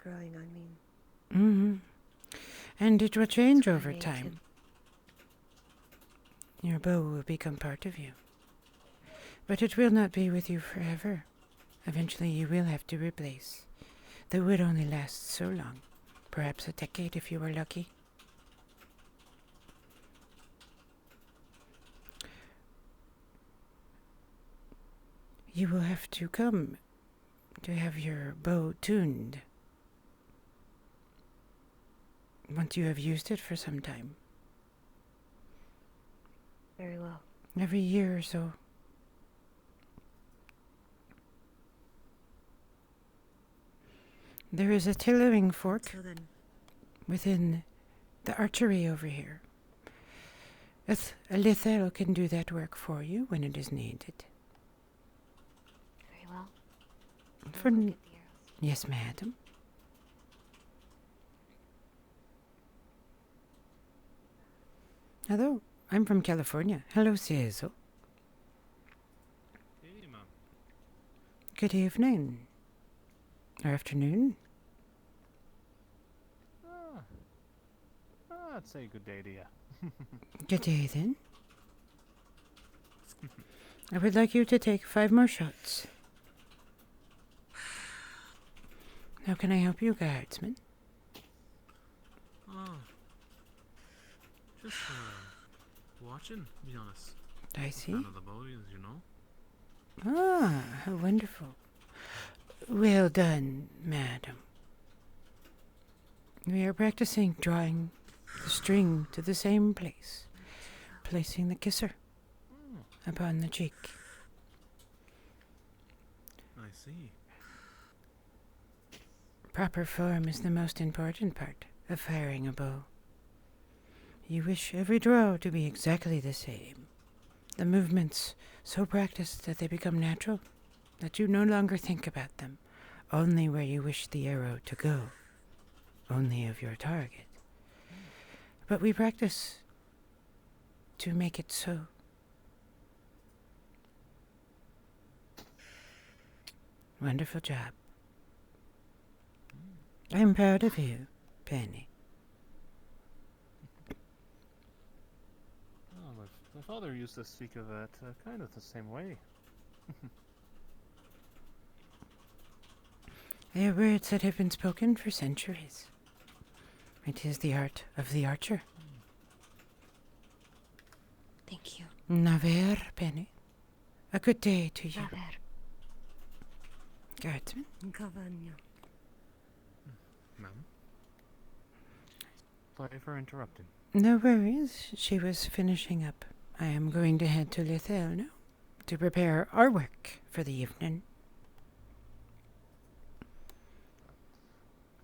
Speaker 20: Growing, I mean.
Speaker 1: And it will change over time. Your bow will become part of you. But it will not be with you forever. Eventually you will have to replace. The wood only lasts so long. Perhaps a decade if you were lucky. You will have to come to have your bow tuned once you have used it for some time.
Speaker 20: Very well.
Speaker 1: Every year or so. There is a tailoring fork within the archery over here. A Lithel can do that work for you when it is needed.
Speaker 20: Very well.
Speaker 1: Yes, madam. Hello, I'm from California. Hello, Cecil.
Speaker 16: Hey, Mum.
Speaker 1: Good evening. Or afternoon.
Speaker 16: I'd say good day to you.
Speaker 1: Good day, then. I would like you to take 5 more shots. How can I help you, guardsman?
Speaker 18: Just watching, to be honest.
Speaker 1: I see.
Speaker 18: Fan of the boys, you know.
Speaker 1: Ah, how wonderful. Well done, madam. We are practicing drawing the string to the same place, placing the kisser upon the cheek.
Speaker 18: I see.
Speaker 1: Proper form is the most important part of firing a bow. You wish every draw to be exactly the same. The movements so practiced that they become natural, that you no longer think about them, only where you wish the arrow to go, only of your target. But we practice to make it so. Wonderful job. I'm proud of you, Penny.
Speaker 16: Oh, my father used to speak of that kind of the same way.
Speaker 1: They are words that have been spoken for centuries. It is the art of the archer.
Speaker 20: Thank you.
Speaker 1: Naver, Penny. A good day to you.
Speaker 20: Naver.
Speaker 1: Guardsman.
Speaker 20: Governor.
Speaker 16: Ma'am? Sorry for interrupting.
Speaker 1: No worries. She was finishing up. I am going to head to Lithel now to prepare our work for the evening.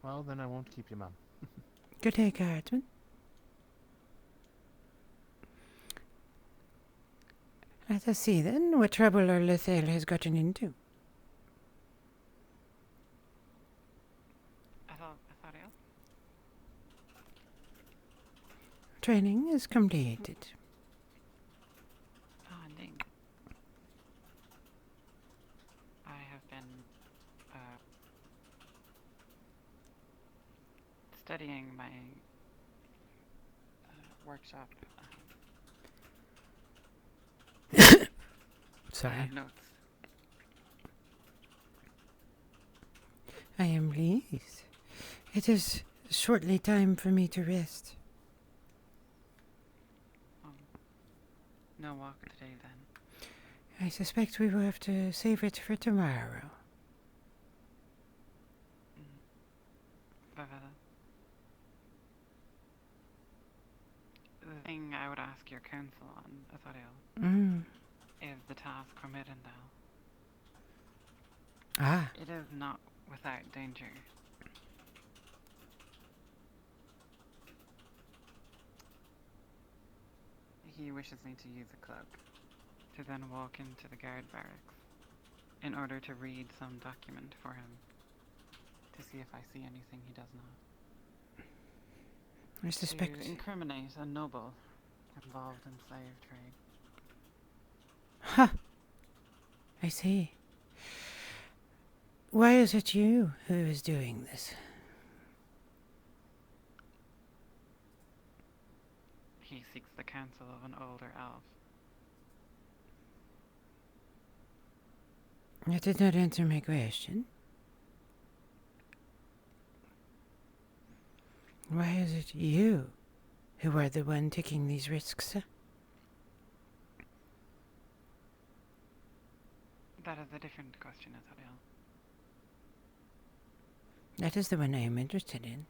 Speaker 16: Well, then I won't keep you, ma'am.
Speaker 1: Good day, Guardsman. Let us see then what trouble our Lithel has gotten into. Training is completed.
Speaker 2: Oh, dang. I have been studying my workshop.
Speaker 1: Sorry.
Speaker 2: Notes.
Speaker 1: I am pleased. It is shortly time for me to rest.
Speaker 2: No walk today then.
Speaker 1: I suspect we will have to save it for tomorrow.
Speaker 2: The thing I would ask your counsel on, Athariel, is the task from Edendal.
Speaker 1: Ah.
Speaker 2: It is not without danger. He wishes me to use a cloak, to then walk into the guard barracks, in order to read some document for him, to see if I see anything he does not.
Speaker 1: I suspect...
Speaker 2: To incriminate a noble involved in slave trade.
Speaker 1: Huh. I see. Why is it you who is doing this?
Speaker 2: He seeks the counsel of an older elf.
Speaker 1: That did not answer my question. Why is it you who are the one taking these risks?
Speaker 2: That is a different question, Athariel.
Speaker 1: That is the one I am interested in.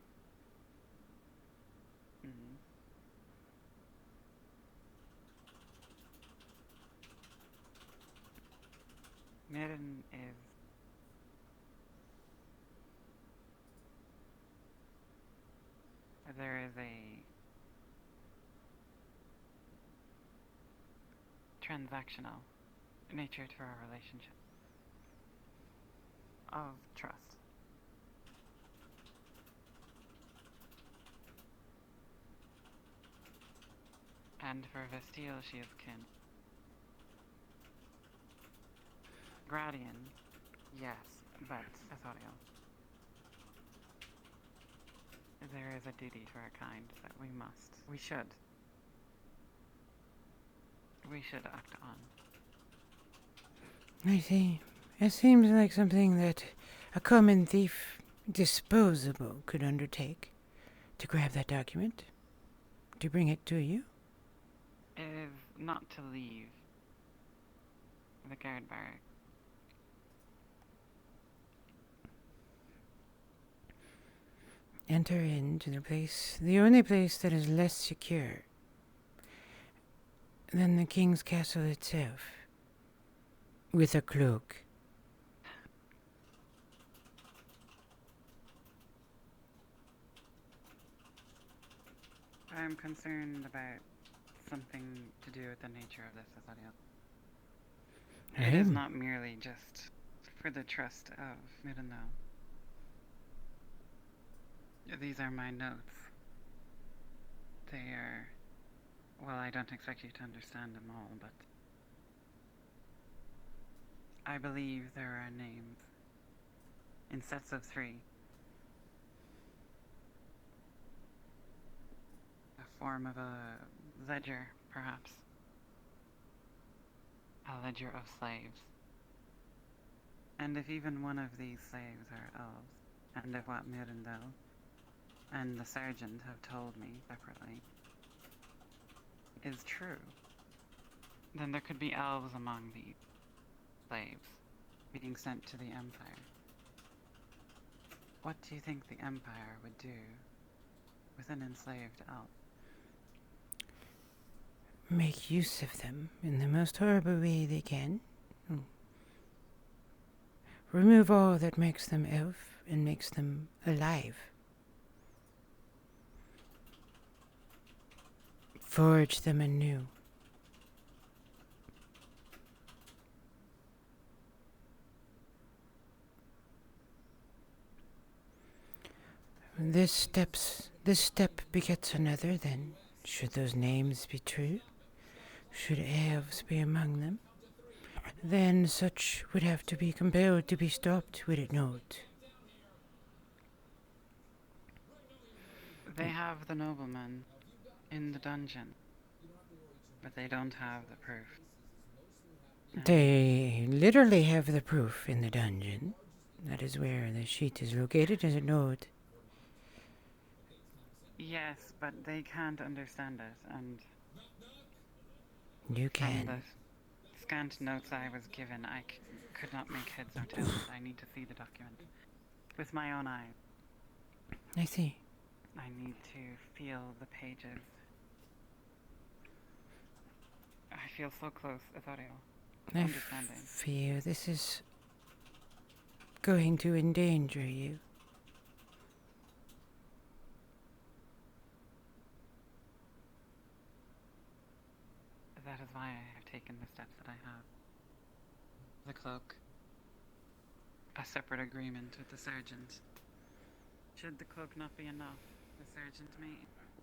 Speaker 2: Mirren is there is a transactional nature to our relationship of trust. And for Vestille, she is kin. Gradian, yes, but Athariel. There is a duty to our kind that we should act on.
Speaker 1: I see. It seems like something that a common thief, disposable, could undertake. To grab that document, to bring it to you?
Speaker 2: It is not to leave the guard barrack.
Speaker 1: Enter into the only place that is less secure than the king's castle itself, with a cloak.
Speaker 2: I'm concerned about something to do with the nature of this, Azariel. It is not merely just for the trust of Mirandel. These are my notes. They are... Well, I don't expect you to understand them all, but... I believe there are names in sets of 3. A form of a ledger, perhaps. A ledger of slaves. And if even one of these slaves are elves, and if what Mirandel and the sergeant have told me separately is true, then there could be elves among these slaves being sent to the Empire. What do you think the Empire would do with an enslaved elf?
Speaker 1: Make use of them in the most horrible way they can. Remove all that makes them elf and makes them alive. Forge them anew. This step begets another, then, should those names be true, should elves be among them, then such would have to be compelled to be stopped, would it not?
Speaker 2: They have the nobleman in the dungeon, but they don't have the proof.
Speaker 1: They literally have the proof in the dungeon. That is where the sheet is located, is it not?
Speaker 2: Yes, but they can't understand it, and...
Speaker 1: You
Speaker 2: From
Speaker 1: can.
Speaker 2: the scant notes I was given, I could not make heads or tails. I need to see the document with my own eyes.
Speaker 1: I see.
Speaker 2: I need to feel the pages. I feel so close, Ethereal.
Speaker 1: I
Speaker 2: Understanding.
Speaker 1: fear this is going to endanger you.
Speaker 2: That is why I have taken the steps that I have. The cloak. A separate agreement with the sergeant. Should the cloak not be enough, the sergeant may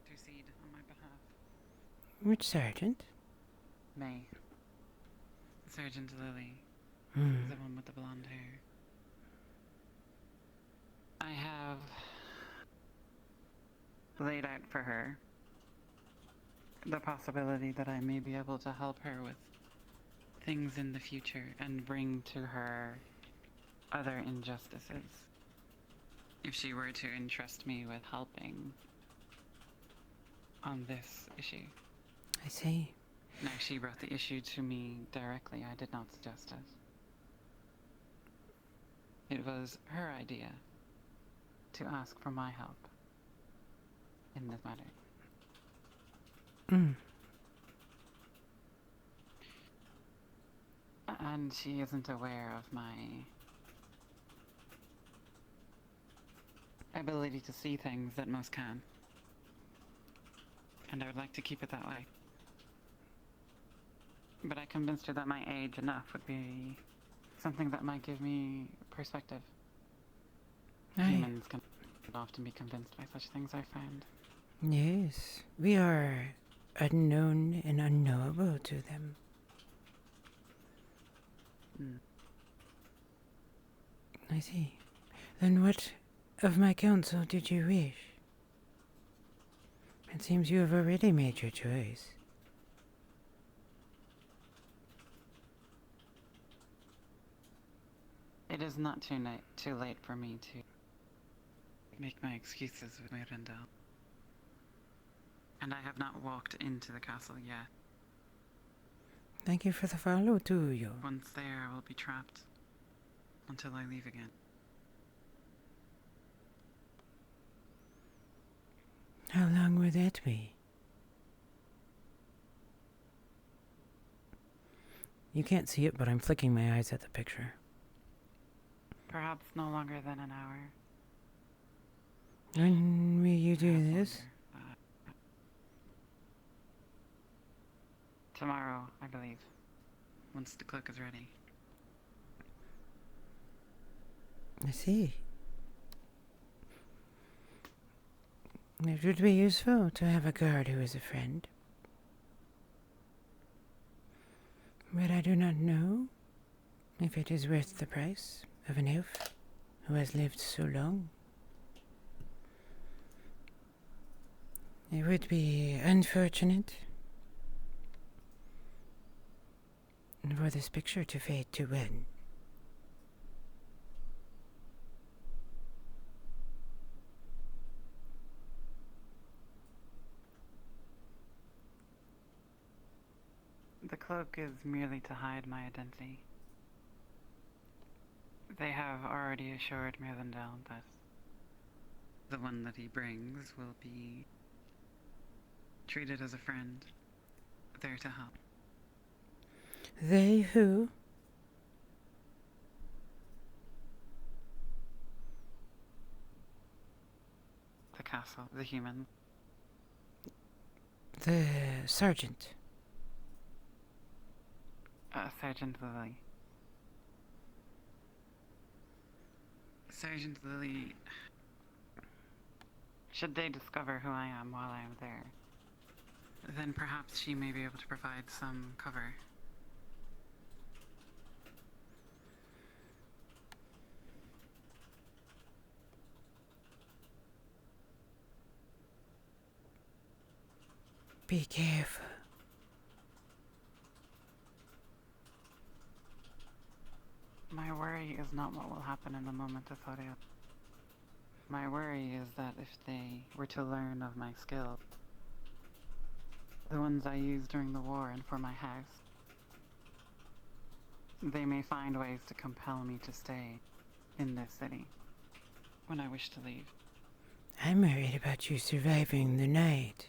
Speaker 2: intercede on my behalf.
Speaker 1: Which sergeant?
Speaker 2: May. Sergeant Lily.
Speaker 1: Hmm.
Speaker 2: The one with the blonde hair. I have laid out for her the possibility that I may be able to help her with things in the future and bring to her other injustices. If she were to entrust me with helping on this issue.
Speaker 1: I see.
Speaker 2: Now, she brought the issue to me directly. I did not suggest it. It was her idea to ask for my help in this matter. And she isn't aware of my ability to see things that most can. And I would like to keep it that way. But I convinced her that my age enough would be something that might give me perspective. Humans can often be convinced by such things, I found.
Speaker 1: Yes, we are unknown and unknowable to them. I see. Then what of my counsel did you wish? It seems you have already made your choice.
Speaker 2: It is not too late for me to make my excuses with Mirandel. And I have not walked into the castle yet.
Speaker 1: Thank you for the follow, to you.
Speaker 2: Once there, I will be trapped until I leave again.
Speaker 1: How long will that be? You can't see it, but I'm flicking my eyes at the picture.
Speaker 2: Perhaps no longer than an hour.
Speaker 1: When will you do this?
Speaker 2: Tomorrow, I believe. Once the cloak is ready.
Speaker 1: I see. It would be useful to have a guard who is a friend. But I do not know if it is worth the price of an elf who has lived so long. It would be unfortunate for this picture to fade too well.
Speaker 2: The cloak is merely to hide my identity. They have already assured Mirlandel that the one that he brings will be treated as a friend, there to help.
Speaker 1: They who?
Speaker 2: The castle, the human.
Speaker 1: The sergeant.
Speaker 2: Sergeant Lily. Sergeant Lily... Should they discover who I am while I am there, then perhaps she may be able to provide some cover.
Speaker 1: Be careful.
Speaker 2: My worry is not what will happen in the moment, Athoria. My worry is that if they were to learn of my skills, the ones I used during the war and for my house, they may find ways to compel me to stay in this city when I wish to leave.
Speaker 1: I'm worried about you surviving the night.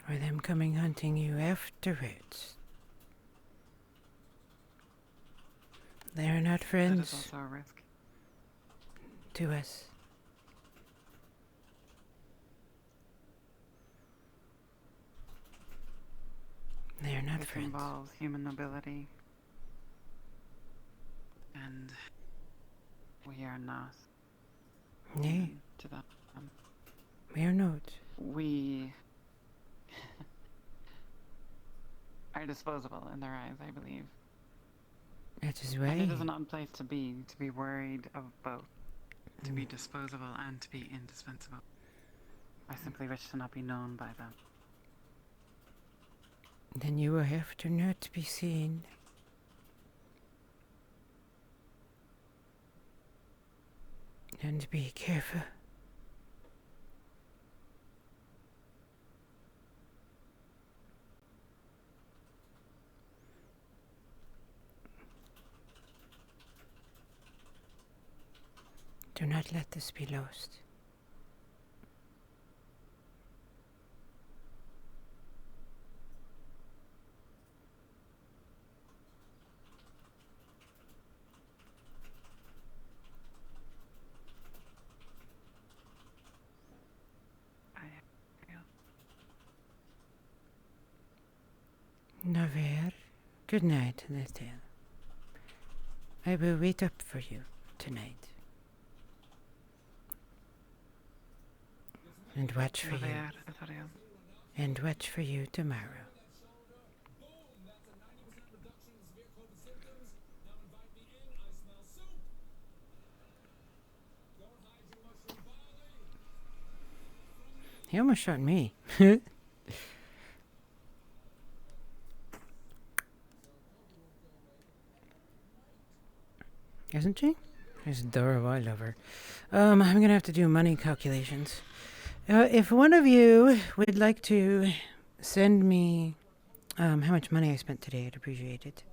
Speaker 1: Or them coming hunting you afterwards. They are not friends.
Speaker 2: That is also a risk.
Speaker 1: To us. They are not
Speaker 2: this
Speaker 1: friends.
Speaker 2: Involves human nobility, and we are not.
Speaker 1: Nay.
Speaker 2: To them.
Speaker 1: We are not.
Speaker 2: We are disposable in their eyes, I believe.
Speaker 1: That is why.
Speaker 2: And it is an odd place to be worried of both. To be disposable and to be indispensable. I simply wish to not be known by them.
Speaker 1: Then you will have to not be seen. And be careful. Do not let this be lost. Naver, good night, little. I will wait up for you tonight. And watch for you. And watch for you tomorrow. He almost shot me. Isn't she? She's adorable. I love her. I'm gonna have to do money calculations. If one of you would like to send me how much money I spent today, I'd appreciate it.